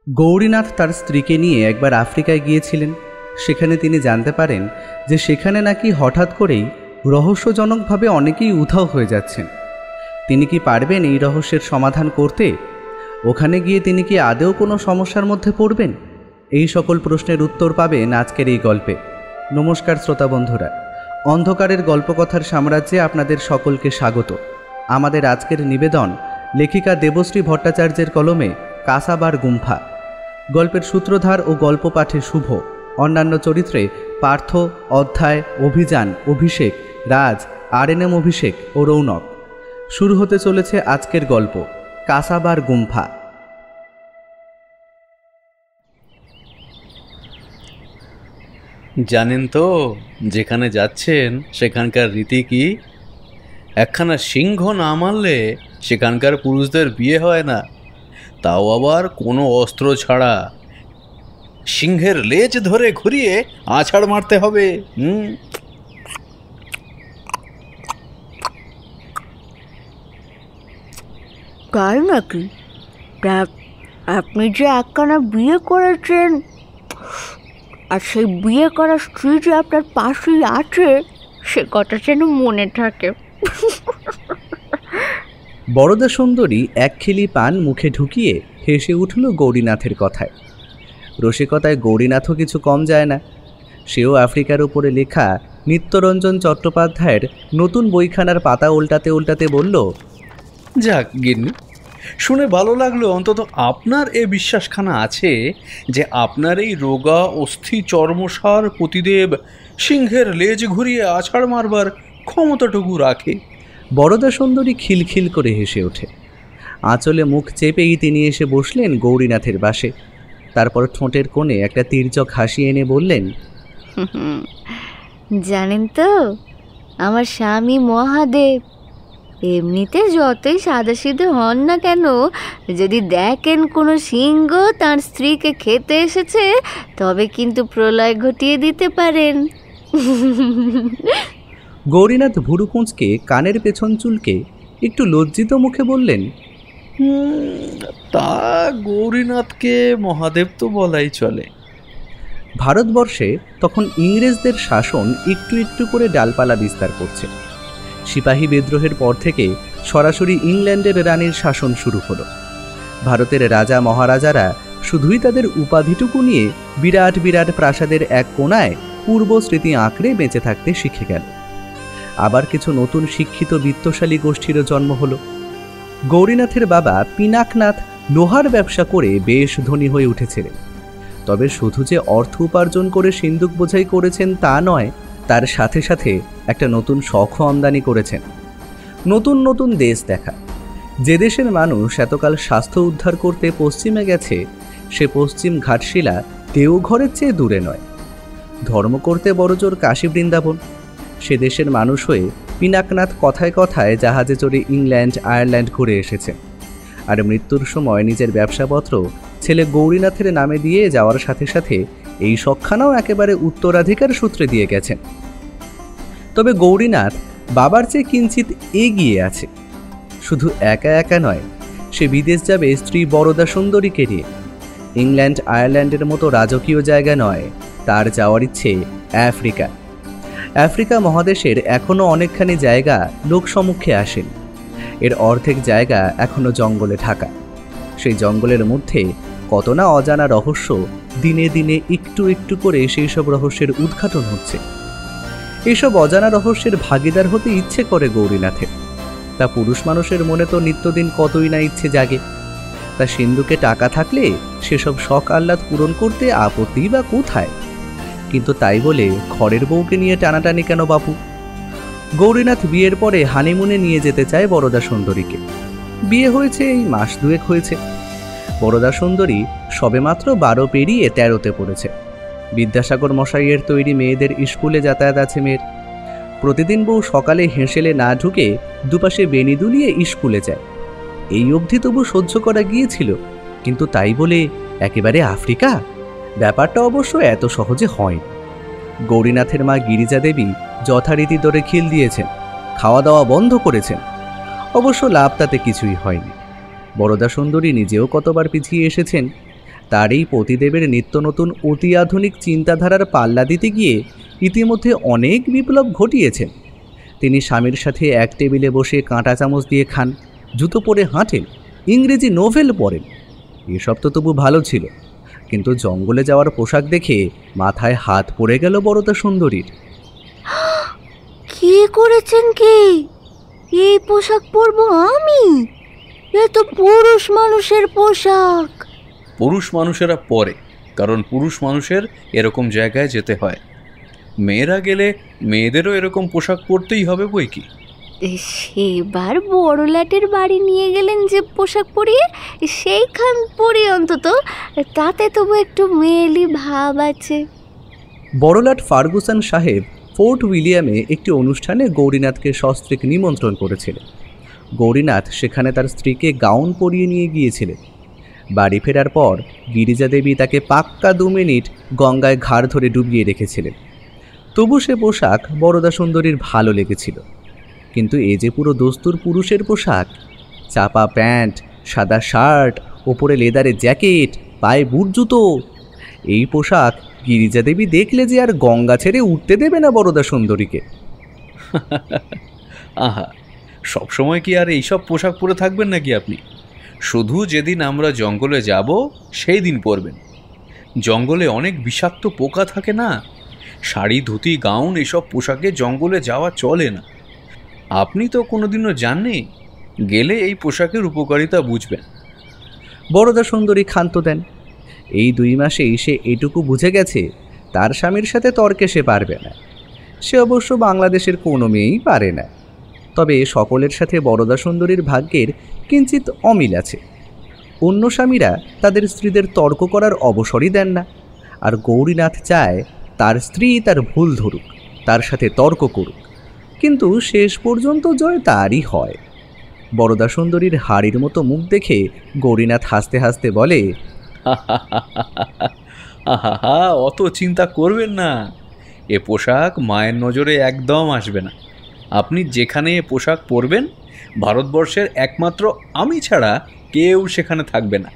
গৌরীনাথ তার স্ত্রীকে নিয়ে একবার আফ্রিকায় গিয়েছিলেন। সেখানে তিনি জানতে পারেন যে সেখানে নাকি হঠাৎ করেই রহস্যজনকভাবে অনেকেই উধাও হয়ে যাচ্ছেন। তিনি কি পারবেন এই রহস্যের সমাধান করতে? ওখানে গিয়ে তিনি কি আদৌ কোনো সমস্যার মধ্যে পড়বেন? এই সকল প্রশ্নের উত্তর পাবেন আজকের এই গল্পে। নমস্কার শ্রোতা বন্ধুরা, অন্ধকারের গল্পকথার সাম্রাজ্যে আপনাদের সকলকে স্বাগত। আমাদের আজকের নিবেদন লেখিকা দেবশ্রী ভট্টাচার্যের কলমে কাসাবার গুম্ফা। গল্পের সূত্রধার ও গল্প পাঠে শুভ। অন্যান্য চরিত্রে পার্থ, অধ্যায়, অভিযান, অভিষেক, রাজ, আরএনএম অভিষেক ও রৌনক। শুরু হতে চলেছে আজকের গল্প কাসাবার গুম্ফা। জানেন তো যেখানে যাচ্ছেন সেখানকার রীতি কি? একখানা সিংহ না মারলে সেখানকার পুরুষদের বিয়ে হয় না, তাও আবার কোনো অস্ত্র ছাড়া। সিংহের লেজ ধরে ঘুরিয়ে আছাড় মারতে হবে। তাই নাকি? আপনি যে একখানা বিয়ে করেছেন, আর সেই বিয়ে করা স্ত্রী যে আপনার পাশেই আছে, সে কথা যেন মনে থাকে। বরদা সুন্দরী এক খিলি পান মুখে ঢুকিয়ে হেসে উঠল গৌরীনাথের কথায়। রসিকতায় গৌরীনাথও কিছু কম যায় না। সেও আফ্রিকার উপরে লেখা নিত্যরঞ্জন চট্টোপাধ্যায়ের নতুন বইখানার পাতা উল্টাতে উল্টাতে বলল, যাক গিন্নি, শুনে ভালো লাগলো অন্তত আপনার এ বিশ্বাসখানা আছে যে আপনার এই রোগা অস্থি চর্মসার পতিদেব সিংহের লেজ ঘুরিয়ে আছাড় মারবার ক্ষমতাটুকু রাখে। বরদা সুন্দরী খিলখিল করে হেসে ওঠে। আঁচলে মুখ চেপেই তিনি এসে বসলেন গৌরীনাথের বাসে। তারপর ঠোঁটের কোণে একটা তির্যক হাসি এনে বললেন, জানেন তো, আমার স্বামী মহাদেব এমনিতে যতই সাদাসিধে হন না কেন, যদি দেখেন কোনো সিংহ তার স্ত্রীকে খেতে এসেছে, তবে কিন্তু প্রলয় ঘটিয়ে দিতে পারেন। গৌরীনাথ ভুরু কুঁচকে কানের পেছন চুলকে একটু লজ্জিত মুখে বললেন, তা গৌরীনাথকে মহাদেব তো বলাই চলে। ভারতবর্ষে তখন ইংরেজদের শাসন একটু একটু করে ডালপালা বিস্তার করছে। সিপাহী বিদ্রোহের পর থেকে সরাসরি ইংল্যান্ডের রানীর শাসন শুরু হলো। ভারতের রাজা মহারাজারা শুধুই তাদের উপাধিটুকু নিয়ে বিরাট বিরাট প্রাসাদের এক কোণায় পূর্ব স্মৃতি আঁকড়ে বেঁচে থাকতে শিখে গেল। আবার কিছু নতুন শিক্ষিত বিত্তশালী গোষ্ঠীরও জন্ম হলো। গৌরীনাথের বাবা পিনাকনাথ লোহার ব্যবসা করে বেশ ধনী হয়ে উঠেছিলেন। তবে শুধু যে অর্থ উপার্জন করে সিন্দুক বোঝাই করেছেন তা নয়, তার সাথে সাথে একটা নতুন শখও আমদানি করেছেন। নতুন নতুন দেশ দেখা। যে দেশের মানুষ এতকাল স্বাস্থ্য উদ্ধার করতে পশ্চিমে গেছে, সে পশ্চিম ঘাটশিলা দেওঘরের চেয়ে দূরে নয়। ধর্ম করতে বড়জোর কাশী বৃন্দাবন। সে দেশের মানুষ হয়ে পিনাকনাথ কথায় কথায় জাহাজে চড়ে ইংল্যান্ড, আয়ারল্যান্ড ঘুরে এসেছেন। আর মৃত্যুর সময় নিজের ব্যবসাপত্র ছেলে গৌরীনাথের নামে দিয়ে যাওয়ার সাথে সাথে এই শখখানাও একেবারে উত্তরাধিকার সূত্রে দিয়ে গেছেন। তবে গৌরীনাথ বাবার চেয়ে কিঞ্চিত এগিয়ে আছে। শুধু একা একা নয়, সে বিদেশ যাবে স্ত্রী বরদা সুন্দরীকে নিয়ে। ইংল্যান্ড, আয়ারল্যান্ডের মতো রাজকীয় জায়গা নয়, তার যাওয়ার ইচ্ছে আফ্রিকা। আফ্রিকা মহাদেশের এখনও অনেকখানি জায়গা লোকসমক্ষে আসেন। এর অর্ধেক জায়গা এখনও জঙ্গলে ঢাকা। সেই জঙ্গলের মধ্যে কত না অজানা রহস্য দিনে দিনে একটু একটু করে সেই সব রহস্যের উদ্ঘাটন হচ্ছে। এইসব অজানা রহস্যের ভাগিদার হতে ইচ্ছে করে গৌরীনাথের। তা পুরুষ মানুষের মনে তো নিত্যদিন কতই না ইচ্ছে জাগে। তা সিন্ধুকে টাকা থাকলে সেসব শখ আহ্লাদ পূরণ করতে আপত্তি বা কোথায়? কিন্তু তাই বলে ঘরের বউকে নিয়ে টানাটানি কেন বাপু? গৌরীনাথ বিয়ের পরে হানিমুনে নিয়ে যেতে চায় বরদা সুন্দরীকে। বিয়ে হয়েছে এই মাস দুয়েক হয়েছে। বরদা সুন্দরী সবেমাত্র 12 পেরিয়ে 13তে পড়েছে। বিদ্যাসাগর মশাইয়ের তৈরি মেয়েদের স্কুলে যাতায়াত আছে মেয়ের। প্রতিদিন বউ সকালে হেঁসেলে না ঢুকে দুপাশে বেনি দুলিয়ে স্কুলে যায়। এই অবধি তবু সহ্য করা গিয়েছিল, কিন্তু তাই বলে একেবারে আফ্রিকা? ব্যাপারটা অবশ্য এত সহজে হয়। গৌরীনাথের মা গিরিজা দেবী যথারীতি ধরে খিল দিয়েছেন, খাওয়া দাওয়া বন্ধ করেছেন। অবশ্য লাভ তাতে কিছুই হয়নি। বরদা সুন্দরী নিজেও কতবার পিছিয়ে এসেছেন। তার এই পতিদেবের নিত্য নতুন অতি আধুনিক চিন্তাধারার পাল্লা দিতে গিয়ে ইতিমধ্যে অনেক বিপ্লব ঘটিয়েছেন। তিনি স্বামীর সাথে এক টেবিলে বসে কাঁটা চামচ দিয়ে খান, জুতো পরে হাঁটেন, ইংরেজি নোভেল পড়েন। এসব তো তবু ভালো ছিল, কিন্তু জঙ্গলে যাওয়ার পোশাক দেখে মাথায় হাত পড়ে গেল বরদা সুন্দরীর। কি করেছেন কি? এই পোশাক পরবো আমি? এ তো পুরুষ মানুষের পোশাক। পুরুষ মানুষেরা পরে, কারণ পুরুষ মানুষের এরকম জায়গায় যেতে হয়। মেয়েরা গেলে মেয়েদেরও এরকম পোশাক পরতেই হবে বই কি। সেবার বড়লাটের বাড়ি নিয়ে গেলেন যে পোশাক পরিয়ে, সেইখান পরি অন্তত, তাতে তবু একটু মেয়েলি ভাব আছে। বড়লাট ফার্গুসন সাহেব ফোর্ট উইলিয়ামে একটি অনুষ্ঠানে গৌরীনাথকে সস্ত্রীক নিমন্ত্রণ করেছিলেন। গৌরীনাথ সেখানে তার স্ত্রীকে গাউন পরিয়ে নিয়ে গিয়েছিলেন। বাড়ি ফেরার পর গিরিজা দেবী তাকে পাক্কা 2 মিনিট গঙ্গায় ঘাড় ধরে ডুবিয়ে রেখেছিলেন। তবু সে পোশাক বরদা সুন্দরীর ভালো লেগেছিল। কিন্তু এ যে পুরো দস্তুর পুরুষের পোশাক, চাপা প্যান্ট, সাদা শার্ট, ওপরে লেদারের জ্যাকেট, পায়ে বুট জুতো, এই পোশাক গিরিজা দেবী দেখলে যে আর গঙ্গা ছেড়ে উঠতে দেবে না বরদা সুন্দরীকে। আহা, সবসময় কি আর এইসব পোশাক পরে থাকবেন নাকি আপনি? শুধু যেদিন আমরা জঙ্গলে যাব সেই দিন পরবেন। জঙ্গলে অনেক বিষাক্ত পোকা থাকে না, শাড়ি, ধুতি, গাউন এসব পোশাকে জঙ্গলে যাওয়া চলে না। আপনি তো কোনোদিনও জাননি, গেলে এই পোশাকের উপকারিতা বুঝবেন। বরদা সুন্দরী ক্ষান্ত দেন। এই 2 মাসেই সে এটুকু বুঝে গেছে তার স্বামীর সাথে তর্কে সে পারবে না। সে অবশ্য বাংলাদেশের কোনো মেয়েই পারে না। তবে সকলের সাথে বরদা সুন্দরীর ভাগ্যের কিঞ্চিত অমিল আছে। অন্য স্বামীরা তাদের স্ত্রীদের তর্ক করার অবসরই দেন না, আর গৌরীনাথ চায় তার স্ত্রী তার ভুল ধরুক, তার সাথে তর্ক করুক, কিন্তু শেষ পর্যন্ত জয় তারই হয়। বরদা সুন্দরীর হাড়ির মতো মুখ দেখে গৌরীনাথ হাসতে হাসতে বলে, আহা, অত চিন্তা করবেন না। এ পোশাক মায়ের নজরে একদম আসবে না। আপনি যেখানে এ পোশাক পরবেন, ভারতবর্ষের একমাত্র আমি ছাড়া কেউ সেখানে থাকবে না।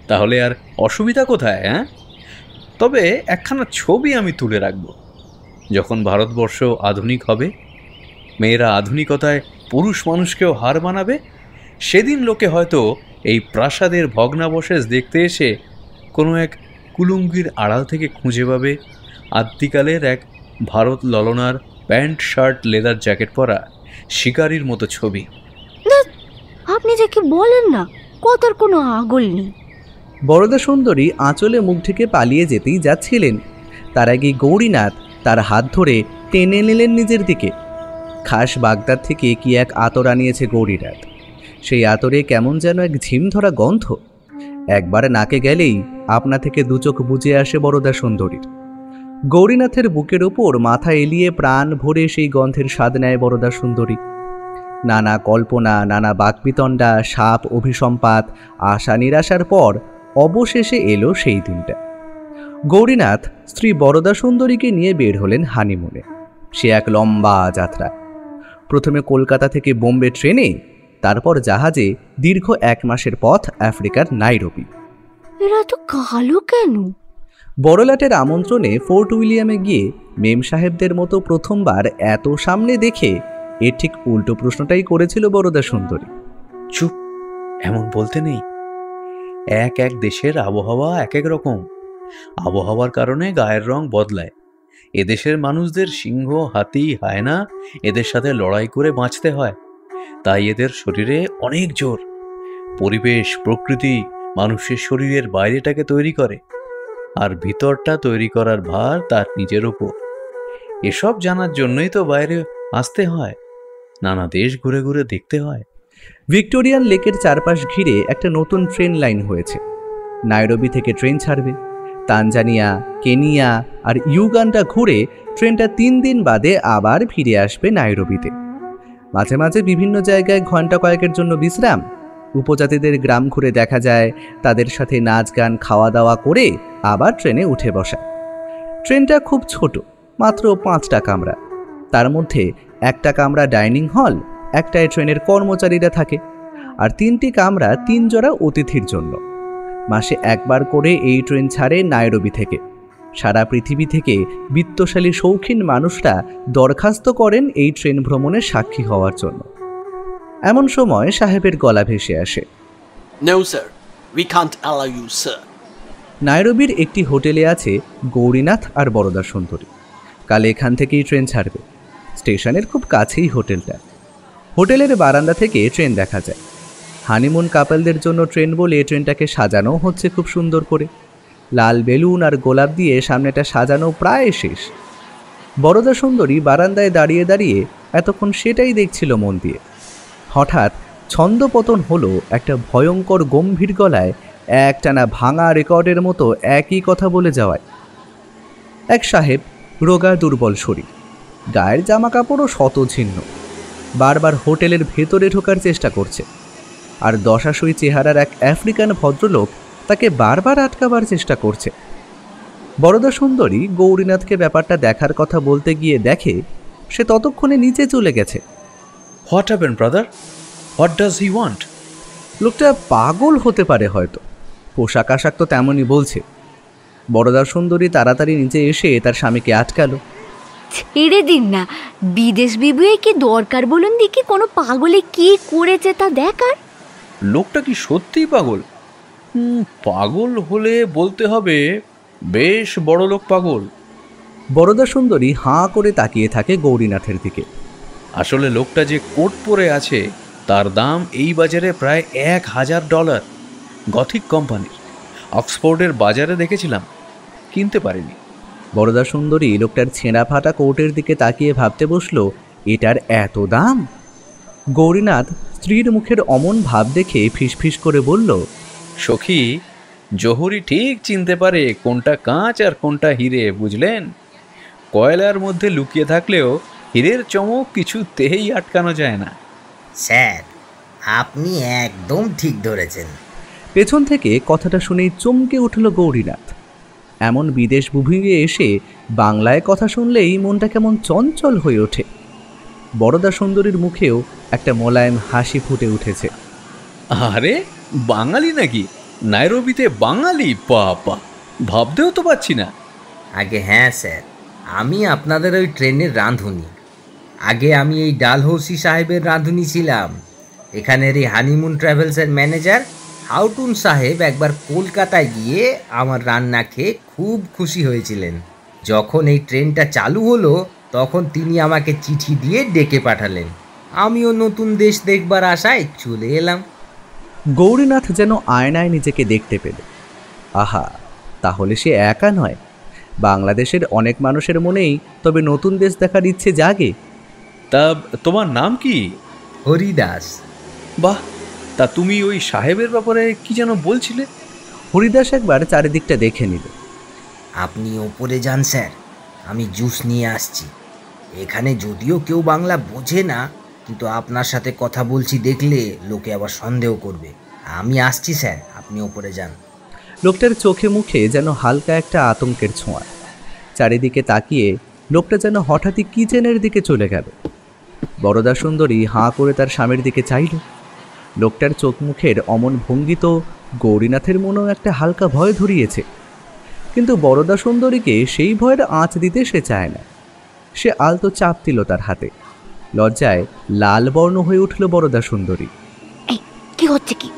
তাহলে আর অসুবিধা কোথায়? হ্যাঁ, তবে একখানা ছবি আমি তুলে রাখব। যখন ভারতবর্ষ আধুনিক হবে, মেয়েরা আধুনিকতায় পুরুষ মানুষকেও হার মানাবে, সেদিন লোকে হয়তো এই প্রাসাদের ভগ্নাবশেষ দেখতে এসে কোনো এক কুলুঙ্গির আড়াল থেকে খুঁজে পাবে আদ্যিকালের এক ভারত ললনার প্যান্ট, শার্ট, লেদার জ্যাকেট পরা শিকারীর মতো ছবি। আপনি যে কি বলেন না, কথার কোনো আগল নেই। বরদা সুন্দরী আঁচলে মুখ ঢেকে পালিয়ে যেতেই যাচ্ছিলেন, তার আগে গৌরীনাথ তার হাত ধরে টেনে নিলেন নিজের দিকে। খাস বাগদাদ থেকে কি এক আতর আনিয়েছে গৌরীনাথ। সেই আতরে কেমন যেন এক ঝিম ধরা গন্ধ। একবার নাকে গেলেই আপনা থেকে 2 চোখ বুজে আসে বরদা সুন্দরীর। গৌরীনাথের বুকের ওপর মাথা এলিয়ে প্রাণ ভরে সেই গন্ধের স্বাদ নেয় বরদা সুন্দরী। নানা কল্পনা, নানা বাকবিতণ্ডা, সাপ অভিসম্পাত, আশা নিরাশার পর অবশেষে এলো সেই দিনটা। গৌরীনাথ স্ত্রী বরদা সুন্দরীকে নিয়ে বের হলেন হানিমুনে। সে এক লম্বা যাত্রা। প্রথমে কলকাতা থেকে বোম্বে ট্রেনে, তারপর জাহাজে দীর্ঘ 1 মাসের পথ আফ্রিকার নাইরোবি। এরা তো কালো কেন? বড়লাটের আমন্ত্রণে ফোর্ট উইলিয়ামে গিয়ে মেম সাহেবদের মতো প্রথমবার এত সামনে দেখে এর ঠিক উল্টো প্রশ্নটাই করেছিল বরদা সুন্দরী। চুপ, এমন বলতে নেই। এক এক দেশের আবহাওয়া এক এক রকম। আবহাওয়ার কারণে গায়ের রং বদলায়। এদেশের মানুষদের সিংহ, হাতি, হায়না এদের সাথে লড়াই করে বাঁচতে হয়, তাই এদের শরীরে অনেক জোর। পরিবেশ, প্রকৃতি মানুষের শরীরের বাইরেটাকে তৈরি করে, আর ভিতরটা তৈরি করার ভার তার নিজের ওপর। এসব জানার জন্যই তো বাইরে আসতে হয়, নানা দেশ ঘুরে ঘুরে দেখতে হয়। ভিক্টোরিয়ান লেকের চারপাশ ঘিরে একটা নতুন ট্রেন লাইন হয়েছে। নাইরোবি থেকে ট্রেন ছাড়বে, তানজানিয়া, কেনিয়া আর ইউগান্ডা ঘুরে ট্রেনটা 3 দিন বাদে আবার ফিরে আসবে নাইরোবিতে। মাঝে মাঝে বিভিন্ন জায়গায় ঘন্টা কয়েকের জন্য বিশ্রাম। উপজাতিদের গ্রাম ঘুরে দেখা যায়, তাদের সাথে নাচ গান, খাওয়া দাওয়া করে আবার ট্রেনে উঠে বসা। ট্রেনটা খুব ছোট, মাত্র 5টা কামরা। তার মধ্যে একটা কামরা ডাইনিং হল, একটায় ট্রেনের কর্মচারীরা থাকে, আর 3টি কামরা 3 জোড়া অতিথির জন্য। মাসে একবার করে এই ট্রেন ছাড়ে নাইরোবি থেকে। সারা পৃথিবী থেকে বিত্তশালী শৌখিন মানুষরা দরখাস্ত করেন এই ট্রেন ভ্রমণের সাক্ষী হওয়ার জন্য। এমন সময় সাহেবের গলা ভেসে আসে, No, sir. We can't allow you, sir. নাইরোবির একটি হোটেলে আছে গৌরীনাথ আর বরদা সুন্দরী। কাল এখান থেকেই ট্রেন ছাড়বে। স্টেশনের খুব কাছেই হোটেলটা। হোটেলের বারান্দা থেকে ট্রেন দেখা যায়। হানিমুন কাপলদের জন্য ট্রেন বলে ট্রেনটাকে সাজানো হচ্ছে খুব সুন্দর করে। লাল বেলুন আর গোলাপ দিয়ে সামনেটা সাজানো প্রায় শেষ। বরদা সুন্দরী বারান্দায় দাঁড়িয়ে দাঁড়িয়ে এতক্ষণ সেটাই দেখছিল মন দিয়ে। হঠাৎ ছন্দপতন হলো একটা ভয়ঙ্কর গম্ভীর গলায় একটানা ভাঙা রেকর্ডের মতো একই কথা বলে যাওয়ায়। এক সাহেব, রোগা দুর্বল শরীর, গায়ের জামা কাপড়ও শতছিন্ন, বারবার হোটেলের ভেতরে ঢোকার চেষ্টা করছে। আর দশাশই চেহারার এক আফ্রিকান ভদ্রলোক তাকে বারবার আটকাবার চেষ্টা করছে। বরদা সুন্দরী গৌরীনাথকে ব্যাপারটা দেখার কথা বলতে গিয়ে দেখে সে ততক্ষণে নিচে চলে গেছে। What happen brother? What does he want? লোকটা পাগল হতে পারে হয়তো, পোশাক আশাক তো তেমনই বলছে। বরদা সুন্দরী তাড়াতাড়ি নিচে এসে তার স্বামীকে আটকালো। ছেড়ে দিন না, বিদেশ বিবুয়ে কি দরকার বলুন দেখি, কোনো পাগলে কি করেছে তা দেখার। লোকটা কি সত্যিই পাগল? পাগল হলে বলতে হবে বেশ বড় লোক পাগল। বরদা সুন্দরী হাঁ করে তাকিয়ে থাকে গৌরীনাথের দিকে। আসলে লোকটা যে কোট পরে আছে তার দাম এই বাজারে প্রায় $1000। গথিক কোম্পানির, অক্সফোর্ডের বাজারে দেখেছিলাম, কিনতে পারিনি। বরদা সুন্দরী লোকটার ছেঁড়া ফাটা কোটের দিকে তাকিয়ে ভাবতে বসলো, এটার এত দাম? গৌরীনাথ স্ত্রীর মুখের অমন ভাব দেখে ফিসফিস করে বলল, সখী, জহুরি ঠিক চিনতে পারে কোনটা কাঁচ আর কোনটা হিরে, বুঝলেন? কয়লার মধ্যে লুকিয়ে থাকলেও হীরের চমক কিছুতেই আটকানো যায় না। স্যার, আপনি একদম ঠিক ধরেছেন। পেছন থেকে কথাটা শুনেই চমকে উঠল গৌরীনাথ। এমন বিদেশ ভুভিয়ে এসে বাংলায় কথা শুনলেই মনটা কেমন চঞ্চল হয়ে ওঠে। বরদা সুন্দরীর মুখেও একটা মোলায়েম হাসি ফুটে উঠেছে। আরে বাঙালি নাকি? নাইরোবিতে বাঙালি? বাবা, ভাবতেও তো পাচ্ছি না। আগে হ্যাঁ স্যার, আমি আপনাদের ওই ট্রেনের রাঁধুনি। আগে আমি এই ডালহৌসি সাহেবের রাঁধুনি ছিলাম। এখানের এই হানিমুন ট্রাভেলসের ম্যানেজার হাউটুন সাহেব একবার কলকাতায় গিয়ে আমার রান্না খেয়ে খুব খুশি হয়েছিলেন। যখন এই ট্রেনটা চালু হলো তখন তিনি আমাকে চিঠি দিয়ে ডেকে পাঠালেন। আমিও নতুন দেশ দেখবার আশায় চলে এলাম। গৌরীনাথ যেন আয়নায় নিজেকে দেখতে পেল। আহা, তাহলে সে একা নয়। বাংলাদেশের অনেক মানুষের মনেই তবে নতুন দেশ দেখার ইচ্ছে জাগে। তা তোমার নাম কি? হরিদাস। বাহ, তা তুমি ওই সাহেবের ব্যাপারে কি যেন বলছিলে? হরিদাস একবার চারিদিকটা দেখে নিল। আপনি ওপরে যান স্যার, আমি জুস নিয়ে আসছি। এখানে যদিও কেউ বাংলা বোঝে না, কিন্তু আপনার সাথে কথা বলছি দেখলে লোকে আবার সন্দেহ করবে। আমি আসছি স্যার, আপনি ওপরে যান। লোকটার চোখে মুখে যেন হালকা একটা আতঙ্কের ছোঁয়া। চারিদিকে তাকিয়ে লোকটা যেন হঠাৎই কিচেনের দিকে চলে গেল। বরদা সুন্দরী হাঁ করে তার স্বামীর দিকে চাইল। লোকটার চোখ মুখের অমন ভঙ্গি তো গৌরীনাথের মনেও একটা হালকা ভয় ধরিয়েছে। কিন্তু বরদা সুন্দরীকে সেই ভয়ের আঁচ দিতে সে চায় না। সে আলতো চাপ দিল তার হাতে। লজ্জায় লাল বর্ণ হয়ে উঠল বরদা সুন্দরী। এই কি হচ্ছে কি?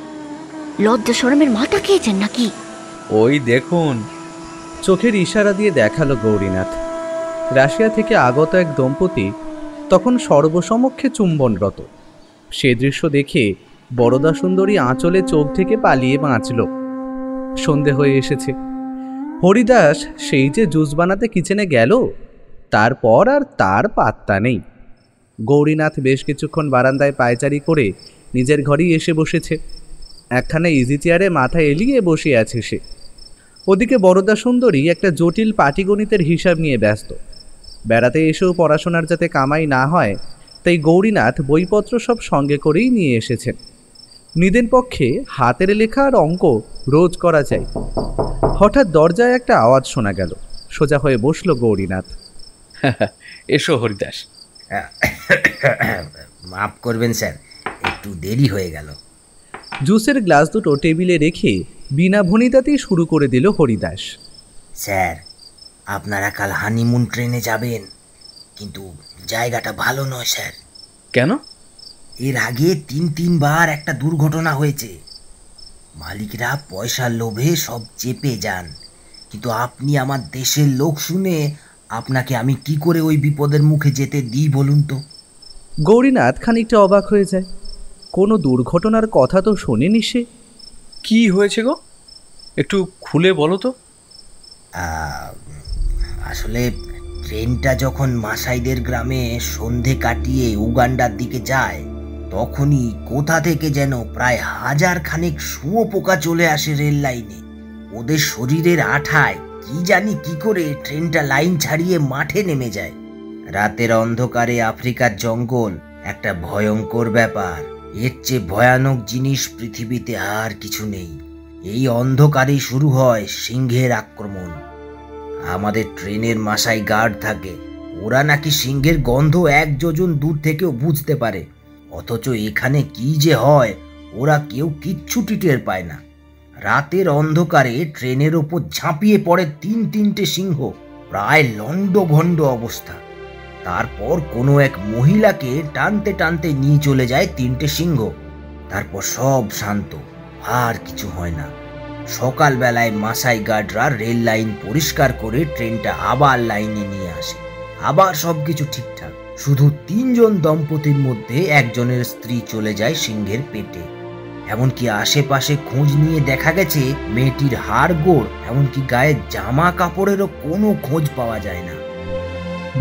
লজ্জা শরমের মাথা খেয়েছেন নাকি? ওই দেখুন। চোখের ইশারা দিয়ে দেখালো গৌরীনাথ। রাশিয়া থেকে আগত এক দম্পতি তখন সর্বসমক্ষে চুম্বনরত। সে দৃশ্য দেখে বরদা সুন্দরী আঁচলে চোখ থেকে পালিয়ে বাঁচল। সন্ধে হয়ে এসেছে। হরিদাস সেই যে জুস বানাতে কিচেনে গেল, তারপর আর তার পাত্তা নেই। গৌরীনাথ বেশ কিছুক্ষণ বারান্দায় পায়চারি করে নিজের ঘরেই এসে বসেছে। একখানা ইজি চেয়ারে মাথা এলিয়ে বসে আছে সে। ওদিকে বরদা সুন্দরী একটা জটিল পাটিগণিতের হিসাব নিয়ে ব্যস্ত। বেড়াতে এসেও পড়াশোনার যাতে কামাই না হয় তাই গৌরীনাথ বইপত্র সব সঙ্গে করেই নিয়ে এসেছেন। নিদেন পক্ষে হাতের লেখা আর অঙ্ক রোজ করা যায়। হঠাৎ দরজায় একটা আওয়াজ শোনা গেল। সোজা হয়ে বসল গৌরীনাথ। এসো হরিদাস। মাফ করবেন স্যার, একটু দেরি হয়ে গেল। জুসের গ্লাস দুটো টেবিলে রেখে বিনা ভনিতাতেই শুরু করে দিল হরিদাস। স্যার, আপনারা কাল হানিমুন ট্রেনে যাবেন, কিন্তু জায়গাটা ভালো নয় স্যার। কেন? এর আগে তিনবার একটা দুর্ঘটনা হয়েছে। মালিকরা পয়সার লোভে সব চেপে যান, কিন্তু আপনি আমার দেশের লোক শুনে আপনাকে আমি কি করে ওই বিপদের মুখে যেতে দিই বলুন তো? গৌরীনাথ খানিকটা অবাক হয়ে যায়। কোনো দুর্ঘটনার কথা তো শোনেনি সে। কি হয়েছে গো, একটু খুলে বলো তো। আসলে ট্রেনটা যখন মাসাইদের গ্রামে সন্ধে কাটিয়ে উগান্ডার দিকে যায়, তখনই কোথা থেকে যেন প্রায় 1000 খানেক শুঁয়োপোকা চলে আসে রেল লাইনে। ওদের শরীরের আঠায় কি জানি কি করে ট্রেনটা লাইন ছাড়িয়ে মাঠে নেমে যায়। রাতের অন্ধকারে আফ্রিকার জঙ্গল একটা ভয়ঙ্কর ব্যাপার। এর চেয়ে ভয়ানক জিনিস পৃথিবীতে আর কিছু নেই। এই অন্ধকারেই শুরু হয় সিংহের আক্রমণ। আমাদের ট্রেনের মাসায় গার্ড থাকে, ওরা নাকি সিংহের গন্ধ 1 যোজন দূর থেকেও বুঝতে পারে। অথচ এখানে কি যে হয় ওরা কেউ কিচ্ছুটি টের পায় না। রাতের অন্ধকারে ট্রেনের ওপর ঝাঁপিয়ে পড়ে তিনটে সিংহ, প্রায় লন্ডভন্ড অবস্থা। তারপর কোনো এক মহিলাকে টানতে টানতে নিয়ে চলে যায় 3টে সিংহ। তারপর সব শান্ত, আর কিছু হয় না। সকালবেলায় মাসাই গার্ডরা রেল লাইন পরিষ্কার করে ট্রেনটা আবার লাইনে নিয়ে আসে। আবার সবকিছু ঠিকঠাক, শুধু 3 জন দম্পতির মধ্যে একজনের স্ত্রী চলে যায় সিংহের পেটে। এমনকি আশেপাশে খোঁজ নিয়ে দেখা গেছে মেয়েটির হাড়গোড়, এমনকি গায়ের জামা কাপড়েরও কোনো খোঁজ পাওয়া যায় না।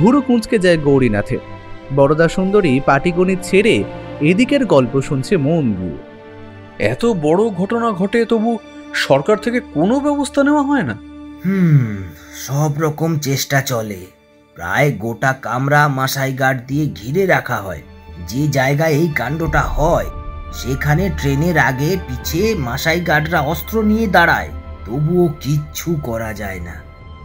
ভুরু কুঁচকে যায় গৌরীনাথের। বরদা সুন্দরী পাটিগণিত ছেড়ে এদিকের গল্প শুনছে মন দিয়ে। এত বড় ঘটনা ঘটে, তবু সরকার থেকে কোনো ব্যবস্থা নেওয়া হয় না? সব রকম চেষ্টা চলে। প্রায় গোটা কামরা মাসাই গার্ড দিয়ে ঘিরে রাখা হয়। যে জায়গায় এই কাণ্ডটা হয় সেখানে ট্রেনের আগে পিছে মাসাই গার্ডরা অস্ত্র নিয়ে দাঁড়ায়, তবুও কিচ্ছু করা যায় না।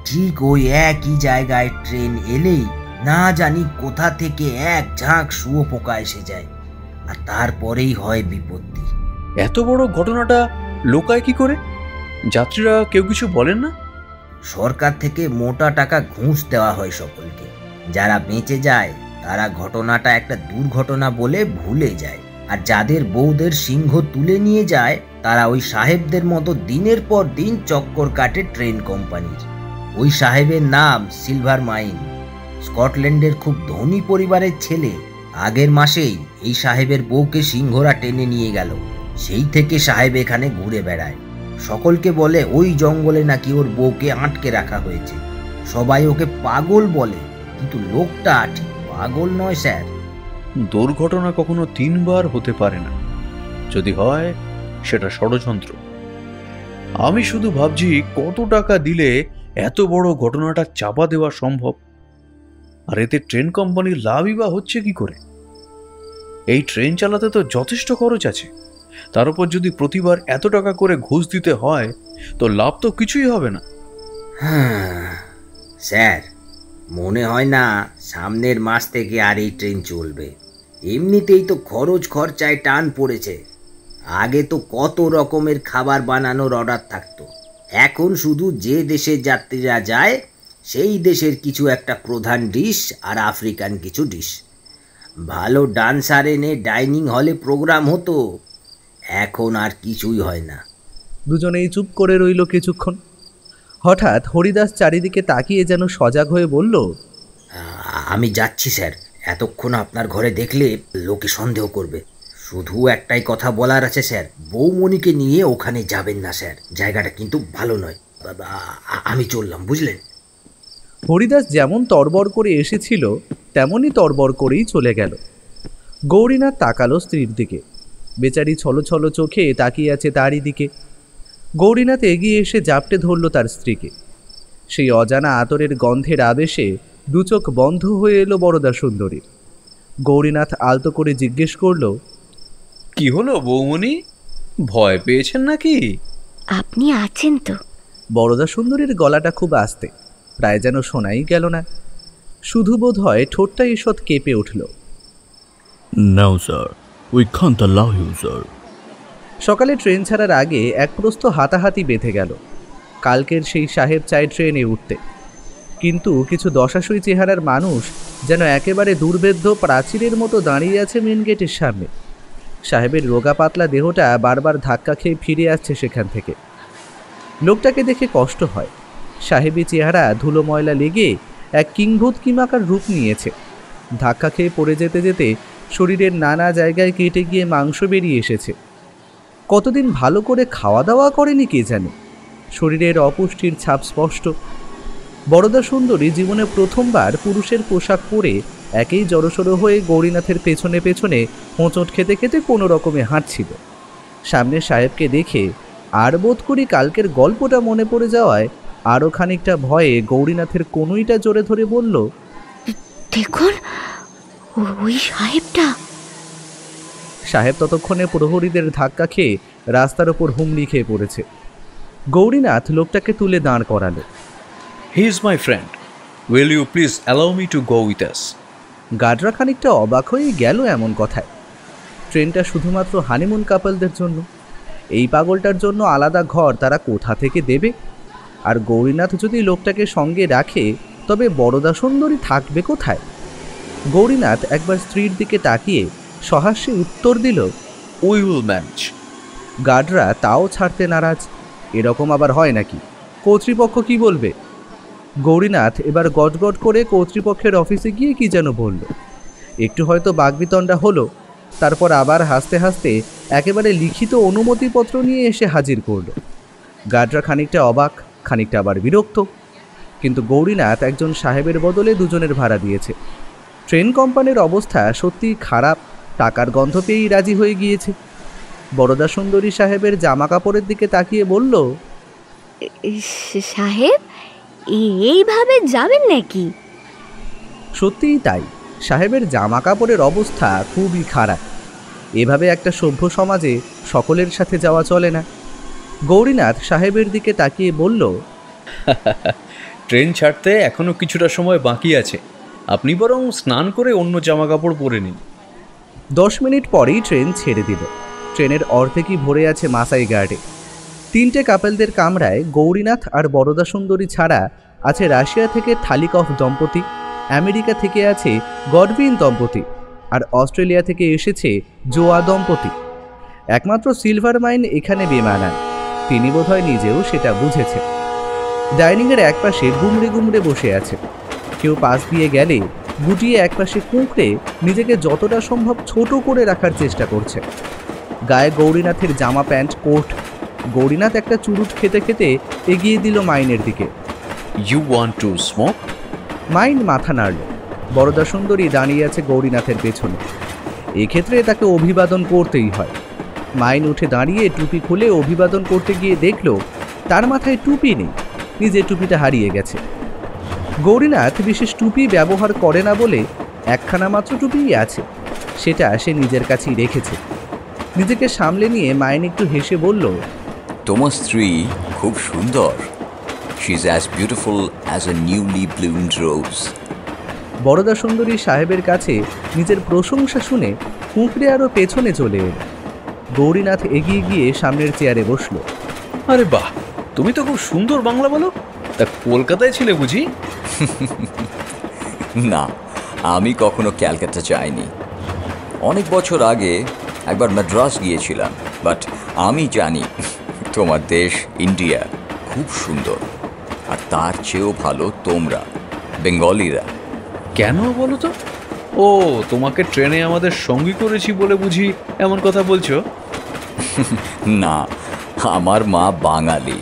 ঠিক ওই একই জায়গায় ট্রেন এলেই না জানি কোথা থেকে এক ঝাঁক শুঁয়োপোকা এসে যায়, আর তারপরেই হয় বিপত্তি। এত বড় ঘটনাটা লোকায় কি করে? যাত্রীরা কেউ কিছু বলেন না? সরকার থেকে মোটা টাকা ঘুষ দেওয়া হয় সকলকে। যারা বেঁচে যায় তারা ঘটনাটা একটা দুর্ঘটনা বলে ভুলে যায়, আর যাদের বউদের সিংহ তুলে নিয়ে যায় তারা ওই সাহেবদের মতো দিনের পর দিন চক্কর কাটে ট্রেন কোম্পানির। ওই সাহেবের নাম সিলভার মাইন। স্কটল্যান্ডের খুব ধনী পরিবারের ছেলে। আগের মাসেই এই সাহেবের বউকে সিংহরা টেনে নিয়ে গেল। সেই থেকে সাহেব এখানে ঘুরে বেড়ায়। সকলকে বলে ওই জঙ্গলে নাকি ওর বউকে আটকে রাখা হয়েছে। সবাই ওকে পাগল বলে, কিন্তু লোকটা ঠিক পাগল নয় স্যার। দুর্ঘটনা কখনো 3 বার হতে পারে না। যদি হয় সেটা ষড়যন্ত্র। আমি শুধু ভাবছি কত টাকা দিলে এত বড় ঘটনাটা চাপা দেওয়া সম্ভব, আর এতে ট্রেন কোম্পানির লাভই বা হচ্ছে কি করে? এই ট্রেন চালাতে তো যথেষ্ট খরচ আছে, তার উপর যদি প্রতিবার এত টাকা করে ঘুষ দিতে হয় তো লাভ তো কিছুই হবে না। স্যার, মনে হয় না সামনের মাস থেকে আর এই ট্রেন চলবে। এমনিতেই তো খরচ খরচায় টান পড়েছে। আগে তো কত রকমের খাবার বানানোর অর্ডার থাকতো, এখন শুধু যে দেশের যাত্রীরা যায় সেই দেশের কিছু একটা প্রধান ডিশ আর আফ্রিকান কিছু ডিশ। ভালো ডান্সার এনে ডাইনিং হলে প্রোগ্রাম হতো, এখন আর কিছুই হয় না। দুজনেই চুপ করে রইল কিছুক্ষণ। হঠাৎ হরিদাস চারিদিকে তাকিয়ে যেন সজাগ হয়ে বলল, আমি যাচ্ছি স্যার। এতক্ষণ আপনার ঘরে দেখলে লোকে সন্দেহ করবে। শুধু একটাই কথা বলার আছে স্যার, বৌমণিকে নিয়ে ওখানে যাবেন না স্যার। জায়গাটা কিন্তু ভালো নয়। আমি চললাম, বুঝলেন? হরিদাস যেমন তরবর করে এসেছিল তেমনই তরবর করেই চলে গেল। গৌরীনাথ তাকালো স্ত্রীর দিকে। বেচারি ছলছল চোখে তাকিয়ে আছে তারই দিকে। গৌরীনাথ এগিয়ে এসে জাপটে ধরল তার স্ত্রীকে। সেই অজানা আতরের গন্ধের আবেশে দুচোখ বন্ধ হয়ে এলো বরদা সুন্দরীর। গৌরীনাথ আলতো করে জিজ্ঞেস করল, কি হলো বৌমণি, ভয় পেয়েছেন নাকি? আপনি আছেন তো? বরদা সুন্দরীর গলাটা খুব আস্তে, প্রায় যেন শোনাই গেল না। শুধু বোধ হয় ঠোঁটটা ঈষৎ কেঁপে উঠল। No, sir. We can't allow you, sir. সকালে ট্রেন ছাড়ার আগে এক প্রস্থ হাতাহাতি বেঁধে গেল কালকের সেই সাহেব চাই ট্রেনে উঠতে। কিন্তু কিছু দশাসই চেহারার মানুষ যেন একেবারে দুর্ভেদ্য প্রাচীরের মতো দাঁড়িয়ে আছে মেন গেটের সামনে। সাহেবের রোগা পাতলা দেহটা বারবার ধাক্কা খেয়ে ফিরে আসছে সেখান থেকে। লোকটাকে দেখে কষ্ট হয়। সাহেবী চেহারা ধুলো ময়লা লেগে এক কিংভূত কিমাকার রূপ নিয়েছে। ধাক্কা খেয়ে পড়ে যেতে যেতে শরীরের নানা জায়গায় কেটে গিয়ে মাংস বেরিয়ে এসেছে। কতদিন ভালো করে খাওয়া দাওয়া করেনি কে জানে, শরীরের অপুষ্টির ছাপ স্পষ্ট। বরদা সুন্দরী জীবনে প্রথমবার পুরুষের পোশাক পরে একেই জড়সড়ো হয়ে গৌরীনাথের পেছনে পেছনে হোঁচট খেতে খেতে কোনো রকমে হাঁটছিল। সামনে সাহেবকে দেখে আর বোধ করি কালকের গল্পটা মনে পড়ে যাওয়ায় আরও খানিকটা ভয়ে গৌরীনাথের কনুইটা জোরে ধরে বলল, দেখুন ওই সাহেবটা। সাহেব ততক্ষণে প্রহরীদের ধাক্কা খেয়ে রাস্তার ওপর হুমড়ি খেয়ে পড়েছে। গৌরীনাথ লোকটাকে তুলে দাঁড় করালো। He is my friend, will you please allow me to go with us? গার্ডরা খানিকটা অবাক হয়ে গেল এমন কথায়। ট্রেনটা শুধুমাত্র হানিমুন কাপলদের জন্য, এই পাগলটার জন্য আলাদা ঘর তারা কোথা থেকে দেবে? আর গৌরীনাথ যদি লোকটাকে সঙ্গে রাখে তবে বরদা সুন্দরী থাকবে কোথায়? গৌরীনাথ একবার স্ত্রীর দিকে তাকিয়ে সহাস্যে উত্তর দিল, উই উইল ম্যানেজ। গার্ডরা তাও ছাড়তে নারাজ। এরকম আবার হয় নাকি? কর্তৃপক্ষ কি বলবে? গৌরীনাথ এবার গটগট করে কর্তৃপক্ষের অফিসে গিয়ে কি যেন বলল। একটু হয়তো বাগবিতণ্ডা হলো, তারপর আবার হাসতে হাসতে একেবারে লিখিত অনুমতিপত্র নিয়ে এসে হাজির করল। গার্ডরা খানিকটা অবাক, খানিকটা আবার বিরক্ত। কিন্তু গৌরীনাথ একজন সাহেবের বদলে দুজনের ভাড়া দিয়েছে। ট্রেন কোম্পানির অবস্থা সত্যিই খারাপ, টাকার গন্ধ পেয়েই রাজি হয়ে গিয়েছে। বরদা সুন্দরী সাহেবের জামা কাপড়ের দিকে তাকিয়ে বলল, সাহেব এইভাবে যাবেন নাকি? সত্যিই তাই, সাহেবের জামা কাপড়ের অবস্থা খুবই খারাপ। এভাবে একটা সভ্য সমাজে সকলের সাথে যাওয়া চলে না। গৌরীনাথ সাহেবের দিকে তাকিয়ে বলল, ট্রেন ছাড়তে এখনো কিছুটা সময় বাকি আছে, আপনি বরং স্নান করে অন্য জামা কাপড় পরে নিন। 10 মিনিট পরেই ট্রেন ছেড়ে দিল। ট্রেনের অর্ধেকই ভরে আছে মাসাই গার্ডে। 3টে কাপলদের কামরায় গৌরীনাথ আর বরদা সুন্দরী ছাড়া আছে রাশিয়া থেকে থালিকফ দম্পতি, আমেরিকা থেকে আছে গডভিন দম্পতি, আর অস্ট্রেলিয়া থেকে এসেছে জোয়া দম্পতি। একমাত্র সিলভার মাইন এখানে বেমানান, তিনি বোধহয় নিজেও সেটা বুঝেছে। ডাইনিংয়ের একপাশে গুমড়ে গুমড়ে বসে আছে। কেউ পাশ দিয়ে গেলে গুটিয়ে একপাশে কুঁকড়ে নিজেকে যতটা সম্ভব ছোট করে রাখার চেষ্টা করছে। গায়ে গৌরীনাথের জামা প্যান্ট কোট। গৌরীনাথ একটা চুরুট খেতে খেতে এগিয়ে দিল মাইনের দিকে। You want to smoke? মাইন মাথা নাড়ল। বরদা সুন্দরী দাঁড়িয়ে আছে গৌরীনাথের পেছনে। এক্ষেত্রে তাকে অভিবাদন করতেই হয়। মাইন উঠে দাঁড়িয়ে টুপি খুলে অভিবাদন করতে গিয়ে দেখল তার মাথায় টুপি নেই, নিজের টুপিটা হারিয়ে গেছে। গৌরীনাথ বিশেষ টুপি ব্যবহার করে না বলে একখানা মাত্র টুপিই আছে, সেটা সে নিজের কাছেই রেখেছে। নিজেকে সামলে নিয়ে মাইন একটু হেসে বলল, তোমার স্ত্রী খুব সুন্দর। She is as beautiful as a newly bloomed rose. Barada সুন্দরী সাহেবের কাছে নিজের প্রশংসা শুনে কুঁকড়ে আরও পেছনে চলে এল। গৌরীনাথ এগিয়ে গিয়ে সামনের চেয়ারে বসল। আরে বাহ, তুমি তো খুব সুন্দর বাংলা বলো। তা কলকাতায় ছিলে বুঝি? না, আমি কখনো ক্যালকাটা যাইনি। অনেক বছর আগে একবার মাদ্রাস গিয়েছিলাম, বাট আমি জানি তোমার দেশ ইন্ডিয়া খুব সুন্দর, আর তার চেয়েও ভালো তোমরা বেঙ্গলিরা। কেন বলো তো? ও, তোমাকে ট্রেনে আমাদের সঙ্গী করেছি বলে বুঝি এমন কথা বলছো? না, আমার মা বাঙালি,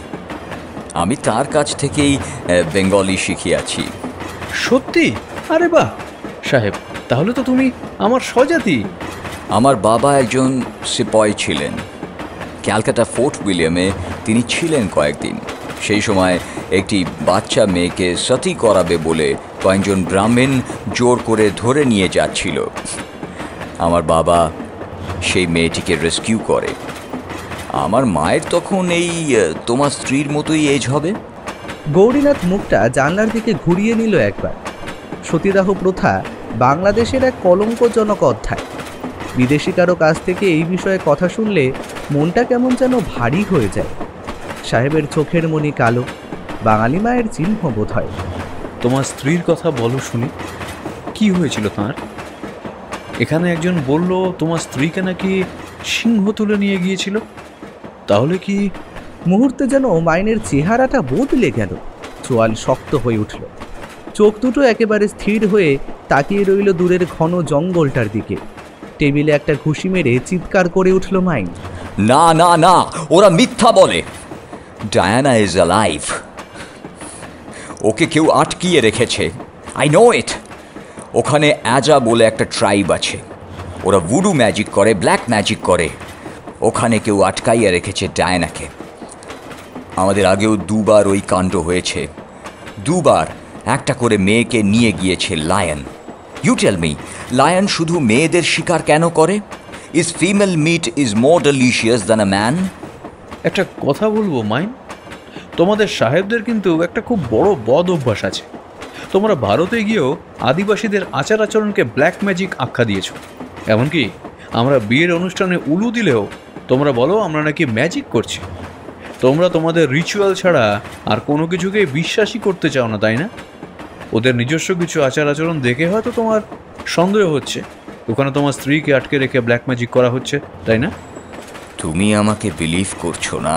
আমি তার কাছ থেকেই বেঙ্গলি শিখিয়াছি। সত্যি? আরে বাহ সাহেব, তাহলে তো তুমি আমার স্বজাতি। আমার বাবা একজন সিপাহি ছিলেন। ক্যালকাটা ফোর্ট উইলিয়ামে তিনি ছিলেন কয়েকদিন। সেই সময় একটি বাচ্চা মেয়েকে সতী করাবে বলে কয়েকজন ব্রাহ্মণ জোর করে ধরে নিয়ে যাচ্ছিল। আমার বাবা সেই মেয়েটিকে রেস্কিউ করে। আমার মায়ের তখন এই তোমার স্ত্রীর মতোই এজ হবে। গৌরীনাথ মুখটা জানলার দিকে ঘুরিয়ে নিল একবার। সতীদাহ প্রথা বাংলাদেশের এক কলঙ্কজনক অধ্যায়। বিদেশি কারো কাছ থেকে এই বিষয়ে কথা শুনলে মনটা কেমন যেন ভারী হয়ে যায়। সাহেবের চোখের মনি কালো, বাঙালি মায়ের চিহ্ন বোধ হয়। তোমার স্ত্রীর কথা বলো শুনি, কি হয়েছিল তার? এখানে একজন বলল তোমার স্ত্রীকে নাকি সিংহ তুলে নিয়ে গিয়েছিল। তাহলে কি? মুহূর্তে যেন মাইনের চেহারাটা বদলে গেল, চোয়াল শক্ত হয়ে উঠল, চোখ দুটো একেবারে স্থির হয়ে তাকিয়ে রইল দূরের ঘন জঙ্গলটার দিকে। টেবিলে একটা ঘুষি মেরে চিৎকার করে উঠল মাইন, না না না, ওরা মিথ্যা বলে। Diana is alive. ওকে কেউ আটকিয়ে রেখেছে, আই নো ইট। ওখানে অ্যাজা বলে একটা ট্রাইব আছে, ওরা ভুডু ম্যাজিক করে, ব্ল্যাক ম্যাজিক করে। ওখানে কেউ আটকাইয়া রেখেছে ডায়ানাকে। আমাদের আগেও দুবার ওই কাণ্ড হয়েছে, দুবার একটা করে মেয়েকে নিয়ে গিয়েছে lion. You tell me, lion শুধু মেয়েদের শিকার কেন করে? Is female meat is more delicious than a man? একটা কথা বলবো মাইন, তোমাদের সাহেবদের কিন্তু একটা খুব বড় বদ অভ্যাস আছে। তোমরা ভারতে গিয়েও আদিবাসীদের আচার আচরণকে ব্ল্যাক ম্যাজিক আখ্যা দিয়েছ। এমনকি আমরা বিয়ের অনুষ্ঠানে উলু দিলেও তোমরা বলো আমরা নাকি ম্যাজিক করছি। তোমরা তোমাদের রিচুয়াল ছাড়া আর কোনো কিছুকে বিশ্বাসই করতে চাও না, তাই না? ওদের নিজস্ব কিছু আচার আচরণ দেখে হয়তো তোমার সন্দেহ হচ্ছে ওখানে তোমার স্ত্রীকে আটকে রেখে ব্ল্যাক ম্যাজিক করা হচ্ছে, তাই না? তুমি আমাকে বিলিভ করছো না?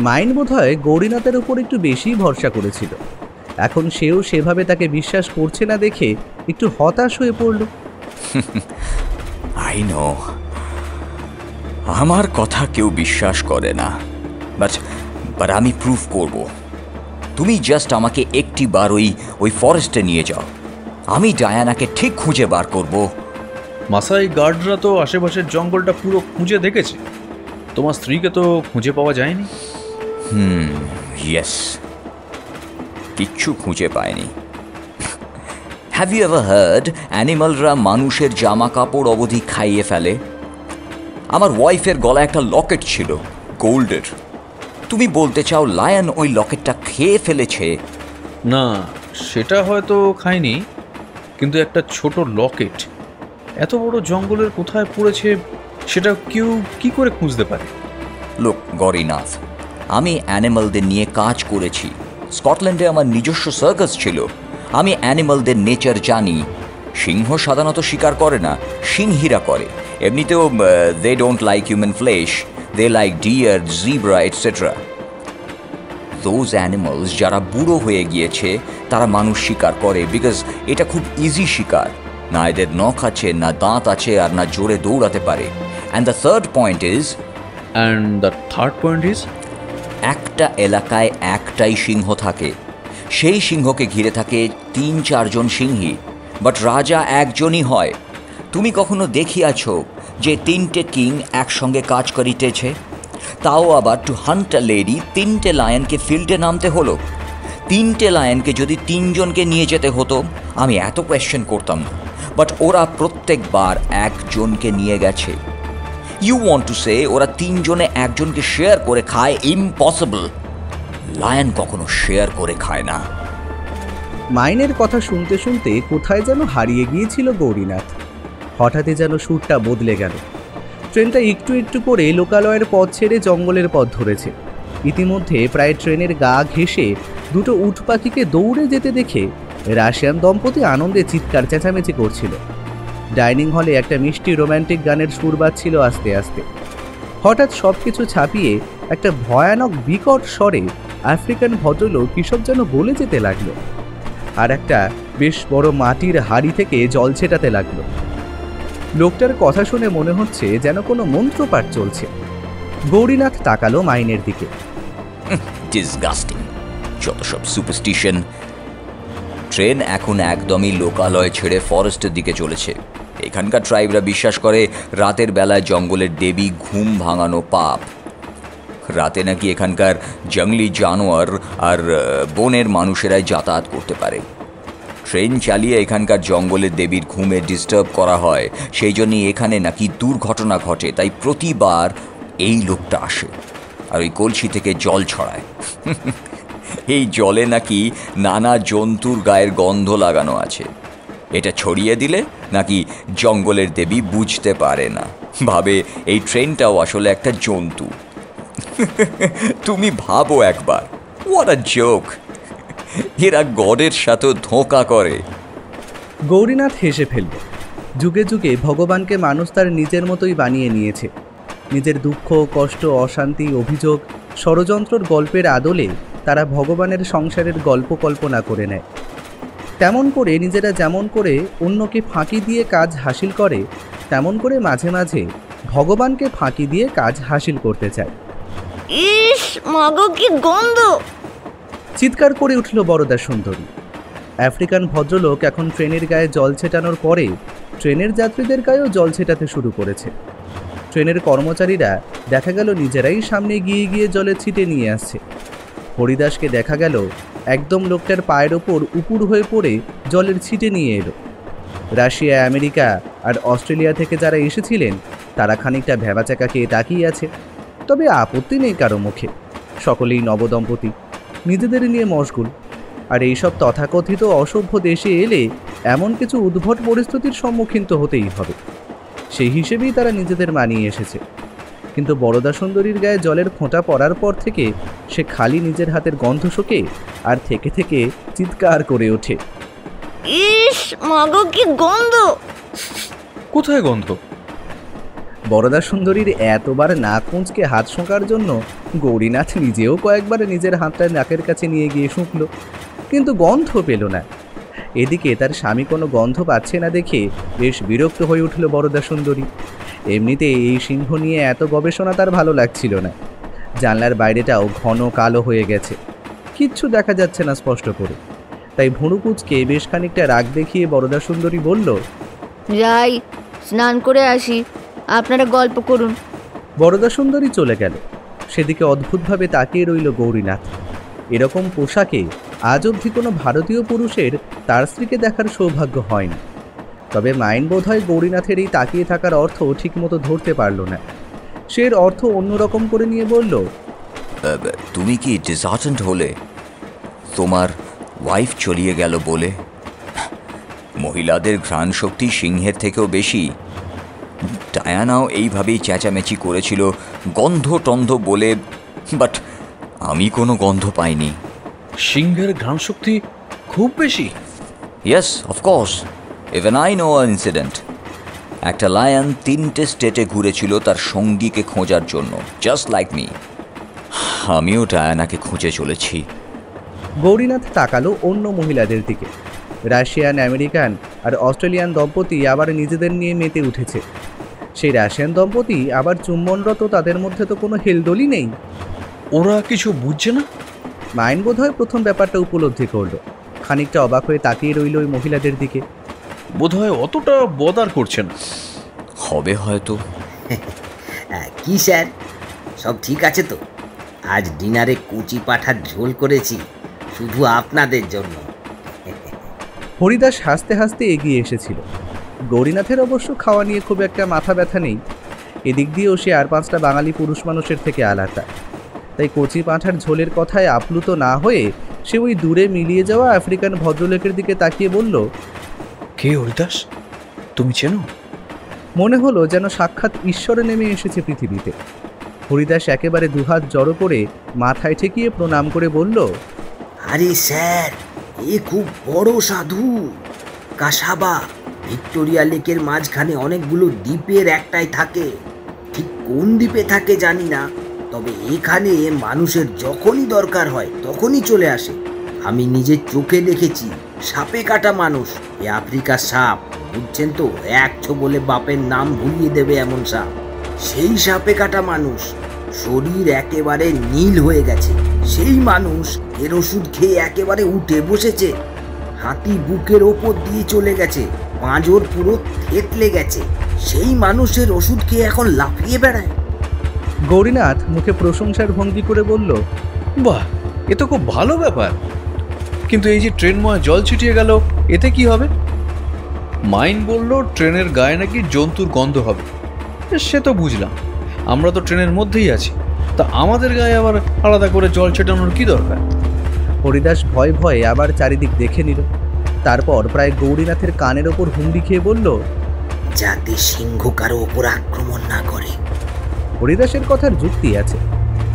মাইন বোধহয় গৌরীনাথের উপর একটু বেশি ভরসা করেছিল। এখন সেও সেভাবে তাকে বিশ্বাস করছে না দেখে একটু হতাশ হয়ে পড়ল। আই নো, আমার কথা কেউ বিশ্বাস করে না, বাট আমি প্রুফ করব। তুমি জাস্ট আমাকে একটি বার ওই ফরেস্টে নিয়ে যাও, আমি ডায়ানাকে ঠিক খুঁজে বার করব। মাসাই গার্ডরা তো আশেপাশের জঙ্গলটা পুরো খুঁজে দেখেছে, তোমার স্ত্রীকে তো খুঁজে পাওয়া যায়নি। ইয়েস, কিচ্ছু খুঁজে পায়নি। হ্যাভ ইউ এভার হার্ড অ্যানিমালরা মানুষের জামা কাপড় অবধি খাইয়ে ফেলে? আমার ওয়াইফের গলায় একটা লকেট ছিল গোল্ডের। তুমি বলতে চাও লায়ন ওই লকেটটা খেয়ে ফেলেছে? না, সেটা হয়তো খায়নি, কিন্তু একটা ছোট লকেট এত বড় জঙ্গলের কোথায় পড়েছে সেটা কেউ কি করে খুঁজতে পারে? লোক গৌরীনাথ, আমি অ্যানিমালদের নিয়ে কাজ করেছি। স্কটল্যান্ডে আমার নিজস্ব সার্কাস ছিল। আমি অ্যানিমালদের নেচার জানি। সিংহ সাধারণত শিকার করে না, সিংহীরা করে। এমনিতেও they don't like human flesh, they like deer, zebra etcetera. Those animals যারা বুড়ো হয়ে গিয়েছে তারা মানুষ শিকার করে, বিকজ এটা খুব ইজি শিকার। না এদের নখ আছে, না দাঁত আছে, আর না জোরে দৌড়াতে পারে। And the third point is, একটা এলাকায় একটাই সিংহ থাকে। সেই সিংহকে ঘিরে থাকে ৩-৪ জন সিংহী, বাট রাজা একজনই হয়। তুমি কখনো দেখিয়াছ যে ৩টে কিং একসঙ্গে কাজ করিতেছে? তাও আবার টু হান্ট আ লেডি ৩টে লায়নকে ফিল্ডে নামতে হলো। ৩টে লায়নকে যদি ৩ জনকে নিয়ে যেতে হতো, আমি এত কোয়েশ্চেন করতাম না, বাট ওরা প্রত্যেকবার একজনকে নিয়ে গেছে। ইউ ওয়ান্ট টু সে ওরা ৩ জনে একজনকে শেয়ার করে খায়? ইম্পসিবল। লায়ন কখনো শেয়ার করে খায় না। মাইনের কথা শুনতে শুনতে কোথায় যেন হারিয়ে গিয়েছিল গৌরীনাথ। হঠাৎই যেন সুরটা বদলে গেল। ট্রেনটা একটু একটু করে লোকালয়ের পথ ছেড়ে জঙ্গলের পথ ধরেছে। ইতিমধ্যে প্রায় ট্রেনের গা ঘেঁষে দুটো উট পাখিকে দৌড়ে যেতে দেখে রাশিয়ান দম্পতি আনন্দে চিৎকার চেঁচামেচি করছিল। ডাইনিং হলে একটা মিষ্টি রোম্যান্টিক গানের সুর বাজছিল আস্তে আস্তে। হঠাৎ সব কিছু ছাপিয়ে একটা ভয়ানক বিকট স্বরে আফ্রিকান ভদ্রলোক কিসব যেন বলে যেতে লাগলো, আর একটা বেশ বড় মাটির হাড়ি থেকে জল ছেটাতে লাগলো। লোকটার কথা শুনে মনে হচ্ছে যেন কোনো মন্ত্রপাঠ চলছে। গৌরীনাথ তাকালো মাইনের দিকে। ডিসগাস্টিং, যত সব সুপারস্টিশন। ট্রেন এখন একদমই লোকালয় ছেড়ে ফরেস্টের দিকে চলেছে। এখানকার ট্রাইবরা বিশ্বাস করে রাতের বেলায় জঙ্গলের দেবী ঘুম ভাঙানো পাপ। রাতে নাকি এখানকার জঙ্গলি জানোয়ার আর বনের মানুষেরাই যাতায়াত করতে পারে। ট্রেন চালিয়ে এখানকার জঙ্গলের দেবীর ঘুমে ডিস্টার্ব করা হয়, সেই জন্যই এখানে নাকি দুর্ঘটনা ঘটে। তাই প্রতিবার এই লোকটা আসে আর ওই কলসি থেকে জল ছড়ায়। এই জলে নাকি নানা জন্তুর গায়ের গন্ধ লাগানো আছে। এটা ছড়িয়ে দিলে নাকি জঙ্গলের দেবী বুঝতে পারে না। ভাবে এই ট্রেনটাও আসলে একটা জন্তু। তুমি ভাবো একবার, হোয়াট আ জোক! এরা গডের সাথে ধোঁকা করে। গৌরীনাথ হেসে ফেলল। যুগে যুগে ভগবানকে মানুষ তার নিজের মতোই বানিয়ে নিয়েছে। নিজের দুঃখ, কষ্ট, অশান্তি, অভিযোগ, ষড়যন্ত্রর গল্পের আদলে তারা ভগবানের সংসারের গল্প কল্পনা করে নেয়। তেমন করে নিজেরা যেমন করে অন্যকে ফাঁকি দিয়ে কাজ হাসিল করে, তেমন করে মাঝে মাঝে ভগবানকে ফাঁকি দিয়ে কাজ হাসিল করতে চায়। ইস মাগো, কি গন্ধ! চিৎকার করে উঠল বরদা সুন্দরী। আফ্রিকান ভদ্রলোক এখন ট্রেনের গায়ে জল ছেটানোর পরে ট্রেনের যাত্রীদের গায়েও জল ছেটাতে শুরু করেছে। ট্রেনের কর্মচারীরা দেখা গেল নিজেরাই সামনে গিয়ে গিয়ে জলের ছিটে নিয়ে আসছে। হরিদাসকে দেখা গেল একদম লোকটার পায়ের ওপর উপুড় হয়ে পড়ে জলের ছিটে নিয়ে এলো। রাশিয়া, আমেরিকা আর অস্ট্রেলিয়া থেকে যারা এসেছিলেন তারা খানিকটা ভ্যাবাচাকা খেয়ে তাকিয়ে আছে। তবে আপত্তি নেই কারো মুখে। সকলেই নবদম্পতি, নিজেদের নিয়ে মশগুল। আর এইসব তথাকথিত অসভ্য দেশে এলে এমন কিছু উদ্ভট পরিস্থিতির সম্মুখীন তো হতেই হবে। সেই হিসেবেই তারা নিজেদের মানিয়ে এসেছে। কিন্তু বরদা সুন্দরীর গায়ে জলের ফোঁটা পড়ার পর থেকে সে খালি নিজের হাতের গন্ধ শোকে আর থেকে থেকে চিৎকার করে ওঠে, ইস মাগো, কি গন্ধ! কোথায় গন্ধ? বরদা সুন্দরীর এতবার নাক কুঁচকে হাত শোঁকার জন্য গৌরীনাথ নিজেও কয়েকবার নিজের হাতটা নাকের কাছে নিয়ে গিয়ে শুঁকল, কিন্তু গন্ধ পেল না। এদিকে তার স্বামী কোনো গন্ধ পাচ্ছে না দেখে বেশ বিরক্ত হয়ে উঠল বরদা সুন্দরী। এমনিতে এই সিংহ নিয়ে এত গবেষণা তার ভালো লাগছিল না। জানলার বাইরেটাও ঘন কালো হয়ে গেছে, কিচ্ছু দেখা যাচ্ছে না স্পষ্ট করে। তাই ভুঁড়ু কুঁচকে বেশ খানিকটা রাগ দেখিয়ে বরদা সুন্দরী বলল, যাই স্নান করে আসি, আপনারা গল্প করুন। বরদা সুন্দরী চলে গেল। সেদিকে অদ্ভুতভাবে তাকিয়ে রইল গৌরীনাথ। এরকম পোশাকে আজ অবধি কোনো ভারতীয় পুরুষের তার স্ত্রীকে দেখার সৌভাগ্য হয়নি। তবে মাইন বোধ হয় গৌরীনাথের এই তাকিয়ে থাকার অর্থ ঠিকমতো ধরতে পারল না। সে এর অর্থ অন্যরকম করে নিয়ে বলল, তুমি কি ডিসহার্টেন্ড হলে তোমার ওয়াইফ চলিয়ে গেল বলে? মহিলাদের ঘ্রাণ শক্তি সিংহের থেকেও বেশি। ডায়ানাও এইভাবেই চেঁচামেচি করেছিল গন্ধ টন্ধ বলে, বাট আমি কোনো গন্ধ পাইনি। সিংহের ঘ্রাণ শক্তি খুব বেশি? Yes, of course, even I know incident. একটা লায়ন 3টে স্টেটে ঘুরেছিল তার সঙ্গীকে খোঁজার জন্য, জাস্ট লাইক মি। আমিও ডায়ানাকে খুঁজে চলেছি। গৌরীনাথ তাকালো অন্য মহিলাদের দিকে। রাশিয়ান, আমেরিকান আর অস্ট্রেলিয়ান দম্পতি আবার নিজেদের নিয়ে মেতে উঠেছে। সেই রাশিয়ান দম্পতি আবার চুম্বনরত, তাদের মধ্যে তো কোনো হেলদোলই নেই। ওরা কিছু বুঝছে না? মাইন বোধহয় প্রথম ব্যাপারটা উপলব্ধি করলো। খানিকটা অবাক হয়ে তাকিয়ে রইল ওই মহিলাদের দিকে। বোধহয় অতটা বদার করছে না। হবে হয়তো। কি স্যার, সব ঠিক আছে তো? আজ ডিনারে কচি পাঁঠার ঝোল করেছি শুধু আপনাদের জন্য। হরিদাস হাসতে হাসতে এগিয়ে এসেছিল। গৌরীনাথের অবশ্য খাওয়া নিয়ে খুব একটা মাথা ব্যথা নেই। এদিক দিয়েও সে আর 5টা বাঙালি পুরুষ মানুষের থেকে আলাদা। তাই কচি পাঁঠার ঝোলের কথায় আপ্লুত না হয়ে সে ওই দূরে মিলিয়ে যাওয়া আফ্রিকান ভদ্রলোকের দিকে তাকিয়ে বলল, কে হরিদাস? তুমি চেনো? মনে হলো যেন সাক্ষাৎ ঈশ্বরে নেমে এসেছে পৃথিবীতে। হরিদাস একেবারে দুহাত জড়ো করে মাথায় ঠেকিয়ে প্রণাম করে বলল, আরে স্যার, এ খুব বড় সাধু। কাসাবা ভিক্টোরিয়া লেকের মাঝখানে অনেকগুলো দ্বীপের একটাই থাকে। ঠিক কোন দ্বীপে থাকে জানি না, তবে এখানে মানুষের যখনই দরকার হয় তখনই চলে আসে। আমি নিজের চোখে দেখেছি। সাপে কাটা মানুষ। এ আফ্রিকার সাপ, বুঝছেন তো? একছো বলে বাপের নাম ভুলিয়ে দেবে এমন সাপ। সেই সাপে কাটা মানুষ, শরীর একেবারে নীল হয়ে গেছে। সেই মানুষ এর ওষুধ খেয়ে একেবারে উঠে বসেছে। হাতি বুকের ওপর দিয়ে চলে গেছে, পাঁজর পুরো থেতলে গেছে। সেই মানুষের ওষুধ খেয়ে এখন লাফিয়ে বেড়ায়। গৌরীনাথ মুখে প্রশংসার ভঙ্গি করে বলল, বাহ, এ তো খুব ভালো ব্যাপার। কিন্তু এই যে ট্রেনময় জল ছিটিয়ে গেল, এতে কি হবে? মাইন বলল ট্রেনের গায়ে নাকি জন্তুর গন্ধ হবে। সে তো বুঝলাম, আমরা তো ট্রেনের মধ্যেই আছি, তা আমাদের গায়ে আবার আলাদা করে জল ছেটানোর কি দরকার? হরিদাস ভয়ে ভয়ে আবার চারিদিক দেখে নিল। তারপর প্রায় গৌরীনাথের কানের ওপর হুমড়ি খেয়ে বলল, যাতে সিংহ কারো ওপর আক্রমণ না করে। হরিদাসের কথার যুক্তি আছে,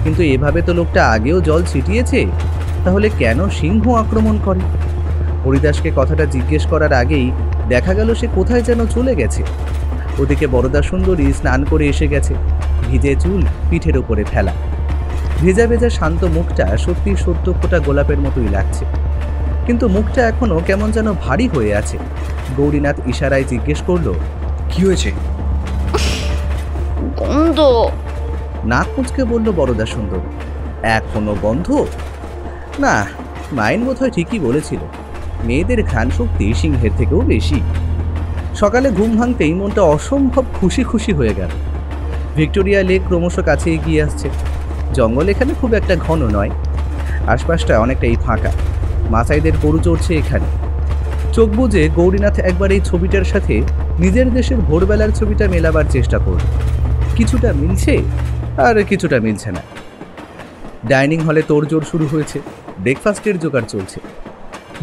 কিন্তু এভাবে তো লোকটা আগেও জল ছিটিয়েছে, তাহলে কেন সিংহ আক্রমণ করে? হরিদাসকে কথাটা জিজ্ঞেস করার আগেই দেখা গেল সে কোথায় যেন চলে গেছে। ওদিকে বরদা সুন্দরী স্নান করে এসে গেছে, ভিজে চুল পিঠের ওপরে ফেলা, ভেজা ভেজা শান্ত মুখটা সত্যি সত্য ফোটা গোলাপের মতোই লাগছে, কিন্তু মুখটা এখনো কেমন যেন ভারী হয়ে আছে। গৌরীনাথ ইশারায় জিজ্ঞেস করলো, কি হয়েছে? গন্ধ। নাক মুচকে বলল বরদা সুন্দরী, এখনো গন্ধ? না, মাইন বোধহয় ঠিকই বলেছিল, মেয়েদের ঘ্রাণ শক্তি সিংহের থেকেও বেশি। সকালে ঘুম ভাঙতেই মনটা অসম্ভব খুশি খুশি হয়ে গেল। ভিক্টোরিয়া লেক ক্রমশ কাছে এগিয়ে আসছে। জঙ্গল এখানে খুব একটা ঘন নয়, আশপাশটা অনেকটাই ফাঁকা। মাসাইদের গরু চড়ছে এখানে। চোখ বুজে গৌরীনাথ একবার এই ছবিটার সাথে নিজের দেশের ভোরবেলার ছবিটা মেলাবার চেষ্টা করল। কিছুটা মিলছে আর কিছুটা মিলছে না। ডাইনিং হলে তোড়জোড় শুরু হয়েছে, ব্রেকফাস্টের জোগাড় চলছে।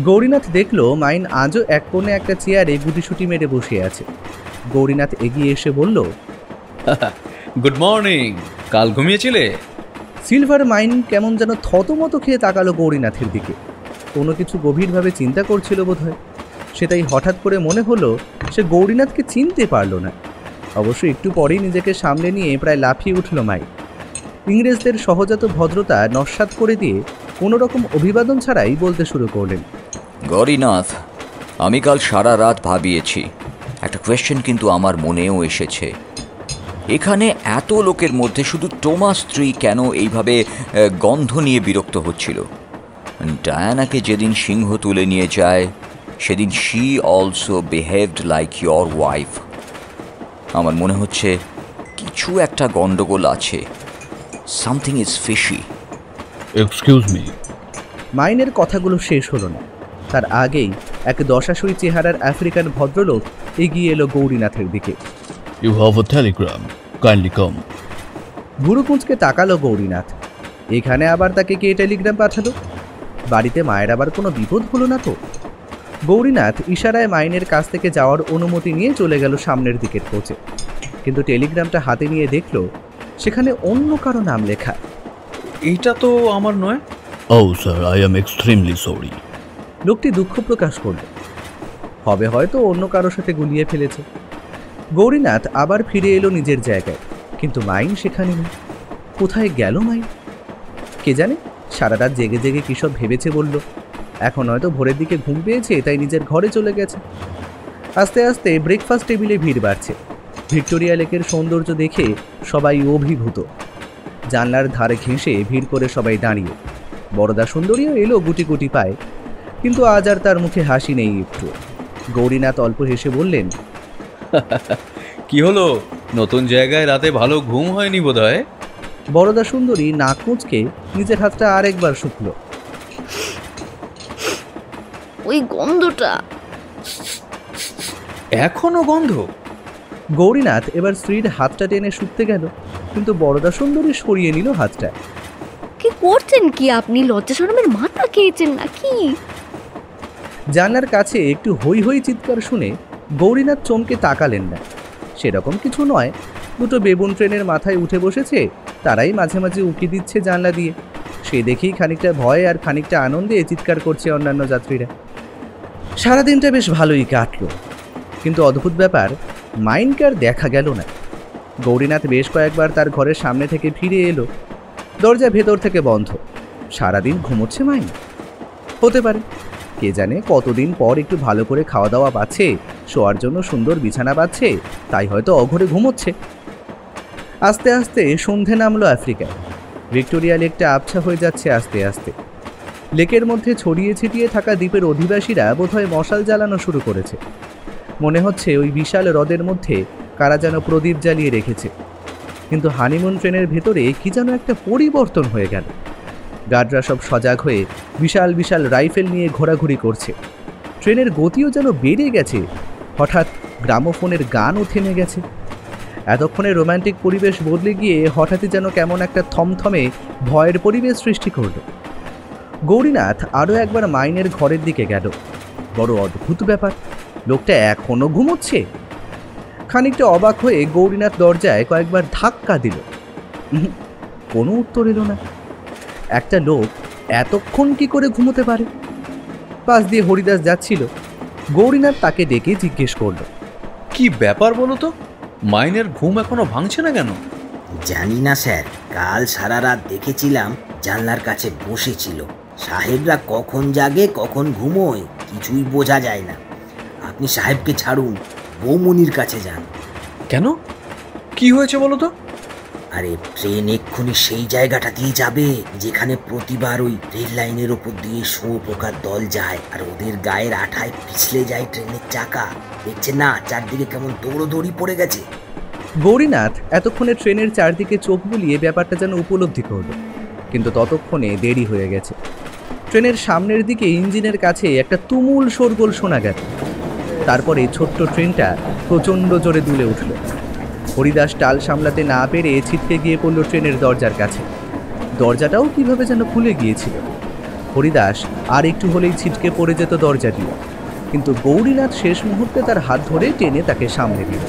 গৌরীনাথ দেখল মাইন আজও এক কোণে একটা চেয়ারে গুটিসুটি মেরে বসে আছে। গৌরীনাথ এগিয়ে এসে বলল, গুড মর্নিং। কাল ঘুমিয়েছিলে? সিলভার মাইন কেমন যেন থতমত খেয়ে তাকালো গৌরীনাথের দিকে। কোনো কিছু গভীরভাবে চিন্তা করছিল বোধহয়। সেটাই হঠাৎ করে মনে হলো সে গৌরীনাথকে চিনতে পারল না। অবশ্য একটু পরেই নিজেকে সামলে নিয়ে প্রায় লাফিয়ে উঠল মাইন। ইংরেজদের সহজাত ভদ্রতা নস্যাৎ করে দিয়ে কোনো রকম অভিবাদন ছাড়াই বলতে শুরু করলেন, গৌরীনাথ, আমি কাল সারা রাত ভাবিয়েছি। একটা কোয়েশ্চেন কিন্তু আমার মনেও এসেছে, এখানে এত লোকের মধ্যে শুধু তোমার স্ত্রী কেন এইভাবে গন্ধ নিয়ে বিরক্ত হচ্ছিল? ডায়ানাকে যেদিন সিংহ তুলে নিয়ে যায় সেদিন she also behaved like your wife. আমার মনে হচ্ছে কিছু একটা গন্ডগোল আছে। Something is fishy. Excuse me. মাইনের কথাগুলো শেষ হলো না, তার আগেই এক দশাসই চেহারার আফ্রিকান ভদ্রলোক এগিয়ে এলো গৌরীনাথের দিকে। You have a telegram, kindly come. ভুরু কুঁচকে তাকালো গৌরীনাথ। এখানে আবার তাকে কে টেলিগ্রাম পাঠালো? বাড়িতে মায়ের আবার কোনো বিপদ হলো না তো? গৌরীনাথ ইশারায় মাইনের কাছ থেকে যাওয়ার অনুমতি নিয়ে চলে গেল সামনের দিকের কোচে, কিন্তু টেলিগ্রামটা হাতে নিয়ে দেখল সেখানে অন্য কারো নাম লেখা। এইটা তো আমার নয়। Oh sir, I am extremely sorry. লোকটি দুঃখ প্রকাশ করল, হবে হয়তো অন্য কারোর সাথে গুলিয়ে ফেলেছে। গৌরীনাথ আবার ফিরে এলো নিজের জায়গায়, কিন্তু মাইন সেখানে নেই। কোথায় গেল মাইন? কে জানে, সারা রাত জেগে জেগে কী সব ভেবেছে বলল। এখন হয়তো ভোরের দিকে ঘুম পেয়েছে, তাই নিজের ঘরে চলে গেছে। আস্তে আস্তে ব্রেকফাস্ট টেবিলে ভিড় বাড়ছে। ভিক্টোরিয়া লেকের সৌন্দর্য দেখে সবাই অভিভূত। জানলার ধারে ঘেঁষে ভিড় করে সবাই দাঁড়িয়ে। বরদা সুন্দরীও এলো গুটি গুটি পায়, কিন্তু আজ আর তার মুখে হাসি নেই একটু। গৌরীনাথ অল্প হেসে বললেন, কি হলো, নতুন জায়গায় রাতে ভালো ঘুম হয়নি বোধহয়? বরদা সুন্দরী নাক কুঁচকে নিজের হাতটা আরেকবার শুকল। ওই গন্ধটা এখনো গন্ধ? গৌরীনাথ এবার স্ত্রীর হাতটা টেনে শুকতে গেল, কিন্তু বরদা সুন্দরী সরিয়ে নিল হাতটা। কি করছেন কি আপনি? লজ্জা শরমের মাথা খেয়েছেন নাকি? জানলার কাছে একটু হই হই চিৎকার শুনে গৌরীনাথ চমকে তাকালেন না। সেরকম কিছু নয়, দুটো বেবুন ট্রেনের মাথায় উঠে বসেছে, তারাই মাঝে মাঝে উঁকি দিচ্ছে জানলা দিয়ে। সে দেখেই খানিকটা ভয়ে আর খানিকটা আনন্দে চিৎকার করছে অন্যান্য যাত্রীরা। সারাদিনটা বেশ ভালোই কাটল, কিন্তু অদ্ভুত ব্যাপার, মাইনকে আর দেখা গেল না। গৌরীনাথ বেশ কয়েকবার তার ঘরের সামনে থেকে ফিরে এলো, দরজা ভেতর থেকে বন্ধ। সারাদিন ঘুমোচ্ছে মাইন? হতে পারে, কে জানে কতদিন পর একটু ভালো করে খাওয়া দাওয়া পাচ্ছে, শোয়ার জন্য সুন্দর বিছানা পাচ্ছে, তাই হয়তো অঘরে ঘুমোচ্ছে। আস্তে আস্তে সন্ধে নামলো আফ্রিকায়। ভিক্টোরিয়া লেকটা আবছা হয়ে যাচ্ছে আস্তে আস্তে। লেকের মধ্যে ছড়িয়ে ছিটিয়ে থাকা দ্বীপের অধিবাসীরা বোধহয় মশাল জ্বালানো শুরু করেছে। মনে হচ্ছে ওই বিশাল হ্রদের মধ্যে কারা যেন প্রদীপ জ্বালিয়ে রেখেছে। কিন্তু হানিমুন ট্রেনের ভেতরে কি যেন একটা পরিবর্তন হয়ে গেল। গার্ডরা সব সজাগ হয়ে বিশাল বিশাল রাইফেল নিয়ে ঘোরাঘুরি করছে। ট্রেনের গতিও যেন বেড়ে গেছে। হঠাৎ গ্রামোফোনের গানও থেমে গেছে। এতক্ষণে রোম্যান্টিক পরিবেশ বদলে গিয়ে হঠাৎই যেন কেমন একটা থমথমে ভয়ের পরিবেশ সৃষ্টি করল। গৌরীনাথ আরও একবার মাইনের ঘরের দিকে গেল। বড় অদ্ভুত ব্যাপার, লোকটা এখনও ঘুমোচ্ছে। খানিকটা অবাক হয়ে গৌরীনাথ দরজায় কয়েকবার ধাক্কা দিল। কোনো উত্তর এলো না। একটা লোক এতক্ষণ কি করে ঘুমোতে পারে? পাশ দিয়ে হরিদাস যাচ্ছিল। গৌরীনাথ তাকে ডেকে জিজ্ঞেস করল, কি ব্যাপার বলো তো? মাইনের ঘুম এখনো ভাঙছে না কেন? জানি না স্যার, কাল সারা রাত দেখেছিলাম জানলার কাছে বসেছিল। সাহেবরা কখন জাগে কখন ঘুমোয় কিছুই বোঝা যায় না। আপনি সাহেবকে ছাড়ুন, বৌমনির কাছে যান। কেন, কি হয়েছে বলো তো? আরে ট্রেন এক্ষুনি সেই জায়গাটা দিয়ে যাবে যেখানে প্রতিবার ওই রেল লাইনের ওপর দিয়ে শুঁয়োপোকার দল যায়, আর ওদের গায়ের আঠায় পিছলে যায় ট্রেনের চাকা। দেখছে না চারদিকে কেমন দৌড়োদৌড়ি পড়ে গেছে। গৌরীনাথ এতক্ষণে ট্রেনের চারদিকে চোখ বুলিয়ে ব্যাপারটা যেন উপলব্ধি করল, কিন্তু ততক্ষণে দেরি হয়ে গেছে। ট্রেনের সামনের দিকে ইঞ্জিনের কাছে একটা তুমুল শোরগোল শোনা গেল। তারপরে ছোট্ট ট্রেনটা প্রচণ্ড জোরে দুলে উঠল। হরিদাস টাল সামলাতে না পেরে ছিটকে গিয়ে পড়ল ট্রেনের দরজার কাছে। দরজাটাও কিভাবে যেন খুলে গিয়েছিল। হরিদাস আর একটু হলেই ছিটকে পড়ে যেত দরজা দিয়ে, কিন্তু গৌরীনাথ শেষ মুহূর্তে তার হাত ধরে টেনে তাকে সামনে দিল।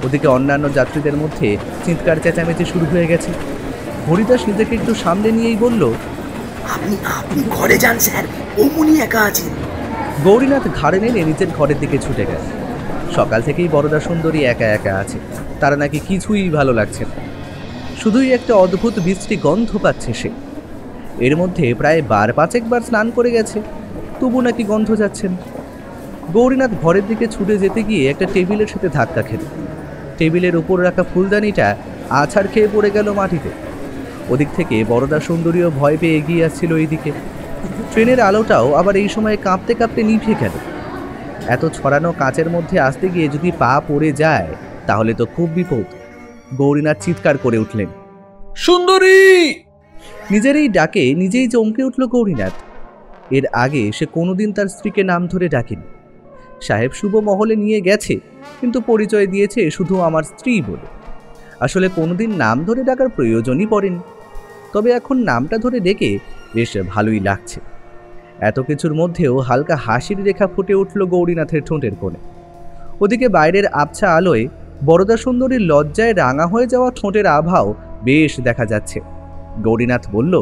ওদিকে অন্যান্য যাত্রীদের মধ্যে চিৎকার চেঁচামেচি শুরু হয়ে গেছে। হরিদাস নিজেকে একটু সামনে নিয়েই বলল, আপনি ঘরে যান স্যার, বৌমনি একা আছেন। গৌরীনাথ ঘাড়ে নেড়ে নিজের ঘরের দিকে ছুটে গেল। সকাল থেকেই বরদা সুন্দরী একা একা আছে, তারা নাকি কিছুই ভালো লাগছে না। শুধুই একটা অদ্ভুত বিশ্রী গন্ধ পাচ্ছে সে। এর মধ্যে প্রায় 5-6বার স্নান করে গেছে, তবু নাকি গন্ধ যাচ্ছে না। গৌরীনাথ ঘরের দিকে ছুটে যেতে গিয়ে একটা টেবিলের সাথে ধাক্কা খেল। টেবিলের উপর রাখা ফুলদানিটা আছাড় খেয়ে পড়ে গেল মাটিতে। ওদিক থেকে বরদা সুন্দরীও ভয় পেয়ে এগিয়ে আসছিল এইদিকে। ট্রেনের আলোটাও আবার এই সময় কাঁপতে কাঁপতে নিভে গেল। এত ছড়ানো কাঁচের মধ্যে আসতে গিয়ে যদি পা পড়ে যায় তাহলে তো খুব বিপদ। গৌরীনাথ চিৎকার করে উঠলেন, সুন্দরী! নিজের এই ডাকে নিজেই চমকে উঠল গৌরীনাথ। এর আগে সে কোনোদিন তার স্ত্রীকে নাম ধরে ডাকেনি। সাহেব শুভ মহলে নিয়ে গেছে, কিন্তু পরিচয় দিয়েছে শুধু আমার স্ত্রী বলে। আসলে কোনোদিন নাম ধরে ডাকার প্রয়োজনই পড়েনি। তবে এখন নামটা ধরে ডেকে বেশ ভালোই লাগছে। এত কিছুর মধ্যেও হালকা হাসির রেখা ফুটে উঠল গৌরীনাথের ঠোঁটের কোণে। ওদিকে বাইরের আবছা আলোয় বরদা সুন্দরীর লজ্জায় রাঙা হয়ে যাওয়া ঠোঁটের আভাও বেশ দেখা যাচ্ছে। গৌরীনাথ বলল,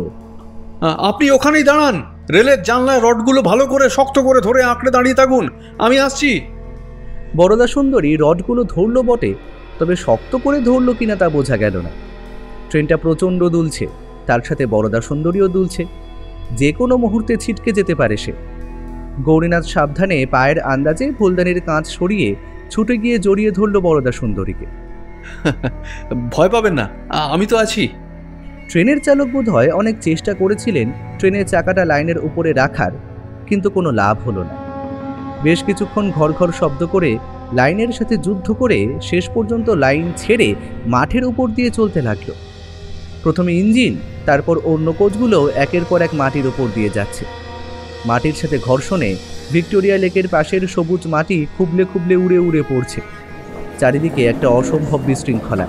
আপনি ওখানেই দাঁড়ান, রেলের জানলায় রডগুলো ভালো করে শক্ত করে ধরে আঁকড়ে দাঁড়িয়ে থাকুন, আমি আসছি। বরদা সুন্দরী রডগুলো ধরল বটে, তবে শক্ত করে ধরল কিনা তা বোঝা গেল না। ট্রেনটা প্রচণ্ড দুলছে, তার সাথে বরদা সুন্দরীও দুলছে। যে কোনো মুহূর্তে ছিটকে যেতে পারে সে। গৌরীনাথ সাবধানে পায়ের আন্দাজে ফুলদানির কাঁচ সরিয়ে ছুটে গিয়ে জড়িয়ে ধরল বরদা সুন্দরীকে। ভয় পাবেন না, আমি তো আছি। ট্রেনের চালক বোধহয় অনেক চেষ্টা করেছিলেন ট্রেনের চাকাটা লাইনের উপরে রাখার, কিন্তু কোনো লাভ হলো না। বেশ কিছুক্ষণ ঘর ঘর শব্দ করে লাইনের সাথে যুদ্ধ করে শেষ পর্যন্ত লাইন ছেড়ে মাঠের উপর দিয়ে চলতে লাগলো। প্রথমে ইঞ্জিন, তারপর অন্য কোচগুলো একের পর এক মাটির উপর দিয়ে যাচ্ছে। মাটির সাথে ঘর্ষণে ভিক্টোরিয়া লেকের পাশের সবুজ মাটি খুবলে খুবলে উড়ে উড়ে পড়ছে। চারিদিকে একটা অসম্ভব বিশৃঙ্খলা।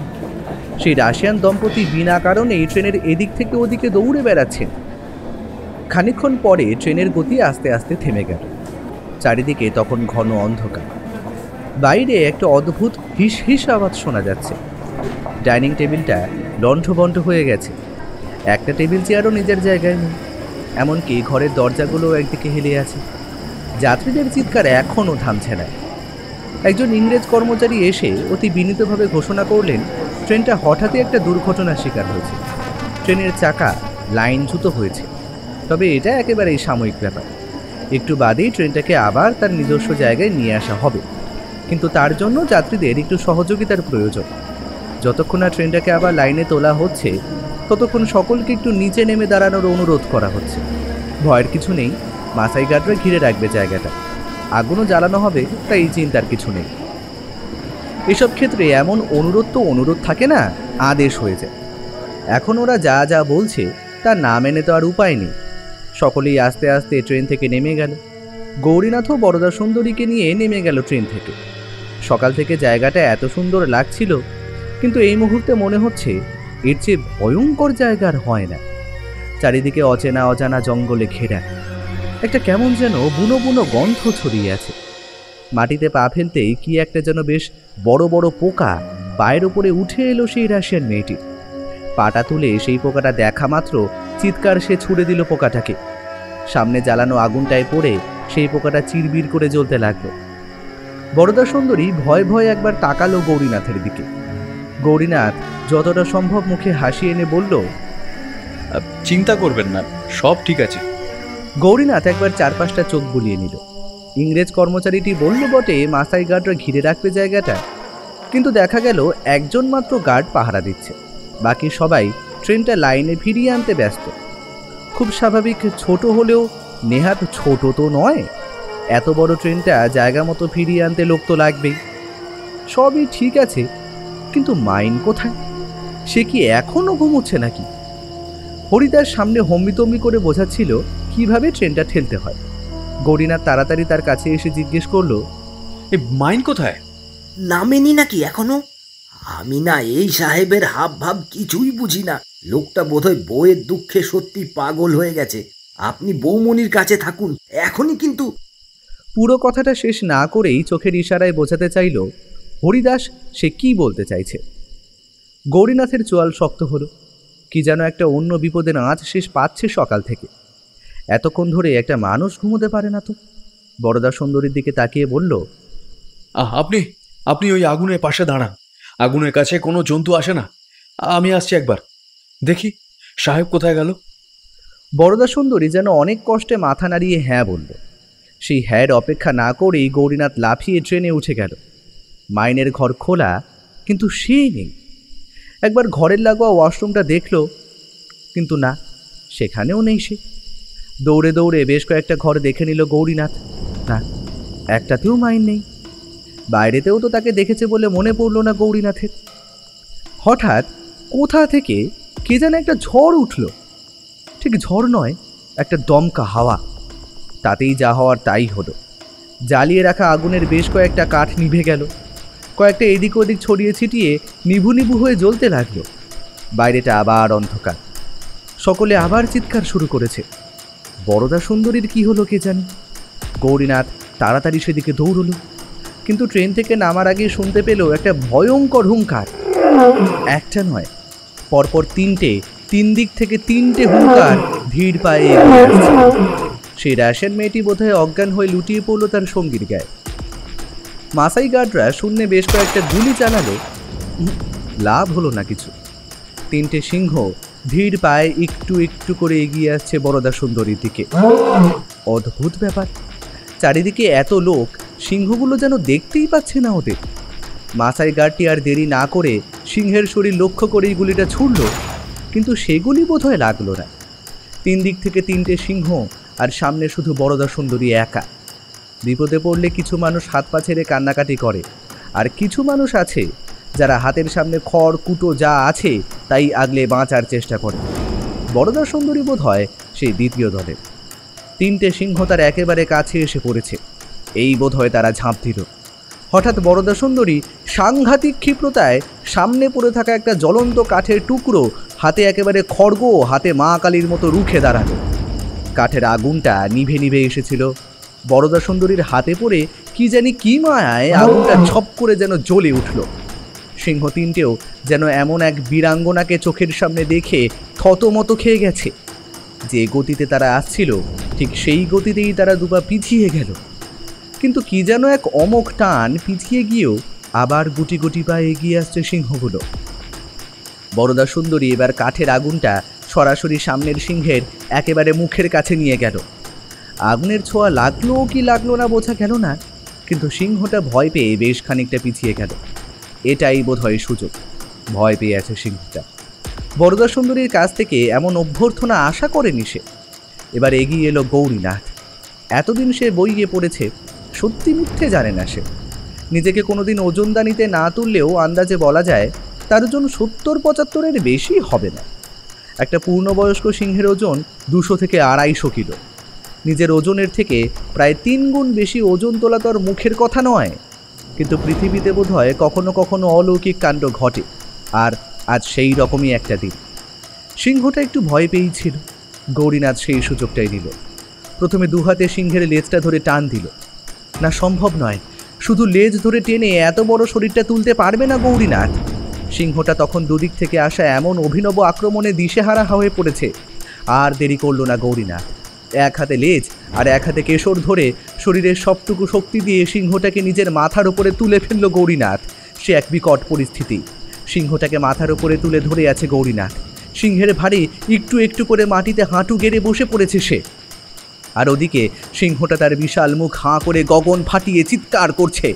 সেই রাশিয়ান দম্পতি বিনা কারণে ট্রেনের এদিক থেকে ওদিকে দৌড়ে বেড়াচ্ছেন। খানিকক্ষণ পরে ট্রেনের গতি আস্তে আস্তে থেমে গেল। চারিদিকে তখন ঘন অন্ধকার। বাইরে একটা অদ্ভুত হিস হিস আওয়াজ শোনা যাচ্ছে। ডাইনিং টেবিলটা লণ্ঠবণ্ঠ হয়ে গেছে। একটা টেবিল চেয়ারও নিজের জায়গায় নেই। এমনকি ঘরের দরজাগুলো একদিকে হেলে আছে। যাত্রীদের চিৎকার এখনও থামছে না। একজন ইংরেজ কর্মচারী এসে অতি বিনীতভাবে ঘোষণা করলেন, ট্রেনটা হঠাৎই একটা দুর্ঘটনার শিকার হয়েছে। ট্রেনের চাকা লাইনচ্যুত হয়েছে, তবে এটা একেবারেই সাময়িক ব্যাপার। একটু বাদেই ট্রেনটাকে আবার তার নিজস্ব জায়গায় নিয়ে আসা হবে, কিন্তু তার জন্য যাত্রীদের একটু সহযোগিতার প্রয়োজন। যতক্ষণ না ট্রেনটাকে আবার লাইনে তোলা হচ্ছে ততক্ষণ সকলকে একটু নিচে নেমে দাঁড়ানোর অনুরোধ করা হচ্ছে। ভয়ের কিছু নেই, মাসাই গার্ডরা ঘিরে রাখবে জায়গাটা। আগুনও জ্বালানো হবে, তাই চিন্তার কিছু নেই। এসব ক্ষেত্রে এমন অনুরোধ থাকে না, আদেশ হয়ে যায়। এখন ওরা যা যা বলছে তা না মেনে তো আর উপায় নেই। সকলেই আস্তে আস্তে ট্রেন থেকে নেমে গেল। গৌরীনাথও বরদা সুন্দরীকে নিয়ে নেমে গেল ট্রেন থেকে। সকাল থেকে জায়গাটা এত সুন্দর লাগছিল, কিন্তু এই মুহূর্তে মনে হচ্ছে এর চেয়ে ভয়ঙ্কর জায়গা আর হয় না। চারিদিকে অচেনা অজানা জঙ্গলে ঘেরা, একটা কেমন যেন বুনো বুনো গন্ধ ছড়িয়ে আছে। মাটিতে পা ফেলতেই কি একটা যেন বেশ বড় বড় পোকা পায়ের উপরে উঠে এলো সেই রাশিয়ান মেয়েটির। পাটা তুলে সেই পোকাটা দেখা মাত্র চিৎকার সে ছুড়ে দিল পোকাটাকে। সামনে জ্বালানো আগুনটায় পড়ে সেই পোকাটা চিরবির করে জ্বলতে লাগলো। বরদা সুন্দরী ভয় ভয় একবার তাকালো গৌরীনাথের দিকে। গৌরীনাথ যতটা সম্ভব মুখে হাসি এনে বলল, চিন্তা করবেন না, সব ঠিক আছে। গৌরীনাথ একবার 4-5টা চোখ বুলিয়ে নিল। ইংরেজ কর্মচারীটি বলল বটে মাসাই গার্ডরা ঘিরে রাখবে জায়গাটা, কিন্তু দেখা গেল একজন মাত্র গার্ড পাহারা দিচ্ছে, বাকি সবাই ট্রেনটা লাইনে ফিরিয়ে আনতে ব্যস্ত। খুব স্বাভাবিক, ছোট হলেও নেহাত ছোট তো নয়। এত বড় ট্রেনটা জায়গা মতো ফিরিয়ে আনতে লোক তো লাগবেই। সবই ঠিক আছে, কিন্তু মাইন কোথায়? সে কি এখনো ঘুমোচ্ছে নাকি? হরিদাস সামনে হম্বিতম্বি করে বোঝাচ্ছিল কিভাবে ট্রেনটা ঠেলতে হয়। গৌরীনাথ তাড়াতাড়ি তার কাছে এসে জিজ্ঞেস করলো, এই মাইন কোথায়? নামেনি নাকি এখনো? আমি না এই সাহেবের হাব ভাব কিছুই বুঝি না। লোকটা বোধহয় বউয়ের দুঃখে সত্যি পাগল হয়ে গেছে। আপনি বৌমনির কাছে থাকুন এখনই। কিন্তু পুরো কথাটা শেষ না করেই চোখের ইশারায় বোঝাতে চাইল হরিদাস সে কি বলতে চাইছে। গৌরীনাথের চোয়াল শক্ত হলো। কি যেন একটা অন্য বিপদের আঁচ শেষ পাচ্ছে সকাল থেকে। এতক্ষণ ধরে একটা মানুষ ঘুমোতে পারে না তো। বরদা সুন্দরীর দিকে তাকিয়ে বলল, আপনি ওই আগুনের পাশে দাঁড়ান। আগুনের কাছে কোনো জন্তু আসে না। আমি আসছি একবার দেখি সাহেব কোথায় গেল। বরদা সুন্দরী যেন অনেক কষ্টে মাথা নাড়িয়ে হ্যাঁ বলল। সেই হ্যার অপেক্ষা না করেই গৌরীনাথ লাফিয়ে ট্রেনে উঠে গেল। মাইনের ঘর খোলা, কিন্তু সে নেই। একবার ঘরের লাগোয়া ওয়াশরুমটা দেখল, কিন্তু না, সেখানেও নেই সে। দৌড়ে দৌড়ে বেশ কয়েকটা ঘর দেখে নিল গৌরীনাথ। না, একটাতেও মাইন নেই। বাইরেতেও তো তাকে দেখেছে বলে মনে পড়ল না গৌরীনাথের। হঠাৎ কোথা থেকে কে যেন একটা ঝড় উঠল। ঠিক ঝড় নয়, একটা দমকা হাওয়া। তাতেই যা হওয়ার তাই হলো। জ্বালিয়ে রাখা আগুনের বেশ কয়েকটা কাঠ নিভে গেল। কয়েকটা এদিক ওদিক ছড়িয়ে ছিটিয়ে নিভু নিভু হয়ে জ্বলতে লাগলো। বাইরেটা আবার অন্ধকার। সকলে আবার চিৎকার শুরু করেছে। বরদা সুন্দরীর কি হলো কে জানে। গৌরীনাথ তাড়াতাড়ি সেদিকে দৌড়ল, কিন্তু ট্রেন থেকে নামার আগে শুনতে পেল একটা ভয়ঙ্কর হুঙ্কার। একটা নয়, পরপর তিন দিক থেকে 3টে হুঙ্কার ধীর পায়ে এগিয়ে আসছে। সেই রাশিয়ান মেয়েটি বোধহয় অজ্ঞান হয়ে লুটিয়ে পড়ল তার সঙ্গীর গায়ে। মাসাই গার্ডরা শূন্যে বেশ কয়েকটা গুলি চালালো, লাভ হলো না কিছু। 3টে সিংহ ধীর পায়ে একটু একটু করে এগিয়ে আসছে বরদা সুন্দরীর দিকে। অদ্ভুত ব্যাপার, চারিদিকে এত লোক, সিংহগুলো যেন দেখতেই পাচ্ছে না ওদের। মাসাই গার্ডটি আর দেরি না করে সিংহের শরীর লক্ষ্য করেই গুলিটা ছুড়ল, কিন্তু সেগুলি বোধহয় লাগলো না। 3 দিক থেকে 3টে সিংহ, আর সামনে শুধু বরদা সুন্দরী একা। বিপদে পড়লে কিছু মানুষ হাত পা ছেড়ে কান্নাকাটি করে, আর কিছু মানুষ আছে যারা হাতের সামনে খড় কুটো যা আছে তাই আগলে বাঁচার চেষ্টা করে। বরদা সুন্দরী বোধ হয় সেই দ্বিতীয় দলের। 3টে সিংহ তার একেবারে কাছে এসে পড়েছে। এই বোধ হয় তারা ঝাঁপ দিল। হঠাৎ বরদা সুন্দরী সাংঘাতিক ক্ষিপ্রতায় সামনে পড়ে থাকা একটা জ্বলন্ত কাঠের টুকরো হাতে একেবারে খড়গ, হাতে মা কালীর মতো রুখে দাঁড়ালো। কাঠের আগুনটা নিভে নিভে এসেছিল। বরদা সুন্দরীর হাতে পড়ে কি জানি কি মায়ায় আগুনটা ছপ করে যেন জ্বলে উঠল। সিংহ 3টেও যেন এমন এক বীরাঙ্গনাকে চোখের সামনে দেখে থতমত খেয়ে গেছে। যে গতিতে তারা আসছিল ঠিক সেই গতিতেই তারা দুপা পিছিয়ে গেল। কিন্তু কি যেন এক অমোঘ টান, পিছিয়ে গিয়েও আবার গুটি গুটি পায়ে এগিয়ে আসছে সিংহগুলো। বরদা সুন্দরী এবার কাঠের আগুনটা সরাসরি সামনের সিংহের একেবারে মুখের কাছে নিয়ে গেল। আগুনের ছোঁয়া লাগলো কি লাগলো না বোঝা গেল না, কিন্তু সিংহটা ভয় পেয়ে বেশ খানিকটা পিছিয়ে গেল। এটাই বোধহয় সুযোগ। ভয় পেয়ে আছে সিংহটা। বরদা সুন্দরীর কাছ থেকে এমন অভ্যর্থনা আশা করেনি সে। এবার এগিয়ে এলো গৌরীনাথ। এতদিন সে বইয়ে পড়েছে, সত্যি মিথ্যে জানে না সে। নিজেকে কোনোদিন ওজনদানিতে না তুললেও আন্দাজে বলা যায় তার ওজন 70-75-এর বেশি হবে না। একটা পূর্ণবয়স্ক সিংহের ওজন 200 থেকে 250 কিলো। নিজের ওজনের থেকে প্রায় 3 গুণ বেশি ওজন তোলা তো আর মুখের কথা নয়, কিন্তু পৃথিবীতে বোধহয় কখনো কখনো অলৌকিক কাণ্ড ঘটে, আর আজ সেই রকমই একটা দিন। সিংহটা একটু ভয় পেয়েই ছিল। গৌরীনাথ সেই সুযোগটাই নিল। প্রথমে 2 হাতে সিংহের লেজটা ধরে টান দিল। না, সম্ভব নয়, শুধু লেজ ধরে টেনে এত বড় শরীরটা তুলতে পারবে না গৌরীনাথ। সিংহটা তখন দুদিক থেকে আসা এমন অভিনব আক্রমণে দিশেহারা হয়ে পড়েছে। আর দেরি করল না গৌরীনাথ। এক হাতে লেজ আর এক হাতে কেশর ধরে শরীরের সবটুকু শক্তি দিয়ে সিংহটাকে নিজের মাথার উপরে তুলে ফেলল গৌরীনাথ। সে এক বিকট পরিস্থিতি। সিংহটাকে মাথার উপরে তুলে ধরে আছে গৌরীনাথ। সিংহের ভারে একটু একটু করে মাটিতে হাঁটু গেড়ে বসে পড়েছে সে। আর ওদিকে সিংহটা তার বিশাল মুখ হাঁ করে গগন ফাটিয়ে চিৎকার করছে।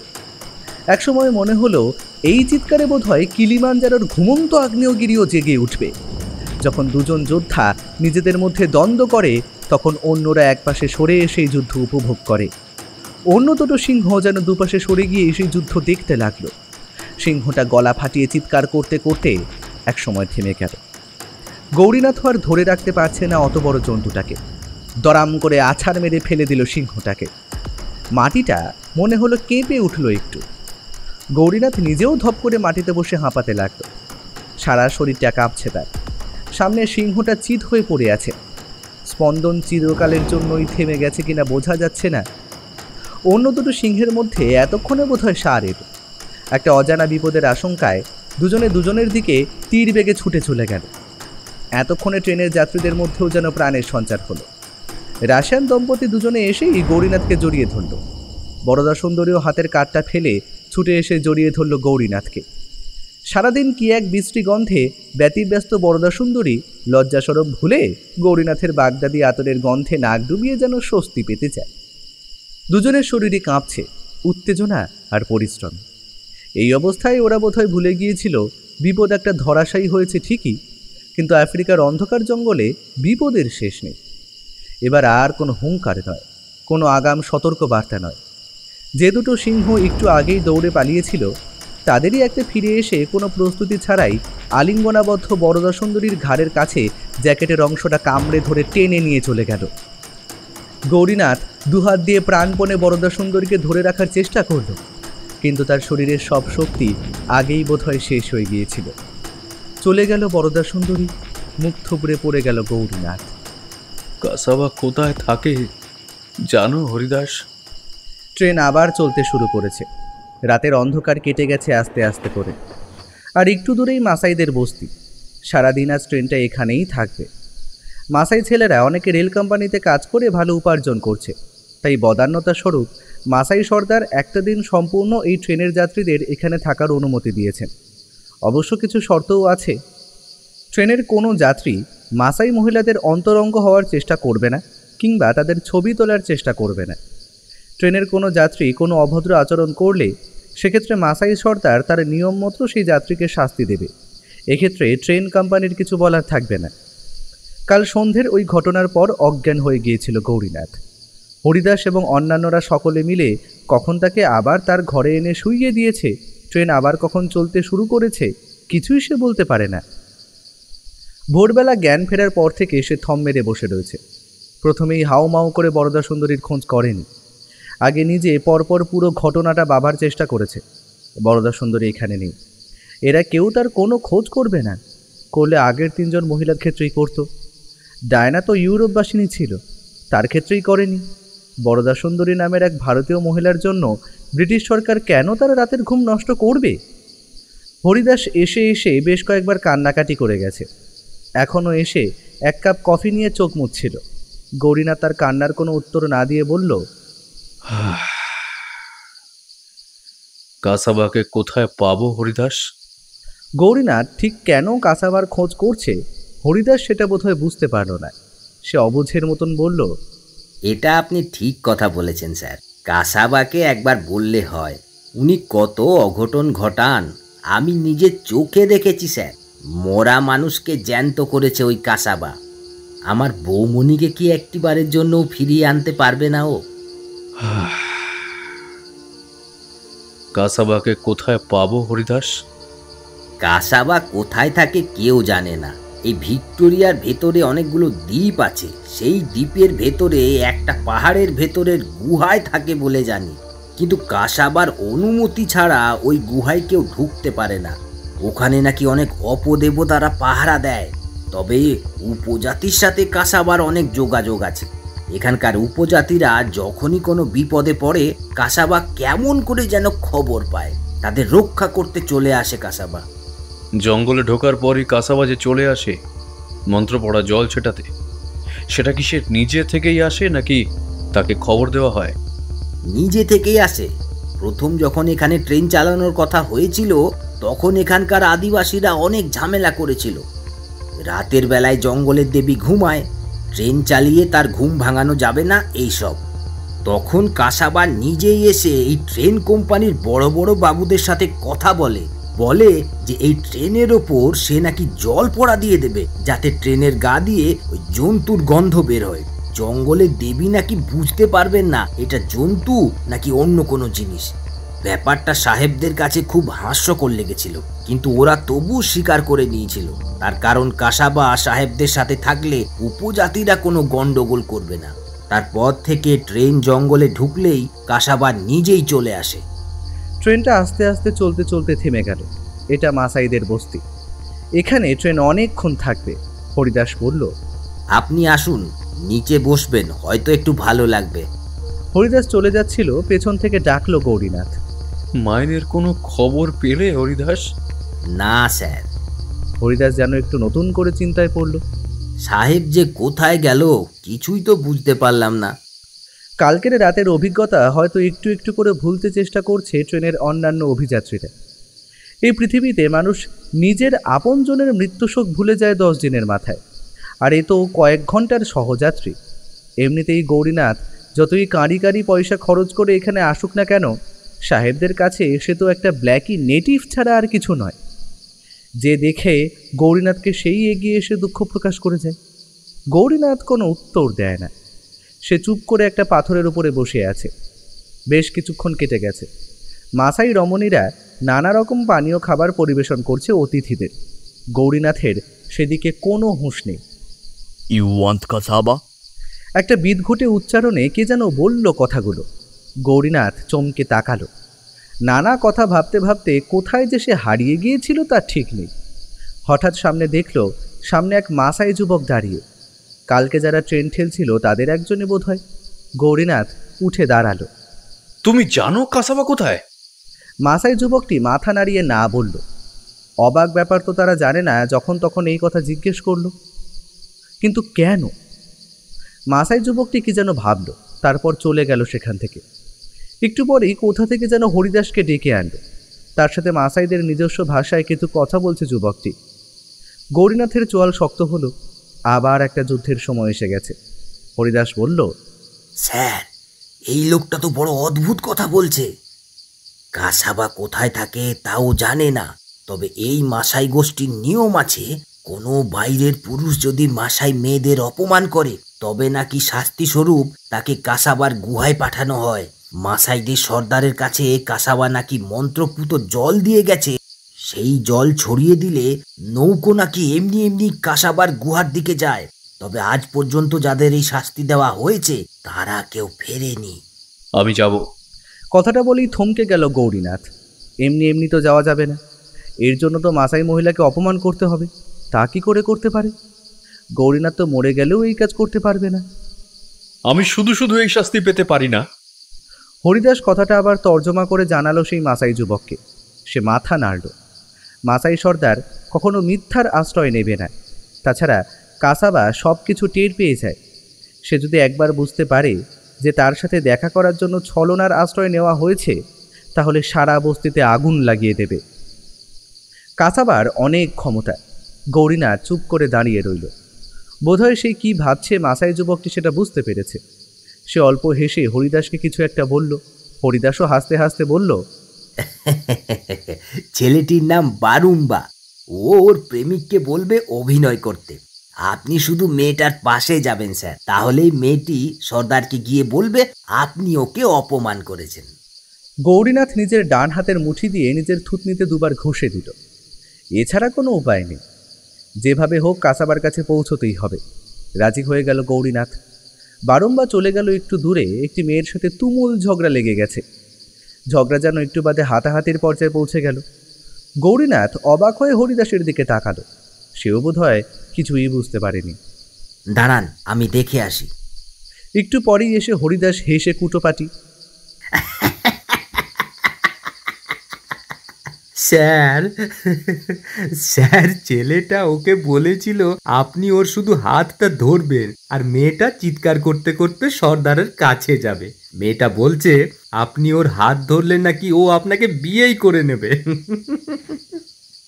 একসময় মনে হলো এই চিৎকারে বোধহয় কিলিমাঞ্জারোর ঘুমন্ত আগ্নেয়গিরিও জেগে উঠবে। যখন দুজন যোদ্ধা নিজেদের মধ্যে দ্বন্দ্ব করে তখন অন্যরা একপাশে সরে এসে এই যুদ্ধ উপভোগ করে। অন্য দুটো সিংহ যেন দুপাশে সরে গিয়ে সেই যুদ্ধ দেখতে লাগলো। সিংহটা গলা ফাটিয়ে চিৎকার করতে করতে একসময় থেমে গেল। গৌরীনাথ আর ধরে রাখতে পারছে না অত বড় জন্তুটাকে। দরাম করে আছাড় মেরে ফেলে দিল সিংহটাকে। মাটিটা মনে হলো কেঁপে উঠল একটু। গৌরীনাথ নিজেও ধপ করে মাটিতে বসে হাঁপাতে লাগলো। সারা শরীরটা কাঁপছে তার। সামনে সিংহটা চিৎ হয়ে পড়ে আছে। স্পন্দন চিরকালের জন্যই থেমে গেছে কিনা বোঝা যাচ্ছে না। অন্য দুটো সিংহের মধ্যে এতক্ষণে বোধহয় সার এলো। একটা অজানা বিপদের আশঙ্কায় দুজনে দুজনের দিকে তীর বেগে ছুটে চলে গেল। এতক্ষণে ট্রেনের যাত্রীদের মধ্যেও যেন প্রাণের সঞ্চার হলো। রাশিয়ান দম্পতি দুজনে এসেই গৌরীনাথকে জড়িয়ে ধরল। বরদা সুন্দরীও হাতের কাঠটা ফেলে ছুটে এসে জড়িয়ে ধরল গৌরীনাথকে। সারাদিন কি এক বিশ্রী গন্ধে ব্যতিব্যস্ত বরদা সুন্দরী লজ্জাসরব ভুলে গৌরীনাথের বাগদাদি আতরের গন্ধে নাক ডুবিয়ে যেন স্বস্তি পেতে চায়। দুজনের শরীরই কাঁপছে উত্তেজনা আর পরিশ্রম। এই অবস্থায় ওরা বোধহয় ভুলে গিয়েছিল বিপদ একটা ধরাশায়ী হয়েছে ঠিকই, কিন্তু আফ্রিকার অন্ধকার জঙ্গলে বিপদের শেষ নেই। এবার আর কোনো হুঙ্কার নয়, কোনো আগাম সতর্ক বার্তা নয়। যে দুটো সিংহ একটু আগেই দৌড়ে পালিয়েছিল তাদেরই একটা ফিরে এসে কোনো প্রস্তুতি ছাড়াই আলিঙ্গনাবদ্ধ বরদা সুন্দরীর ঘাড়ের কাছে জ্যাকেটের অংশটা কামড়ে ধরে টেনে নিয়ে চলে গেল। গৌরীনাথ দুহাত দিয়ে প্রাণপণে বরদা সুন্দরীকে ধরে রাখার চেষ্টা করল, কিন্তু তার শরীরের সব শক্তি আগেই বোধহয় শেষ হয়ে গিয়েছিল। চলে গেল বরদা সুন্দরী, মুখ থুবড়ে পড়ে গেল গৌরীনাথ। কাসাবা কোথায় থাকে জানো হরিদাস? ট্রেন আবার চলতে শুরু করেছে। রাতের অন্ধকার কেটে গেছে আস্তে আস্তে করে। আর একটু দূরেই মাসাইদের বস্তি। সারাদিন আজ ট্রেনটা এখানেই থাকবে। মাসাই ছেলেরা অনেকে রেল কোম্পানিতে কাজ করে ভালো উপার্জন করছে, তাই বদান্যতা স্বরূপ মাসাই সর্দার একটা দিন সম্পূর্ণ এই ট্রেনের যাত্রীদের এখানে থাকার অনুমতি দিয়েছেন। অবশ্য কিছু শর্তও আছে। ট্রেনের কোনো যাত্রী মাসাই মহিলাদের অন্তরঙ্গ হওয়ার চেষ্টা করবে না, কিংবা তাদের ছবি তোলার চেষ্টা করবে না। ট্রেনের কোনো যাত্রী কোনো অভদ্র আচরণ করলে সেক্ষেত্রে মাসাই সর্দার তার নিয়ম মতো সেই যাত্রীকে শাস্তি দেবে। এক্ষেত্রে ট্রেন কোম্পানির কিছু বলার থাকবে না। কাল সন্ধ্যের ওই ঘটনার পর অজ্ঞান হয়ে গিয়েছিল গৌরীনাথ। হরিদাস এবং অন্যান্যরা সকলে মিলে কখন তাকে আবার তার ঘরে এনে শুইয়ে দিয়েছে, ট্রেন আবার কখন চলতে শুরু করেছে, কিছুই সে বলতে পারে না। ভোরবেলা জ্ঞান ফেরার পর থেকে সে থম মেরে বসে রয়েছে। প্রথমেই হাউমাউ করে বরদা সুন্দরীর খোঁজ করেনি। আগে নিজে পরপর পুরো ঘটনাটা ভাবার চেষ্টা করেছে। বরদা সুন্দরী এখানে নেই, এরা কেউ তার কোনো খোঁজ করবে না। করলে আগের তিনজন মহিলার ক্ষেত্রেই করত। ডায়না তো ইউরোপবাসিনী ছিল, তার ক্ষেত্রেই করেনি। বরদা সুন্দরী নামের এক ভারতীয় মহিলার জন্য ব্রিটিশ সরকার কেন তার রাতের ঘুম নষ্ট করবে? হরিদাস এসে এসে বেশ কয়েকবার কান্নাকাটি করে গেছে। এখনও এসে এক কাপ কফি নিয়ে চোখ মুছছিল। গৌরীনাথ তার কান্নার কোনো উত্তর না দিয়ে বলল, কাসাবাকে কোথায় পাবো হরিদাস? গৌরীনাথ ঠিক কেন কাসাবার খোঁজ করছে হরিদাস সেটা বোধহয় বুঝতে পারল না। সে অবুঝের মতন বলল, এটা আপনি ঠিক কথা বলেছেন স্যার। কাসাবাকে একবার বললে হয়। উনি কত অঘটন ঘটান আমি নিজের চোখে দেখেছি স্যার। মরা মানুষকে জ্যান্ত করেছে ওই কাসাবা। আমার বৌমণিকে কি একটিবারের জন্যও ফিরিয়ে আনতে পারবে না ও? কাসাবাকে কোথায় পাবো হরিদাস? কাসাবা কোথায় থাকে কেউ জানে না। এই ভিক্টোরিয়ার ভেতরে অনেকগুলো দ্বীপ আছে, সেই দ্বীপের ভেতরে একটা পাহাড়ের ভেতরের গুহায় থাকে বলে জানি। কিন্তু কাসাবার অনুমতি ছাড়া ওই গুহায় কেউ ঢুকতে পারে না। ওখানে নাকি অনেক অপদেবতারা পাহারা দেয়। তবে উপজাতির সাথে কাসাবার অনেক যোগাযোগ আছে। এখানকার উপজাতিরা যখনই কোনো বিপদে পড়ে কাসাবা কেমন করে যেন খবর পায়, তাদের রক্ষা করতে চলে আসে কাসাবা। জঙ্গলে ঢোকার পরই কাসাবা যে চলে আসে মন্ত্র পড়া জল ছেটাতে, সেটা কি সে নিজে থেকেই আসে নাকি তাকে খবর দেওয়া হয়? নিজে থেকেই আসে। প্রথম যখন এখানে ট্রেন চালানোর কথা হয়েছিল তখন এখানকার আদিবাসীরা অনেক ঝামেলা করেছিল। রাতের বেলায় জঙ্গলের দেবী ঘুমায়, ট্রেন চালিয়ে তার ঘুম ভাঙানো যাবে না এইসব। তখন কাসাবা নিজেই এসে এই ট্রেন কোম্পানির বড় বড় বাবুদের সাথে কথা বলে যে এই ট্রেনের ওপর সে নাকি জল পড়া দিয়ে দেবে, যাতে ট্রেনের গা দিয়ে ওই জন্তুর গন্ধ বের হয়। জঙ্গলের দেবী নাকি বুঝতে পারবেন না এটা জন্তু নাকি অন্য কোনো জিনিস। ব্যাপারটা সাহেবদের কাছে খুব হাস্যকর লেগেছিল, কিন্তু ওরা তবু স্বীকার করে নিয়েছিল। তার কারণ কাসাবা সাহেবদের সাথে থাকলে উপজাতিরা কোনো গন্ডগোল করবে না। তারপর থেকে ট্রেন জঙ্গলে ঢুকলেই কাসাবা নিজেই চলে আসে। ট্রেনটা আস্তে আস্তে চলতে চলতে থেমে গেল। এটা মাসাইদের বস্তি, এখানে ট্রেন অনেকক্ষণ থাকবে। হরিদাস বলল, আপনি আসুন, নিচে বসবেন, হয়তো একটু ভালো লাগবে। হরিদাস চলে যাচ্ছিল, পেছন থেকে ডাকলো গৌরীনাথ। মাইনের কোনো খবর পেলে হরিদাস? না স্যার। হরিদাস যেন একটু নতুন করে চিন্তায় পড়ল। সাহেব যে কোথায় গেল কিছুই তো বুঝতে পারলাম না। কালকের রাতের অভিজ্ঞতা হয়তো একটু একটু করে ভুলতে চেষ্টা করছে ট্রেনের অন্যান্য অভিযাত্রীরা। এই পৃথিবীতে মানুষ নিজের আপনজনের মৃত্যুশোক ভুলে যায় 10 দিনের মাথায়, আর এ তো কয়েক ঘন্টার সহযাত্রী। এমনিতেই গৌরীনাথ যতই কাঁড়ি কাঁড়ি পয়সা খরচ করে এখানে আসুক না কেন, সাহেবদের কাছে সে তো একটা ব্ল্যাকি নেটিভ ছাড়া আর কিছু নয়। যে দেখে গৌরীনাথকে সেই এগিয়ে এসে দুঃখ প্রকাশ করে যায়। গৌরীনাথ কোনো উত্তর দেয় না, সে চুপ করে একটা পাথরের উপরে বসে আছে। বেশ কিছুক্ষণ কেটে গেছে। মাসাই রমণীরা নানা রকম পানীয় খাবার পরিবেশন করছে অতিথিদের। গৌরীনাথের সেদিকে কোনো হুঁশ নেই। You want cassava? একটা বিদঘুটে উচ্চারণে কে যেন বলল কথাগুলো। গৌরীনাথ চমকে তাকালো। নানা কথা ভাবতে ভাবতে কোথায় যে সে হারিয়ে গিয়েছিল তার ঠিক নেই। হঠাৎ সামনে দেখল, সামনে এক মাসাই যুবক দাঁড়িয়ে। কালকে যারা ট্রেন ঠেলছিল তাদের একজনই বোধ হয়। গৌরীনাথ উঠে দাঁড়ালো। তুমি জানো কাসাবা কোথায়? মাসাই যুবকটি মাথা নাড়িয়ে না বলল। অবাক ব্যাপার তো তারা জানে না, যখন তখন এই কথা জিজ্ঞেস করলো। কিন্তু কেন? মাসাই যুবকটি কি যেন ভাবল, তারপর চলে গেল সেখান থেকে। একটু পরেই কোথা থেকে যেন হরিদাসকে ডেকে আনলো। তার সাথে মাসাইদের নিজস্ব ভাষায় কিছু কথা বলছে যুবকটি। গৌরীনাথের চোয়াল শক্ত হলো। আবার একটা যুদ্ধের সময় এসে গেছে। হরিদাস বলল, স্যার, এই লোকটা তো বড় অদ্ভুত কথা বলছে। কাসাবা কোথায় থাকে তাও জানে না, তবে এই মাসাই গোষ্ঠীর নিয়ম আছে, কোনো বাইরের পুরুষ যদি মাসাই মেয়েদের অপমান করে তবে নাকি শাস্তি স্বরূপ তাকে কাসাবার গুহায় পাঠানো হয়। মাসাইদের সর্দারের কাছে কাসাবা নাকি মন্ত্রপুত জল দিয়ে গেছে, সেই জল ছড়িয়ে দিলে নৌকো নাকি এমনি এমনি কাসাবার গুহার দিকে যায়। তবে আজ পর্যন্ত যাদের এই শাস্তি দেওয়া হয়েছে তারা কেউ ফেরেনি। আমি যাব। কথাটা বলেই থমকে গেল গৌরীনাথ। এমনি এমনি তো যাওয়া যাবে না, এর জন্য তো মাসাই মহিলাকে অপমান করতে হবে। তা কি করে করতে পারে? গৌরীনাথ তো মরে গেলেও এই কাজ করতে পারবে না। আমি শুধু শুধু এই শাস্তি পেতে পারি না। হরিদাস কথাটা আবার তর্জমা করে জানালো সেই মাসাই যুবককে। সে মাথা নাড়ল। মাসাই সর্দার কখনো মিথ্যার আশ্রয় নেবে না। তাছাড়া কাসাবা সব কিছু টের পেয়ে যায়। সে যদি একবার বুঝতে পারে যে তার সাথে দেখা করার জন্য ছলনার আশ্রয় নেওয়া হয়েছে, তাহলে সারা বস্তিতে আগুন লাগিয়ে দেবে। কাসাবার অনেক ক্ষমতা। গৌরীনাথ চুপ করে দাঁড়িয়ে রইল। বোধহয় সে কি ভাবছে মাসাই যুবকটি সেটা বুঝতে পেরেছে। সে অল্প হেসে হরিদাসকে কিছু একটা বলল। হরিদাসও হাসতে হাসতে বলল, ছেলেটির নাম বারুম্বা। ওর প্রেমিককে বলবে অভিনয় করতে। আপনি শুধু মেয়েটার পাশে যাবেন স্যার, তাহলেই মেয়েটি সর্দারকে গিয়ে বলবে আপনি ওকে অপমান করেছেন। গৌরীনাথ নিজের ডান হাতের মুঠি দিয়ে নিজের থুতনিতে দুবার ঘষে দিল। এছাড়া কোনো উপায় নেই। যেভাবে হোক কাসাবার কাছে পৌঁছতেই হবে। রাজি হয়ে গেল গৌরীনাথ। বারুম্বা চলে গেল একটু দূরে। একটি মেয়ের সাথে তুমুল ঝগড়া লেগে গেছে। ঝগড়া যেন একটু বাদে হাতাহাতির পর্যায়ে পৌঁছে গেল। গৌরীনাথ অবাক হয়ে হরিদাসের দিকে তাকালো। সেও বোধ হয় কিছুই বুঝতে পারেনি। দাঁড়ান, আমি দেখে আসি। একটু পরেই এসে হরিদাস হেসে কুটোপাটি। স্যার, স্যার ছেলেটা ওকে বলেছিল আপনি ওর শুধু হাতটা ধরবেন আর মেয়েটা চিৎকার করতে করতে সর্দারের কাছে যাবে। মেয়েটা বলছে আপনি ওর হাত ধরলে নাকি ও আপনাকে বিয়েই করে নেবে।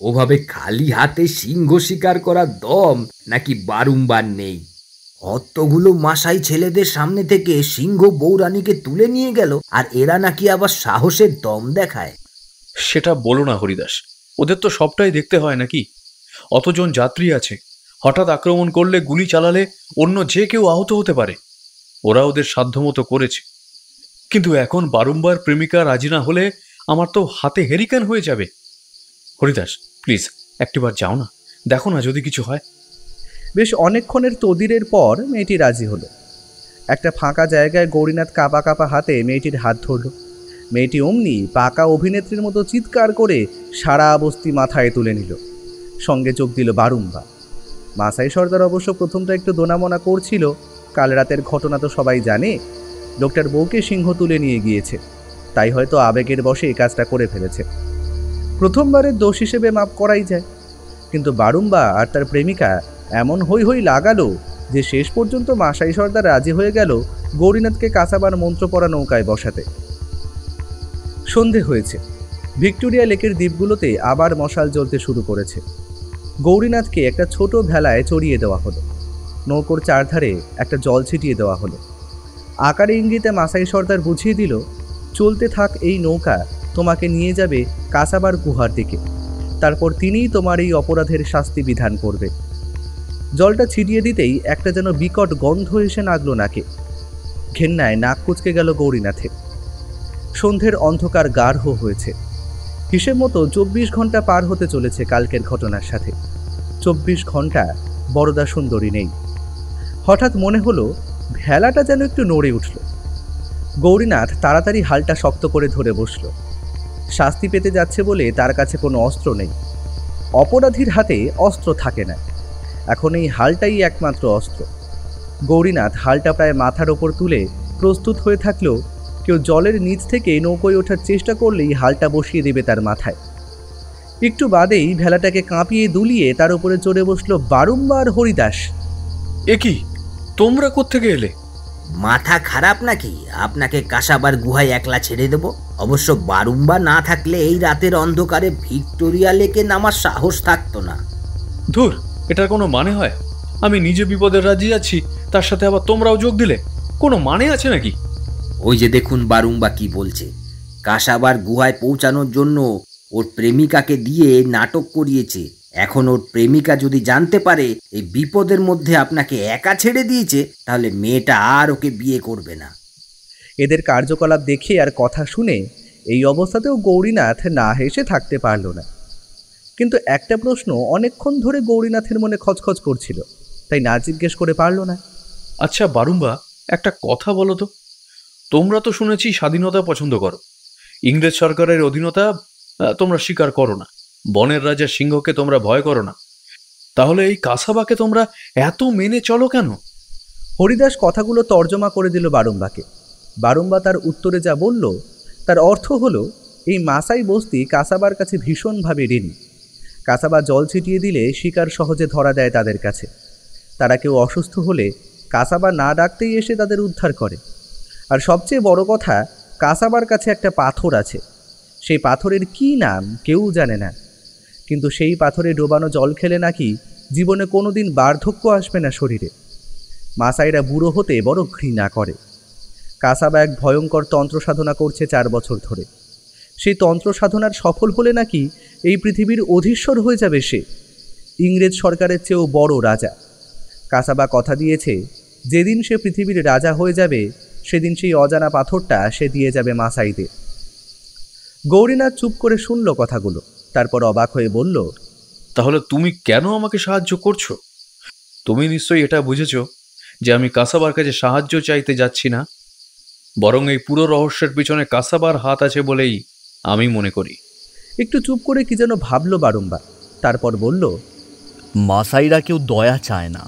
ওভাবে খালি হাতে সিংহ শিকার করার দম নাকি বারুম্বার নেই। অতগুলো মাসাই ছেলেদের সামনে থেকে সিংহ বৌরানীকে তুলে নিয়ে গেল, আর এরা নাকি আবার সাহসের দম দেখায়। সেটা বলো না হরিদাস, ওদের তো সবটাই দেখতে হয় নাকি? অতজন যাত্রী আছে, হঠাৎ আক্রমণ করলে, গুলি চালালে অন্য যে কেউ আহত হতে পারে। ওরা ওদের সাধ্যমতো করেছে, কিন্তু এখন বারংবার প্রেমিকা রাজি না হলে আমার তো হাতে হেরিকেন হয়ে যাবে। হরিদাস প্লিজ একটিবার যাও না, দেখো না যদি কিছু হয়। বেশ অনেকক্ষণের তদিরের পর মেয়েটি রাজি হলো। একটা ফাঁকা জায়গায় গৌরীনাথ কাঁপা কাঁপা হাতে মেয়েটির হাত ধরল। মেয়েটি অমনি পাকা অভিনেত্রীর মতো চিৎকার করে সারা বস্তি মাথায় তুলে নিল। সঙ্গে যোগ দিল বারুম্বা। মাসাই সর্দার অবশ্য প্রথমটা একটু দোনামোনা করছিল, কাল রাতের ঘটনা তো সবাই জানে, লোকটার বউকে সিংহ তুলে নিয়ে গিয়েছে, তাই হয়তো আবেগের বশে এই কাজটা করে ফেলেছে। প্রথমবারের দোষ হিসেবে মাপ করাই যায়, কিন্তু বারুম্বা আর তার প্রেমিকা এমন হই হই লাগালো যে শেষ পর্যন্ত মাসাই সর্দার রাজি হয়ে গেল গৌরীনাথকে কাসাবার মন্ত্র পড়া নৌকায় বসাতে। সন্ধে হয়েছে, ভিক্টোরিয়া লেকের দ্বীপগুলোতে আবার মশাল জ্বলতে শুরু করেছে। গৌরীনাথকে একটা ছোট ভেলায় চড়িয়ে দেওয়া হলো। নৌকোর চারধারে একটা জল ছিটিয়ে দেওয়া হলো। আকারে ইঙ্গিতে মাসাই সর্দার বুঝিয়ে দিল, চলতে থাক এই নৌকা তোমাকে নিয়ে যাবে কাসাবার গুহার দিকে, তারপর তিনিই তোমার এই অপরাধের শাস্তি বিধান করবে। জলটা ছিটিয়ে দিতেই একটা যেন বিকট গন্ধ এসে নাগলো নাকে। ঘেন্নায় নাক কুচকে গেল গৌরীনাথের। সন্ধ্যের অন্ধকার গাঢ় হয়েছে। হিসেব মতো 24 ঘন্টা পার হতে চলেছে কালকের ঘটনার সাথে। 24 ঘন্টা বরদা সুন্দরী নেই। হঠাৎ মনে হলো ভেলাটা যেন একটু নড়ে উঠল। গৌরীনাথ তাড়াতাড়ি হালটা শক্ত করে ধরে বসল। শাস্তি পেতে যাচ্ছে বলে তার কাছে কোনো অস্ত্র নেই। অপরাধীর হাতে অস্ত্র থাকে না, এখন এই হালটাই একমাত্র অস্ত্র। গৌরীনাথ হালটা প্রায় মাথার ওপর তুলে প্রস্তুত হয়ে থাকলেও কেউ জলের নিচ থেকে নৌকোয় ওঠার চেষ্টা করলেই হালটা বসিয়ে দেবে তার মাথায়। একটু বাদেই ভেলাটাকে কাঁপিয়ে দুলিয়ে তার উপরে চড়ে বসলো বারুম্বার হরিদাস। এ কি, তোমরা কোত্থেকে এলে? মাথা খারাপ নাকি? আপনাকে কাসাবার গুহায় একলা ছেড়ে দেব? অবশ্য বারুম্বা না থাকলে এই রাতের অন্ধকারে ভিক্টোরিয়া লেকে নামার সাহস থাকতো না। ধুর, এটার কোনো মানে হয়? আমি নিজে বিপদের রাজি আছি, তার সাথে আবার তোমরাও যোগ দিলে, কোনো মানে আছে নাকি? ওই যে দেখুন বারুম্বা কি বলছে। কাসাবার গুহায় পৌঁছানোর জন্য ওর প্রেমিকাকে দিয়ে নাটক করিয়েছে। এখন ওর প্রেমিকা যদি জানতে পারে এই বিপদের মধ্যে আপনাকে একা ছেড়ে দিয়েছে, তাহলে মেয়েটা আর ওকে বিয়ে করবে না। এদের কার্যকলাপ দেখে আর কথা শুনে এই অবস্থাতেও গৌরীনাথ না হেসে থাকতে পারল না। কিন্তু একটা প্রশ্ন অনেকক্ষণ ধরে গৌরীনাথের মনে খচখচ করছিল, তাই না জিজ্ঞেস করে পারল না। আচ্ছা বারুম্বা, একটা কথা বলো তো, তোমরা তো শুনেছি স্বাধীনতা পছন্দ করো, ইংরেজ সরকারের অধীনতা তোমরা স্বীকার করো না, বনের রাজা সিংহকে তোমরা ভয় করো না, তাহলে এই কাসাবাকে তোমরা এত মেনে চলো কেন? হরিদাস কথাগুলো তর্জমা করে দিল বারুম্বাকে। বারুম্বা তার উত্তরে যা বলল তার অর্থ হলো, এই মাসাই বস্তি কাসাবার কাছে ভীষণভাবে ঋণী। কাসাবা জল ছিটিয়ে দিলে শিকার সহজে ধরা দেয় তাদের কাছে। তারা কেউ অসুস্থ হলে কাসাবা না ডাকতেই এসে তাদের উদ্ধার করে। আর সবচেয়ে বড় কথা, কাসাবার কাছে একটা পাথর আছে, সেই পাথরের কি নাম কেউ জানে না, কিন্তু সেই পাথরে ডোবানো জল খেলে নাকি জীবনে কোনোদিন বার্ধক্য আসবে না শরীরে। মাসাইরা বুড়ো হতে বড় ঘৃণা করে। কাসাবা এক ভয়ঙ্কর তন্ত্র সাধনা করছে 4 বছর ধরে। সেই তন্ত্র সাধনার সফল হলে নাকি এই পৃথিবীর অধীশ্বর হয়ে যাবে সে, ইংরেজ সরকারের চেয়েও বড় রাজা। কাসাবা কথা দিয়েছে, যেদিন সে পৃথিবীর রাজা হয়ে যাবে সেদিন সেই অজানা পাথরটা সে দিয়ে যাবে মাসাইদের। গৌরীনাথ চুপ করে শুনল কথাগুলো, তারপর অবাক হয়ে বলল, তাহলে তুমি কেন আমাকে সাহায্য করছো? তুমি নিশ্চয়ই এটা বুঝেছ যে আমি কাসাবার কাছে সাহায্য চাইতে যাচ্ছি না, বরং এই পুরো রহস্যের পিছনে কাসাবার হাত আছে বলেই আমি মনে করি। একটু চুপ করে কি যেন ভাবল বারুম্বা, তারপর বলল, মাসাইরা কেউ দয়া চায় না,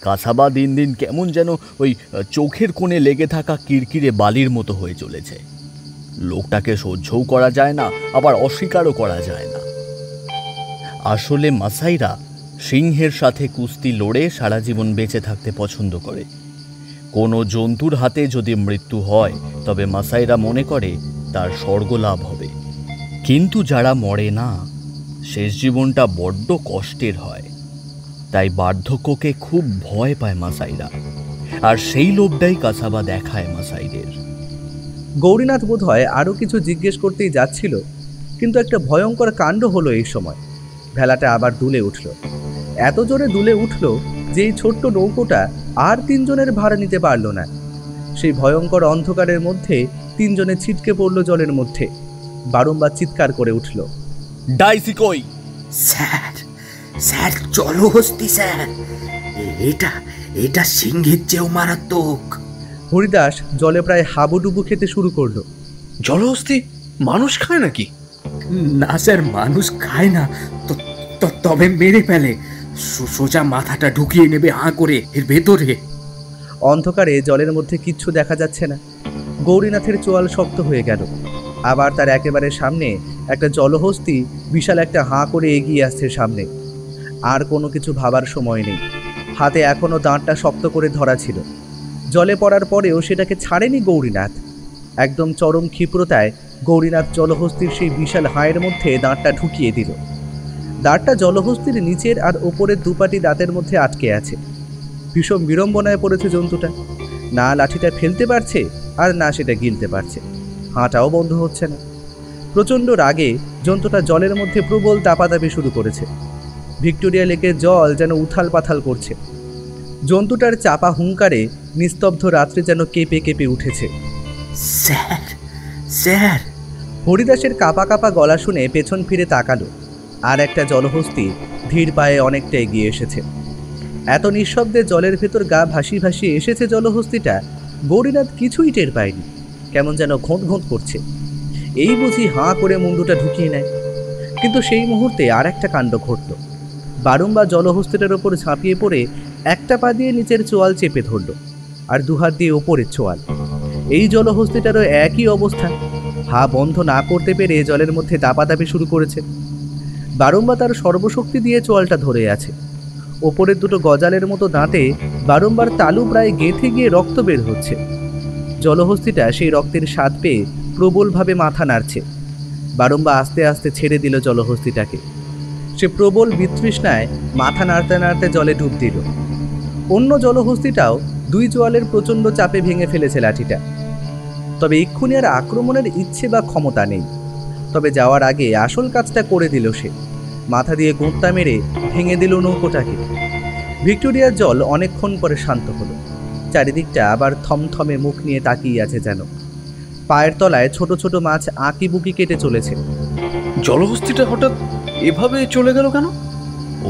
কাসাবা দিন দিন কেমন যেন ওই চোখের কোণে লেগে থাকা কিরকিরে বালির মতো হয়ে চলেছে। লোকটাকে সহ্যও করা যায় না, আবার অস্বীকারও করা যায় না। আসলে মাসাইরা সিংহের সাথে কুস্তি লড়ে সারা জীবন বেঁচে থাকতে পছন্দ করে। কোনো জন্তুর হাতে যদি মৃত্যু হয় তবে মাসাইরা মনে করে তার স্বর্গলাভ হবে। কিন্তু যারা মরে না, শেষ জীবনটা বড্ড কষ্টের হয়। তাই বার্ধক্যকে খুব ভয় পায় মাসাইরা, আর সেই লোভটাই কাসাবা দেখায় মাসাইদের। গৌরীনাথ বোধহয় আরও কিছু জিজ্ঞেস করতেই যাচ্ছিল, কিন্তু একটা ভয়ঙ্কর কাণ্ড হলো এই সময়। ভেলাটা আবার দুলে উঠল, এত জোরে দুলে উঠল যে এই ছোট্ট নৌকোটা আর 3 জনের ভাড়া নিতে পারল না। সেই ভয়ঙ্কর অন্ধকারের মধ্যে 3 জনে ছিটকে পড়ল জলের মধ্যে। বারংবার চিৎকার করে উঠল, ডাইসি কই? স্যার, স্যার জলহস্তি স্যার, এটা সিংহের চেয়েও মারাত্মক। হরিদাস জলে প্রায় হাবুডুবু খেতে শুরু করলো। জলহস্তি মানুষ খায় নাকি? না স্যার, মানুষ খায় না, তবে মেরে ফেলে। সোজা মাথাটা ঢুকিয়ে নেবে হাঁ করে এর ভেতরে। অন্ধকারে জলের মধ্যে কিচ্ছু দেখা যাচ্ছে না। গৌরীনাথের চোয়াল শক্ত হয়ে গেল। আবার তার একেবারে সামনে একটা জলহস্তি বিশাল একটা হাঁ করে এগিয়ে আসছে সামনে। আর কোনো কিছু ভাবার সময় নেই। হাতে এখনও দাঁতটা শক্ত করে ধরা ছিল। জলে পড়ার পরেও সেটাকে ছাড়েনি গৌরীনাথ। একদম চরম ক্ষিপ্রতায় গৌরীনাথ জলহস্তির সেই বিশাল হাঁয়ের মধ্যে দাঁতটা ঢুকিয়ে দিল। দাঁতটা জলহস্তির নিচের আর ওপরের দুপাটি দাঁতের মধ্যে আটকে আছে। ভীষণ বিড়ম্বনায় পড়েছে জন্তুটা। না লাঠিটা ফেলতে পারছে, আর না সেটা গিলতে পারছে। হাঁটাও বন্ধ হচ্ছে না। প্রচণ্ড রাগে জন্তুটা জলের মধ্যে প্রবল দাপাদাপি শুরু করেছে। ভিক্টোরিয়া লেকের জল যেন উথাল পাথাল করছে। জন্তুটার চাপা হুঙ্কারে নিস্তব্ধ রাত্রি যেন কেঁপে কেঁপে উঠেছে। Sir, sir. হরিদাসের কাঁপা কাঁপা গলা শুনে পেছন ফিরে তাকালো। আর একটা জলহস্তি ধীর পায়ে অনেকটা এগিয়ে এসেছে। এত নিঃশব্দে জলের ভেতর গা ভাসি ভাসিয়ে এসেছে জলহস্তিটা, গৌরীনাথ কিছুই টের পায়নি। কেমন যেন ঘোঁট ঘোঁট করছে। এই বুঝি হাঁ করে মুন্ডুটা ঢুকিয়ে নেয়। কিন্তু সেই মুহূর্তে আর একটা কাণ্ড ঘটল। বারংবার জলহস্তিটার ওপর ঝাঁপিয়ে পড়ে একটা পা দিয়ে নিচের চোয়াল চেপে ধরল, আর দুহাত দিয়ে ওপরের চোয়াল। এই জলহস্তিটারও একই অবস্থা। হা বন্ধ না করতে পেরে জলের মধ্যে দাপাদাপি শুরু করেছে। বারংবার তার সর্বশক্তি দিয়ে চোয়ালটা ধরে আছে। ওপরের দুটো গজালের মতো দাঁতে বারংবার তালু প্রায় গেঁথে গিয়ে রক্ত বের হচ্ছে। জলহস্তিটা সেই রক্তের স্বাদ পেয়ে প্রবলভাবে মাথা নাড়ছে। বারংবার আস্তে আস্তে ছেড়ে দিল জলহস্তিটাকে। সে প্রবল বিতৃষ্ণায় মাথা নাড়তে নাড়তে জলে ডুব দিল। অন্য জলহস্তিটাও 2 চোয়ালের প্রচণ্ড চাপে ভেঙে ফেলেছে লাঠিটা। তবে এক্ষুনি আর আক্রমণের ইচ্ছে বা ক্ষমতা নেই। তবে যাওয়ার আগে আসল কাজটা করে দিল সে। মাথা দিয়ে গোঁত্তা মেরে ভেঙে দিল নৌকোটাকে। ভিক্টোরিয়ার জল অনেকক্ষণ পরে শান্ত হলো। চারিদিকটা আবার থমথমে মুখ নিয়ে তাকিয়ে আছে যেন। পায়ের তলায় ছোট ছোট মাছ আঁকি বুকি কেটে চলেছে। জলহস্তিটা হঠাৎ এভাবে চলে গেল কেন?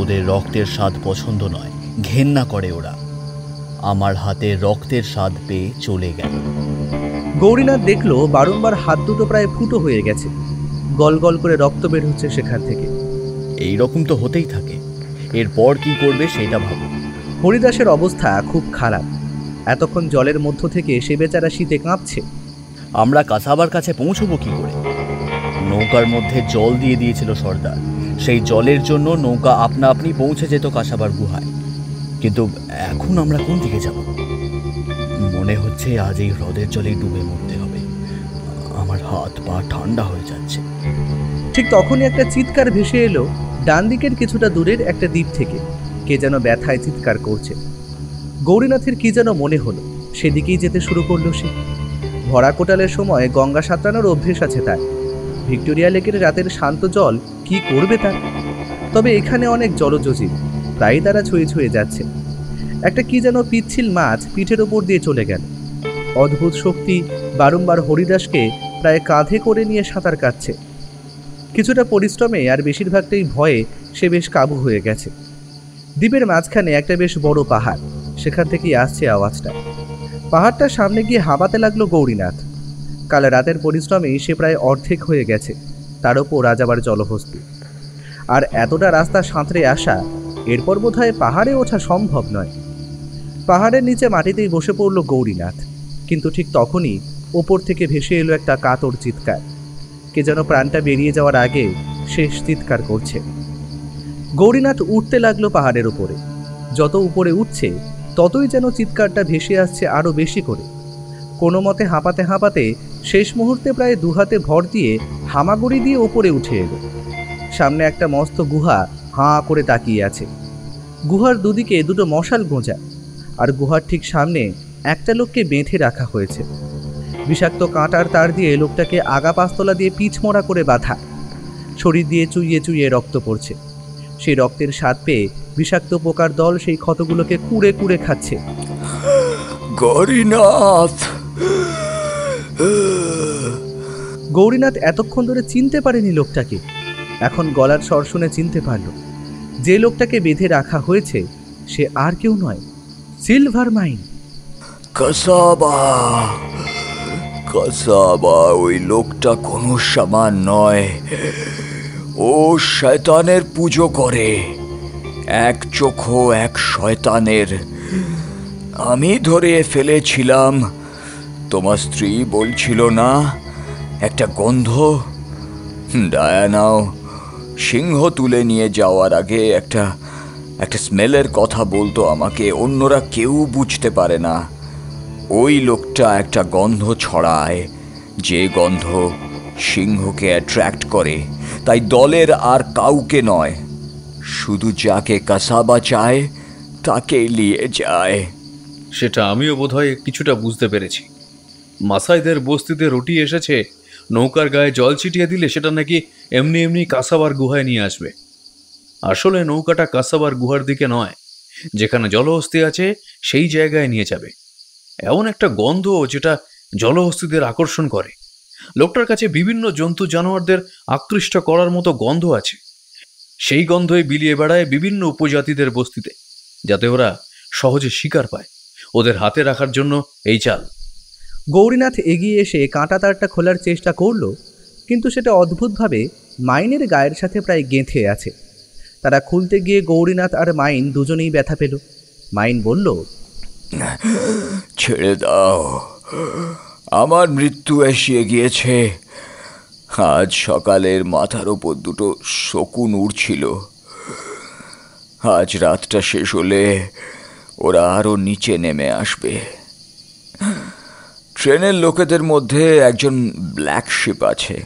ওদের রক্তের স্বাদ পছন্দ নয়, ঘেন্না করে ওরা। আমার হাতে রক্তের স্বাদ পেয়ে চলে গেল। গৌরীনাথ দেখলো বারংবার হাত দুটো প্রায় ফুটো হয়ে গেছে। গল গল করে রক্ত বের হচ্ছে সেখান থেকে। এই রকম তো হতেই থাকে। এরপর কি করবে সেটা ভাবো। হরিদাসের অবস্থা খুব খারাপ। এতক্ষণ জলের মধ্য থেকে সে বেচারা শীতে কাঁপছে। আমরা কাসাবার কাছে পৌঁছবো কি করে? নৌকার মধ্যে জল দিয়ে দিয়েছিল সর্দার। সেই জলের জন্য নৌকা আপনা আপনি পৌঁছে যেত কাসাবার গুহায়। কিন্তু এখন আমরা কোন দিকে যাব? মনে হচ্ছে আজ এই হ্রদের জলে ডুবে মরতে হবে। আমার হাত পা ঠান্ডা হয়ে যাচ্ছে। ঠিক তখনই একটা চিৎকার ভেসে এলো ডান দিকের কিছুটা দূরের একটা দ্বীপ থেকে। কে যেন ব্যথায় চিৎকার করছে। গৌরীনাথের কি যেন মনে হলো, সেদিকেই যেতে শুরু করলো সে। ভরা কোটালের সময় গঙ্গা সাঁতরানোর অভ্যেস আছে তার। ভিক্টোরিয়া লেকের রাতের শান্ত জল কি করবে তার? তবে এখানে অনেক জলজ জীব, প্রায় তারা ছুঁয়ে ছুঁয়ে যাচ্ছে। একটা কি যেন পিচ্ছিল মাছ পিঠের ওপর দিয়ে চলে গেল। অদ্ভুত শক্তি বারংবার হরিদাসকে প্রায় কাঁধে করে নিয়ে সাঁতার কাটছে। কিছুটা পরিশ্রমে আর বেশিরভাগটাই ভয়ে সে বেশ কাবু হয়ে গেছে। দ্বীপের মাঝখানে একটা বেশ বড় পাহাড়, সেখান থেকেই আসছে আওয়াজটা। পাহাড়টার সামনে গিয়ে হাঁপাতে লাগলো গৌরীনাথ। কাল রাতের পরিশ্রমেই সে প্রায় অর্ধেক হয়ে গেছে, তার ওপর আজ আবার জলহস্তি। আর এতটা রাস্তা সাঁতরে আসা, এরপর বোধহয় পাহাড়ে ওঠা সম্ভব নয়। পাহাড়ের নিচে মাটিতেই বসে পড়ল গৌরীনাথ, কিন্তু ঠিক তখনই ওপর থেকে ভেসে এলো একটা কাতর চিৎকার। কে যেন প্রাণটা বেরিয়ে যাওয়ার আগে শেষ চিৎকার করছে। গৌরীনাথ উঠতে লাগলো পাহাড়ের উপরে। যত উপরে উঠছে ততই যেন চিৎকারটা ভেসে আসছে আরও বেশি করে। কোনো মতে হাঁপাতে হাঁপাতে শেষ মুহূর্তে প্রায় দুহাতে ভর দিয়ে হামাগুড়ি দিয়ে ওপরে উঠে এলো। সামনে একটা মস্ত গুহা হাঁ করে তাকিয়ে আছে। গুহার দুদিকে দুটো মশাল গোঁজা, আর গুহার ঠিক সামনে একটা লোককে বেঁধে রাখা হয়েছে। বিষাক্ত কাঁটার তার দিয়ে লোকটাকে আগা পাঁচতলা দিয়ে পিছমোড়া করে বাঁধা। শরীর দিয়ে চুইয়ে চুইয়ে রক্ত পড়ছে। সেই রক্তের স্বাদ পেয়ে বিষাক্ত পোকার দল সেই ক্ষতগুলোকে কুড়ে কুড়ে খাচ্ছে। গৌরীনাথ! গৌরীনাথ এতক্ষণ ধরে চিনতে পারেনি লোকটাকে, এখন গলার স্বর শুনে চিনতে পারল। যে লোকটাকে বেঁধে রাখা হয়েছে সে আর কেউ নয়, সিলভারমাইন। কাসাবা! কাসাবা, ওই লোকটা কোনো সামান নয়। ও শয়তানের পুজো করে, এক চোখো এক শয়তানের। আমি ধরে ফেলেছিলাম। তোমার স্ত্রী বলছিল না একটা গন্ধ? ডায়ানাও সিংহ তুলে নিয়ে যাওয়ার আগে একটা স্মেলের কথা বলতো আমাকে, অন্যরা কেউ বুঝতে পারে না। ওই লোকটা একটা গন্ধ ছড়ায়, যে গন্ধ সিংহকে অ্যাট্রাক্ট করে। তাই দলের আর কাউকে নয়, শুধু যাকে কাসাবা চায় তাকে নিয়ে যায়। সেটা আমিও বোধহয় কিছুটা বুঝতে পেরেছি। মাসাইদের বস্তিতে রুটি এসেছে, নৌকার গায়ে জল ছিটিয়ে দিলে সেটা নাকি এমনি এমনি কাসাবার গুহায় নিয়ে আসবে। আসলে নৌকাটা কাসাবার গুহার দিকে নয়, যেখানে জলহস্তি আছে সেই জায়গায় নিয়ে যাবে। এমন একটা গন্ধ যেটা জলহস্তিদের আকর্ষণ করে। লোকটার কাছে বিভিন্ন জন্তু জানোয়ারদের আকৃষ্ট করার মতো গন্ধ আছে। সেই গন্ধই বিলিয়ে বেড়ায় বিভিন্ন উপজাতিদের বস্তিতে, যাতে ওরা সহজে শিকার পায়। ওদের হাতে রাখার জন্য এই চাল। গৌরীনাথ এগিয়ে এসে কাঁটা তারটা খোলার চেষ্টা করল, কিন্তু সেটা অদ্ভুতভাবে মাইনের গায়ের সাথে প্রায় গেঁথে আছে। তারা খুলতে গিয়ে গৌরীনাথ আর মাইন দুজনেই ব্যথা পেল। মাইন বলল, ছেড়ে দাও, আমার মৃত্যু এসে গিয়েছে। আজ সকালের মাথার ওপর দুটো শকুন উড়ছিল। আজ রাতটা শেষ হলে ওরা আরও নিচে নেমে আসবে। ট্রেনের লোকেদের মধ্যে একজন ব্ল্যাক শিপ আছে।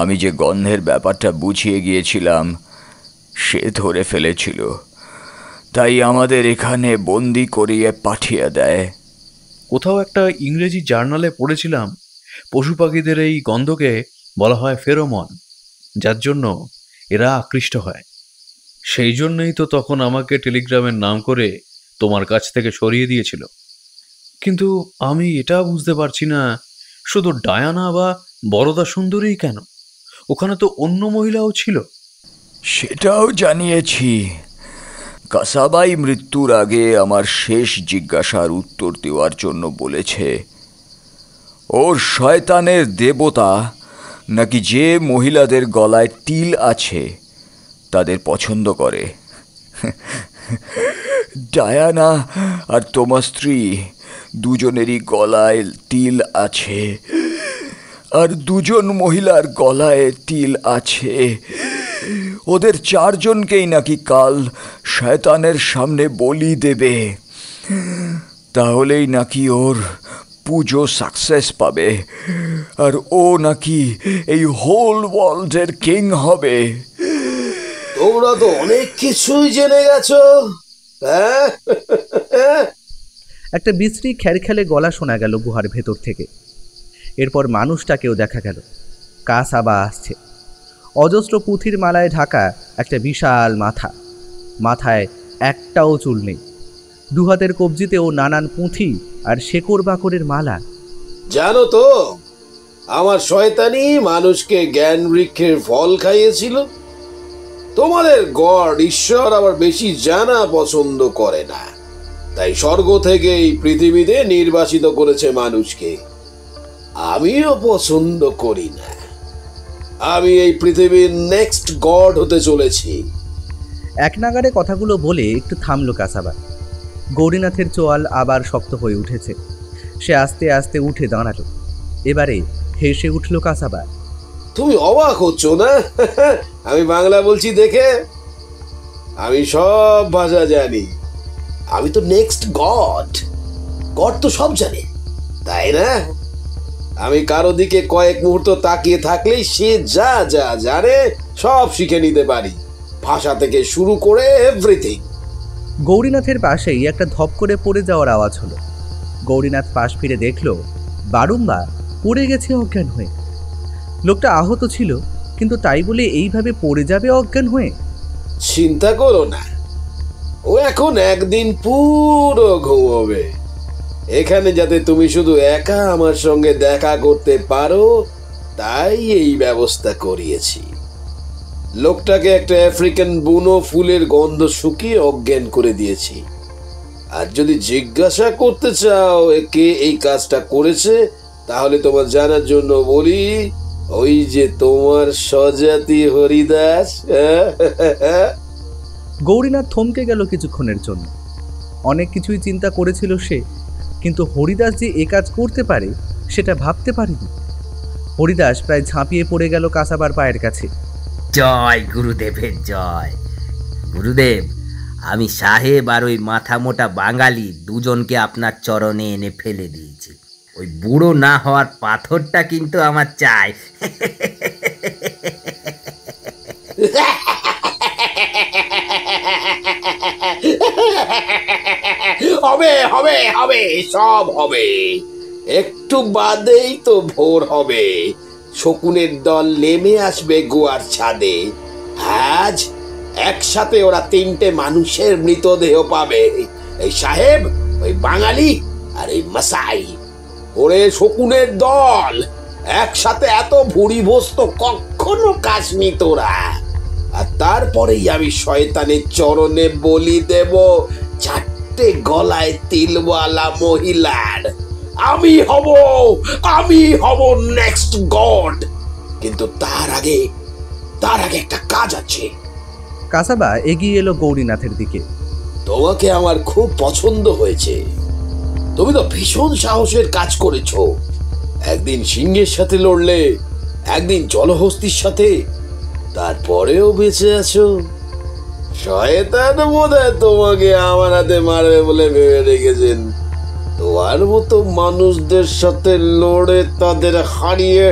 আমি যে গন্ধের ব্যাপারটা বুঝিয়ে গিয়েছিলাম সে ধরে ফেলেছিল, তাই আমাদের এখানে বন্দি করিয়ে পাঠিয়ে দেয়। কোথাও একটা ইংরেজি জার্নালে পড়েছিলাম পশু পাখিদের এই গন্ধকে বলা হয় ফেরোমন, যার জন্য এরা আকৃষ্ট হয়। সেই জন্যই তো তখন আমাকে টেলিগ্রামের নাম করে তোমার কাছ থেকে সরিয়ে দিয়েছিল। কিন্তু আমি এটা বুঝতে পারছি না, শুধু ডায়ানা বা বরদা সুন্দরীই কেন? ওখানে তো অন্য মহিলাও ছিল। সেটাও জানিয়েছি। কাসাবাই মৃত্যুর আগে আমার শেষ জিজ্ঞাসার উত্তর দেওয়ার জন্য বলেছে ওর শয়তানের দেবতা নাকি যে মহিলাদের গলায় তিল আছে তাদের পছন্দ করে। ডায়ানা আর তোমার স্ত্রী দুজনেরই গলায় তিল আছে, আর দুজন মহিলার গলায় তিল আছে। ওদের চারজনকেই নাকি কাল শয়তানের সামনে বলি দেবে, তাহলেই নাকি ওর পুজো সাকসেস পাবে, আর ও নাকি এই হোল ওয়ার্ল্ডের কিং হবে। তোমরা তো অনেক কিছুই জেনে গেছো। একটা বিশ্রী খ্যারখ্যালে গলা শোনা গেল গুহার ভেতর থেকে। এরপর মানুষটাকেও দেখা গেল। কাসাবা আসছে। অজস্র পুঁথির মালায় ঢাকা একটা বিশাল মাথা, মাথায় একটাও চুল নেই। দুহাতের কবজিতেও নানান পুঁথি আর শেকড় বাকড়ের মালা। জানো তো, আমার শয়তানি মানুষকে জ্ঞান বৃক্ষের ফল খাইয়েছিল। তোমাদের গড ঈশ্বর আবার বেশি জানা পছন্দ করে না, তাই স্বর্গ থেকে এই পৃথিবীতে নির্বাসিত করেছে মানুষকে। আমিও পছন্দ করি না। আমি এই পৃথিবীর নেক্সট গড হতে চলেছি। এক নাগারে কথাগুলো বলে একটু থামলো কাসাবা। গৌরীনাথের চোয়াল আবার শক্ত হয়ে উঠেছে। সে আস্তে আস্তে উঠে দাঁড়ালো। এবারে হেসে উঠল কাসাবা। তুমি অবাক হচ্ছ না? আমি বাংলা বলছি দেখে? আমি সব ভাষা জানি। আমি তো নেক্সট গড। গড তো সব জানে, তাই না? আমি কারো দিকে কয়েক মুহূর্ত তাকিয়ে থাকলেই সে যা যা জানে সব শিখে নিতে পারি, ভাষা থেকে শুরু করে এভরিথিং। গৌরীনাথের পাশেই একটা ধপ করে পড়ে যাওয়ার আওয়াজ হলো। গৌরীনাথ পাশ ফিরে দেখল বারুম্বা পড়ে গেছে অজ্ঞান হয়ে। লোকটা আহত ছিল, কিন্তু তাই বলে এইভাবে পড়ে যাবে অজ্ঞান হয়ে? চিন্তা করো না, ও এখন একদিন পুরো ঘুমোবে। এখানে যাতে তুমি শুধু একা আমার সঙ্গে দেখা করতে পারো, তাই এই ব্যবস্থা করিয়েছি। লোকটাকে একটা আফ্রিকান বুনো ফুলের গন্ধ শুকিয়ে অজ্ঞান করে দিয়েছি। আর যদি জিজ্ঞাসা করতে চাও কে এই কাজটা করেছে, তাহলে তোমার জানার জন্য বলি, ওই যে তোমার স্বজাতি হরিদাস। গৌরীনাথ থমকে গেল কিছুক্ষণের জন্য। অনেক কিছুই চিন্তা করেছিল সে, কিন্তু হরিদাস যে এ কাজ করতে পারে সেটা ভাবতে পারেনি। হরিদাস প্রায় ঝাঁপিয়ে পড়ে গেল কাসাবার পায়ের কাছে। জয় গুরুদেবের জয়। গুরুদেব, আমি সাহেব আর ওই মাথা মোটা বাঙালি দুজনকে আপনার চরণে এনে ফেলে দিয়েছি। ওই বুড়ো না হওয়ার পাথরটা কিন্তু আমার চাই। হবে হবে হবে, সব হবে। একটু বাদেই তো ভোর হবে। শকুনের দল নেমে আসবে গোয়ার ছাদে। আজ একসাথে ওরা 3টে মানুষের মৃতদেহ পাবে, এই সাহেব, ওই বাঙালি আর এই মাসাই। ওরে শকুনের দল, একসাথে এত ভুড়িভস্ত কখনো কাশনি তোরা। আর তারপরেই আমি শয়তানের চরণে বলি দেব 4টে গলায় তিলওয়ালা মহিলার। আমি হব নেক্সট গড। কিন্তু তার আগে একটা কাজ আছে। কাসাবা এগিয়ে এলো গৌরীনাথের দিকে। তোমাকে আমার খুব পছন্দ হয়েছে। তুমি তো ভীষণ সাহসের কাজ করেছো। একদিন সিংহের সাথে লড়লে, একদিন জলহস্তির সাথে, তারপরেও বেঁচে আছো। শয়তান বোধহয় তোমাকে আমার হাতে মারবে বলে ভেবে রেখেছেন। তোমার মতো মানুষদের সাথে লড়ে তাদের হারিয়ে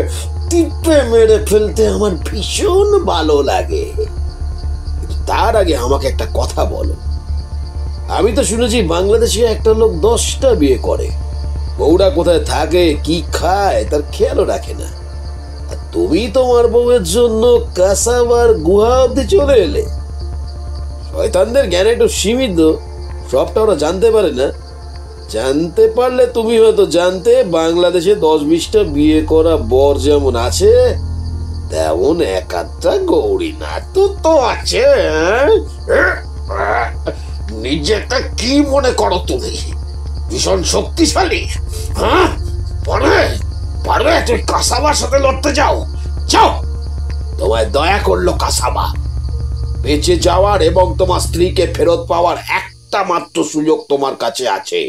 টিপে মেরে ফেলতে আমার ভীষণ ভালো লাগে। তার আগে আমাকে একটা কথা বলো। আমি তো শুনেছি বাংলাদেশে একটা লোক 10টা বিয়ে করে। বউরা কোথায় থাকে, কি খায়, তার খেয়ালও রাখে না। আর তুমি তোমার বউয়ের জন্য কাসাবার গুহা অব্দি চলে এলে। শয়তানদের জ্ঞান একটু সীমিত, সবটা ওরা জানতে পারে না। জানতে পারলে তুমি হয়তো জানতে, বাংলাদেশে 10-20টা বিয়ে করা বর যেমন আছে, তেমন 1-8টা গৌরীনাথ তো আছে। নিজেটা কি মনে করো তুমি? ভীষণ শক্তিশালী? হ্যাঁ, পারবে তুমি কাসাবার সাথে লড়তে যাও? তোমায় দয়া করলো কাসাবা। বেঁচে যাওয়ার এবং তোমার স্ত্রীকে ফেরত পাওয়ার একটা মাত্র সুযোগ তোমার কাছে আছে।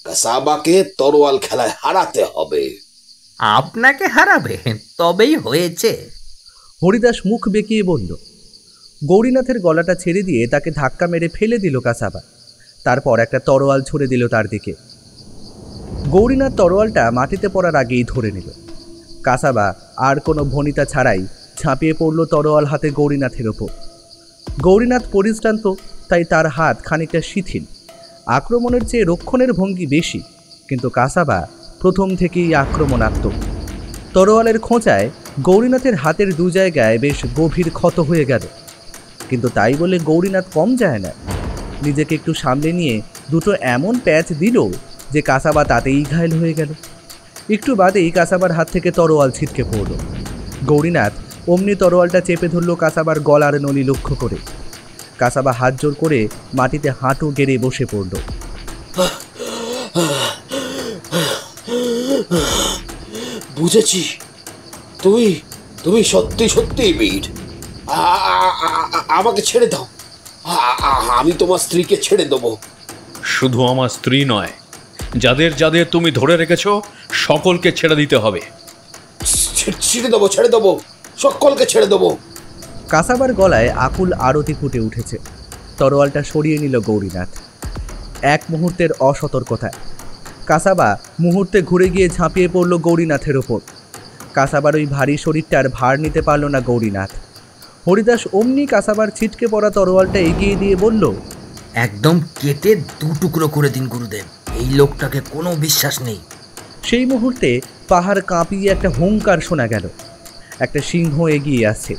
কাসাবাকে তরোয়াল খেলায় হারাতে হবে। আপনাকে হারাবেন? তবেই হয়েছে। হরিদাস মুখ বেঁকিয়ে বলল। গৌরীনাথের গলাটা ছেড়ে দিয়ে তাকে ধাক্কা মেরে ফেলে দিল কাসাবা। তারপর একটা তরোয়াল ছুড়ে দিল তার দিকে। গৌরীনাথ তরোয়ালটা মাটিতে পড়ার আগেই ধরে নিল। কাসাবা আর কোনো ভনিতা ছাড়াই ঝাঁপিয়ে পড়ল তরোয়াল হাতে গৌরীনাথের ওপর। গৌরীনাথ পরিশ্রান্ত, তাই তার হাত খানিকটা শিথিল। আক্রমণের চেয়ে রক্ষণের ভঙ্গি বেশি, কিন্তু কাসাবা প্রথম থেকেই আক্রমণাত্মক। তরোয়ালের খোঁচায় গৌরীনাথের হাতের 2 জায়গায় বেশ গভীর ক্ষত হয়ে গেল, কিন্তু তাই বলে গৌরীনাথ কম যায় না। নিজেকে একটু সামলে নিয়ে 2টো এমন প্যাচ দিল যে কাসাবা তাতেই ঘায়েল হয়ে গেল। একটু বাদেই কাসাবার হাত থেকে তরোয়াল ছিটকে পড়ল। গৌরীনাথ অমনি তরোয়ালটা চেপে ধরল কাসাবার গলার নলি লক্ষ্য করে। কাসাবা হাত জোর করে মাটিতে হাঁটু গেড়ে বসে পড়ল। বুঝেছি, তুমি সত্যি বীর। আমাকে ছেড়ে দাও, আমি তোমার স্ত্রীকে ছেড়ে দেবো। শুধু আমার স্ত্রী নয়, যাদের যাদের তুমি ধরে রেখেছো সকলকে ছেড়ে দিতে হবে। ছেড়ে দেবো, সকলকে ছেড়ে দেবো। কাসাবার গলায় আকুল আরতি ফুটে উঠেছে। তরোয়ালটা সরিয়ে নিল গৌরীনাথ। এক মুহূর্তের অসতর্কতায় কাসাবা মুহূর্তে ঘুরে গিয়ে ঝাঁপিয়ে পড়ল গৌরীনাথের ওপর। কাসাবার ওই ভারী শরীরটার ভার নিতে পারল না গৌরীনাথ। হরিদাস অমনি কাসাবার ছিটকে পড়া তরোয়ালটা এগিয়ে দিয়ে বলল, একদম কেটে 2 টুকরো করে দিন গুরুদেব, এই লোকটাকে কোনো বিশ্বাস নেই। সেই মুহূর্তে পাহাড় কাঁপিয়ে একটা হুঙ্কার শোনা গেল। একটা সিংহ এগিয়ে আসছে।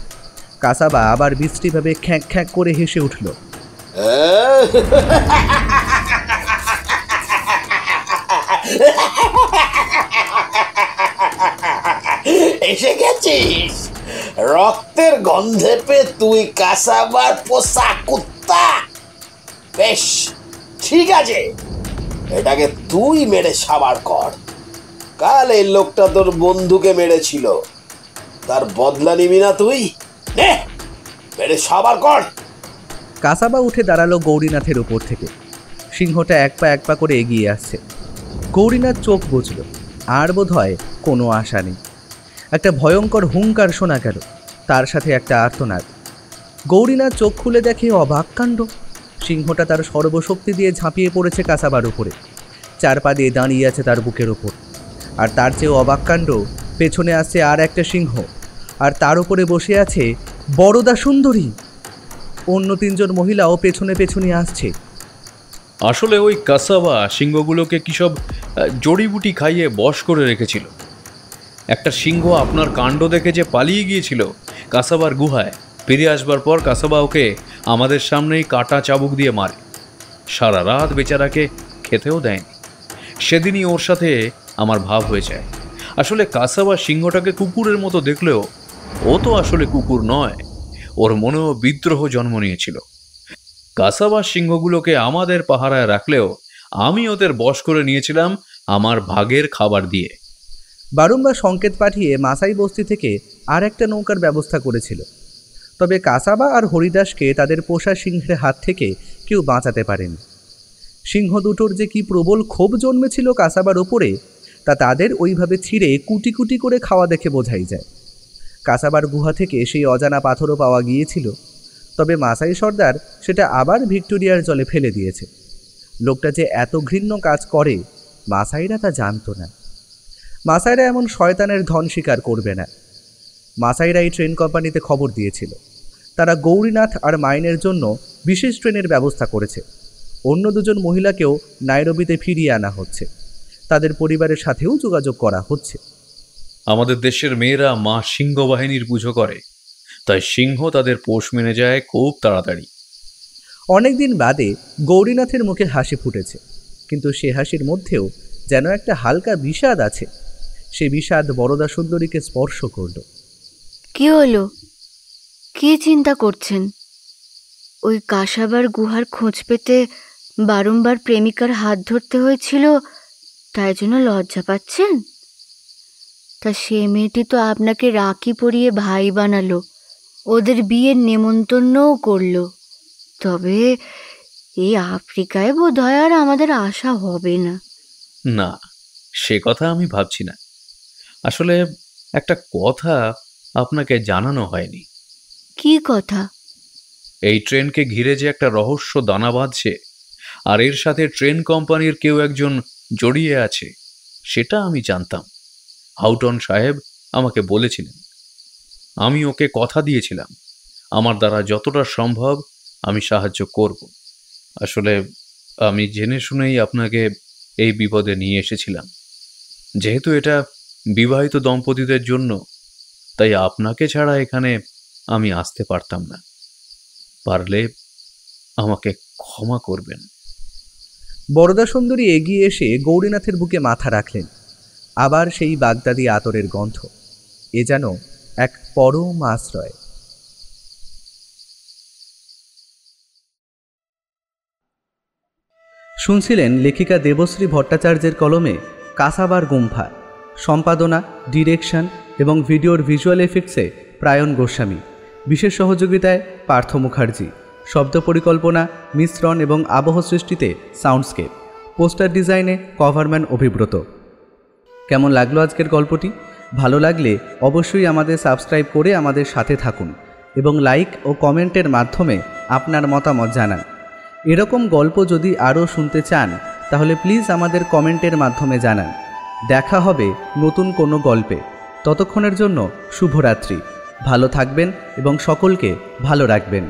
কাসাবা আবার বিশ্রীভাবে খ্যাঁক খ্যাঁক করে হেসে উঠল। এসে গেছিস রক্তের গন্ধে পে তুই, কাসাবার পোষা কুত্তা। বেশ ঠিক আছে, এটাকে তুই মেরে সাবার কর। কাল এই লোকটা তোর বন্ধুকে মেরেছিল, তার বদলা নিবি না তুই? নে, মেরে সাবার কর। কাসাবা উঠে দাঁড়ালো গৌরীনাথের উপর থেকে। সিংহটা এক পা করে এগিয়ে আসছে। গৌরীনাথ চোখ বুঝল, আর বোধ হয় কোনো আশা নেই। একটা ভয়ঙ্কর হুঙ্কার শোনা গেল, তার সাথে একটা আর্তনাদ। গৌরীনাথ চোখ খুলে দেখে অবাক কাণ্ড। সিংহটা তার সর্বশক্তি দিয়ে ঝাঁপিয়ে পড়েছে কাসাবার উপরে। 4 পা দিয়ে দাঁড়িয়ে আছে তার বুকের ওপর। আর তার চেয়েও অবাক কাণ্ড, পেছনে আসছে আর একটা সিংহ, আর তার উপরে বসে আছে বরদা সুন্দরী। অন্য 3 জন মহিলাও পেছনে পেছনে আসছে। আসলে ওই কাসাবা সিংহগুলোকে কি সব জড়িবুটি খাইয়ে বশ করে রেখেছিল। একটা সিংহ আপনার কাণ্ড দেখে যে পালিয়ে গিয়েছিল কাসাবার গুহায়, ফিরে আসবার পর কাসাবা ওকে আমাদের সামনেই কাটা চাবুক দিয়ে মারে। সারা রাত বেচারাকে খেতেও দেয়নি। সেদিনই ওর সাথে আমার ভাব হয়ে যায়। আসলে কাসাবা সিংহটাকে কুকুরের মতো দেখলেও ও তো আসলে কুকুর নয়, ওর মনেও বিদ্রোহ জন্ম নিয়েছিল। কাসাবা সিংহগুলোকে আমাদের পাহারায় রাখলেও আমি ওদের বশ করে নিয়েছিলাম আমার ভাগের খাবার দিয়ে। বারংবার সংকেত পাঠিয়ে মাসাই বস্তি থেকে আর একটা নৌকার ব্যবস্থা করেছিল। তবে কাসাবা আর হরিদাসকে তাদের পোষা সিংহের হাত থেকে কেউ বাঁচাতে পারেনি। সিংহ দুটোর যে কি প্রবল ক্ষোভ জন্মেছিল কাসাবার ওপরে, তা তাদের ওইভাবে ছিঁড়ে কুটি কুটি করে খাওয়া দেখে বোঝাই যায়। কাসাবার গুহা থেকে সেই অজানা পাথরও পাওয়া গিয়েছিল, তবে মাসাই সর্দার সেটা আবার ভিক্টোরিয়ার জলে ফেলে দিয়েছে। লোকটা যে এত ঘৃণ্য কাজ করে মাসাইরা তা জানতো না। মাসাইরা এমন শয়তানের ধন স্বীকার করবে না। মাসাইরা এই ট্রেন কোম্পানিতে খবর দিয়েছিল। তারা গৌরীনাথ আর মাইনের জন্য বিশেষ ট্রেনের ব্যবস্থা করেছে। অন্য 2 জন মহিলাকেও নাইরোবিতে ফিরিয়ে আনা হচ্ছে। তাদের পরিবারের সাথেও যোগাযোগ করা হচ্ছে। আমাদের দেশের মেয়েরা মা সিংহ বাহিনীর পুজো করে, তাই সিংহ তাদের পোষ মেনে যায় খুব তাড়াতাড়ি। অনেকদিন বাদে গৌরীনাথের মুখে হাসি ফুটেছে, কিন্তু সে হাসির মধ্যেও যেন একটা হালকা বিষাদ আছে। সে বিষাদ বরদা সুন্দরীকে স্পর্শ করল। কি হলো? কি চিন্তা করছেন? ওই কাসাবার গুহার খোঁজ পেতে বারংবার প্রেমিকার হাত ধরতে হয়েছিল, তাই জন্য লজ্জা পাচ্ছেন? তা সে মেয়েটি তো আপনাকে রাখি পরিয়ে ভাই বানালো, ওদের বিয়ের নেমন্তন্নও করলো। তবে এই আফ্রিকায় বোধহয় আর আমাদের আশা হবে না। না, সে কথা আমি ভাবছি না। আসলে একটা কথা আপনাকে জানানো হয়নি। কি কথা? এই ট্রেনকে ঘিরে যে একটা রহস্য দানা বাঁধছে, আর এর সাথে ট্রেন কোম্পানির কেউ একজন জড়িয়ে আছে, সেটা আমি জানতাম। হাউটন সাহেব আমাকে বলেছিলেন। আমি ওকে কথা দিয়েছিলাম আমার দ্বারা যতটা সম্ভব আমি সাহায্য করব। আসলে আমি জেনে শুনেই আপনাকে এই বিপদে নিয়ে এসেছিলাম। যেহেতু এটা বিবাহিত দম্পতিদের জন্য, তাই আপনাকে ছাড়া এখানে আমি আসতে পারতাম না। পারলে আমাকে ক্ষমা করবেন। বরদা সুন্দরী এগিয়ে এসে গৌরীনাথের বুকে মাথা রাখলেন। আবার সেই বাগদাদি আতরের গন্ধ, এ যেন এক পরম আশ্রয়। শুনছিলেন লেখিকা দেবশ্রী ভট্টাচার্যের কলমে কাসাবার গুম্ফা। সম্পাদনা, ডিরেকশন এবং ভিডিওর ভিজুয়াল এফেক্টসে প্রায়ণ গোস্বামী। বিশেষ সহযোগিতায় পার্থ মুখার্জি। শব্দ পরিকল্পনা, মিশ্রণ এবং আবহ সৃষ্টিতে সাউন্ডস্কেপ, পোস্টার ডিজাইনে কভারম্যান অভিব্রত। কেমন লাগলো আজকের গল্পটি? ভালো লাগলে অবশ্যই আমাদের সাবস্ক্রাইব করে আমাদের সাথে থাকুন এবং লাইক ও কমেন্টের মাধ্যমে আপনার মতামত জানান। এরকম গল্প যদি আরও শুনতে চান তাহলে প্লিজ আমাদের কমেন্টের মাধ্যমে জানান। দেখা হবে নতুন কোনো গল্পে। ততক্ষণের জন্য শুভরাত্রি। ভালো থাকবেন এবং সকলকে ভালো রাখবেন।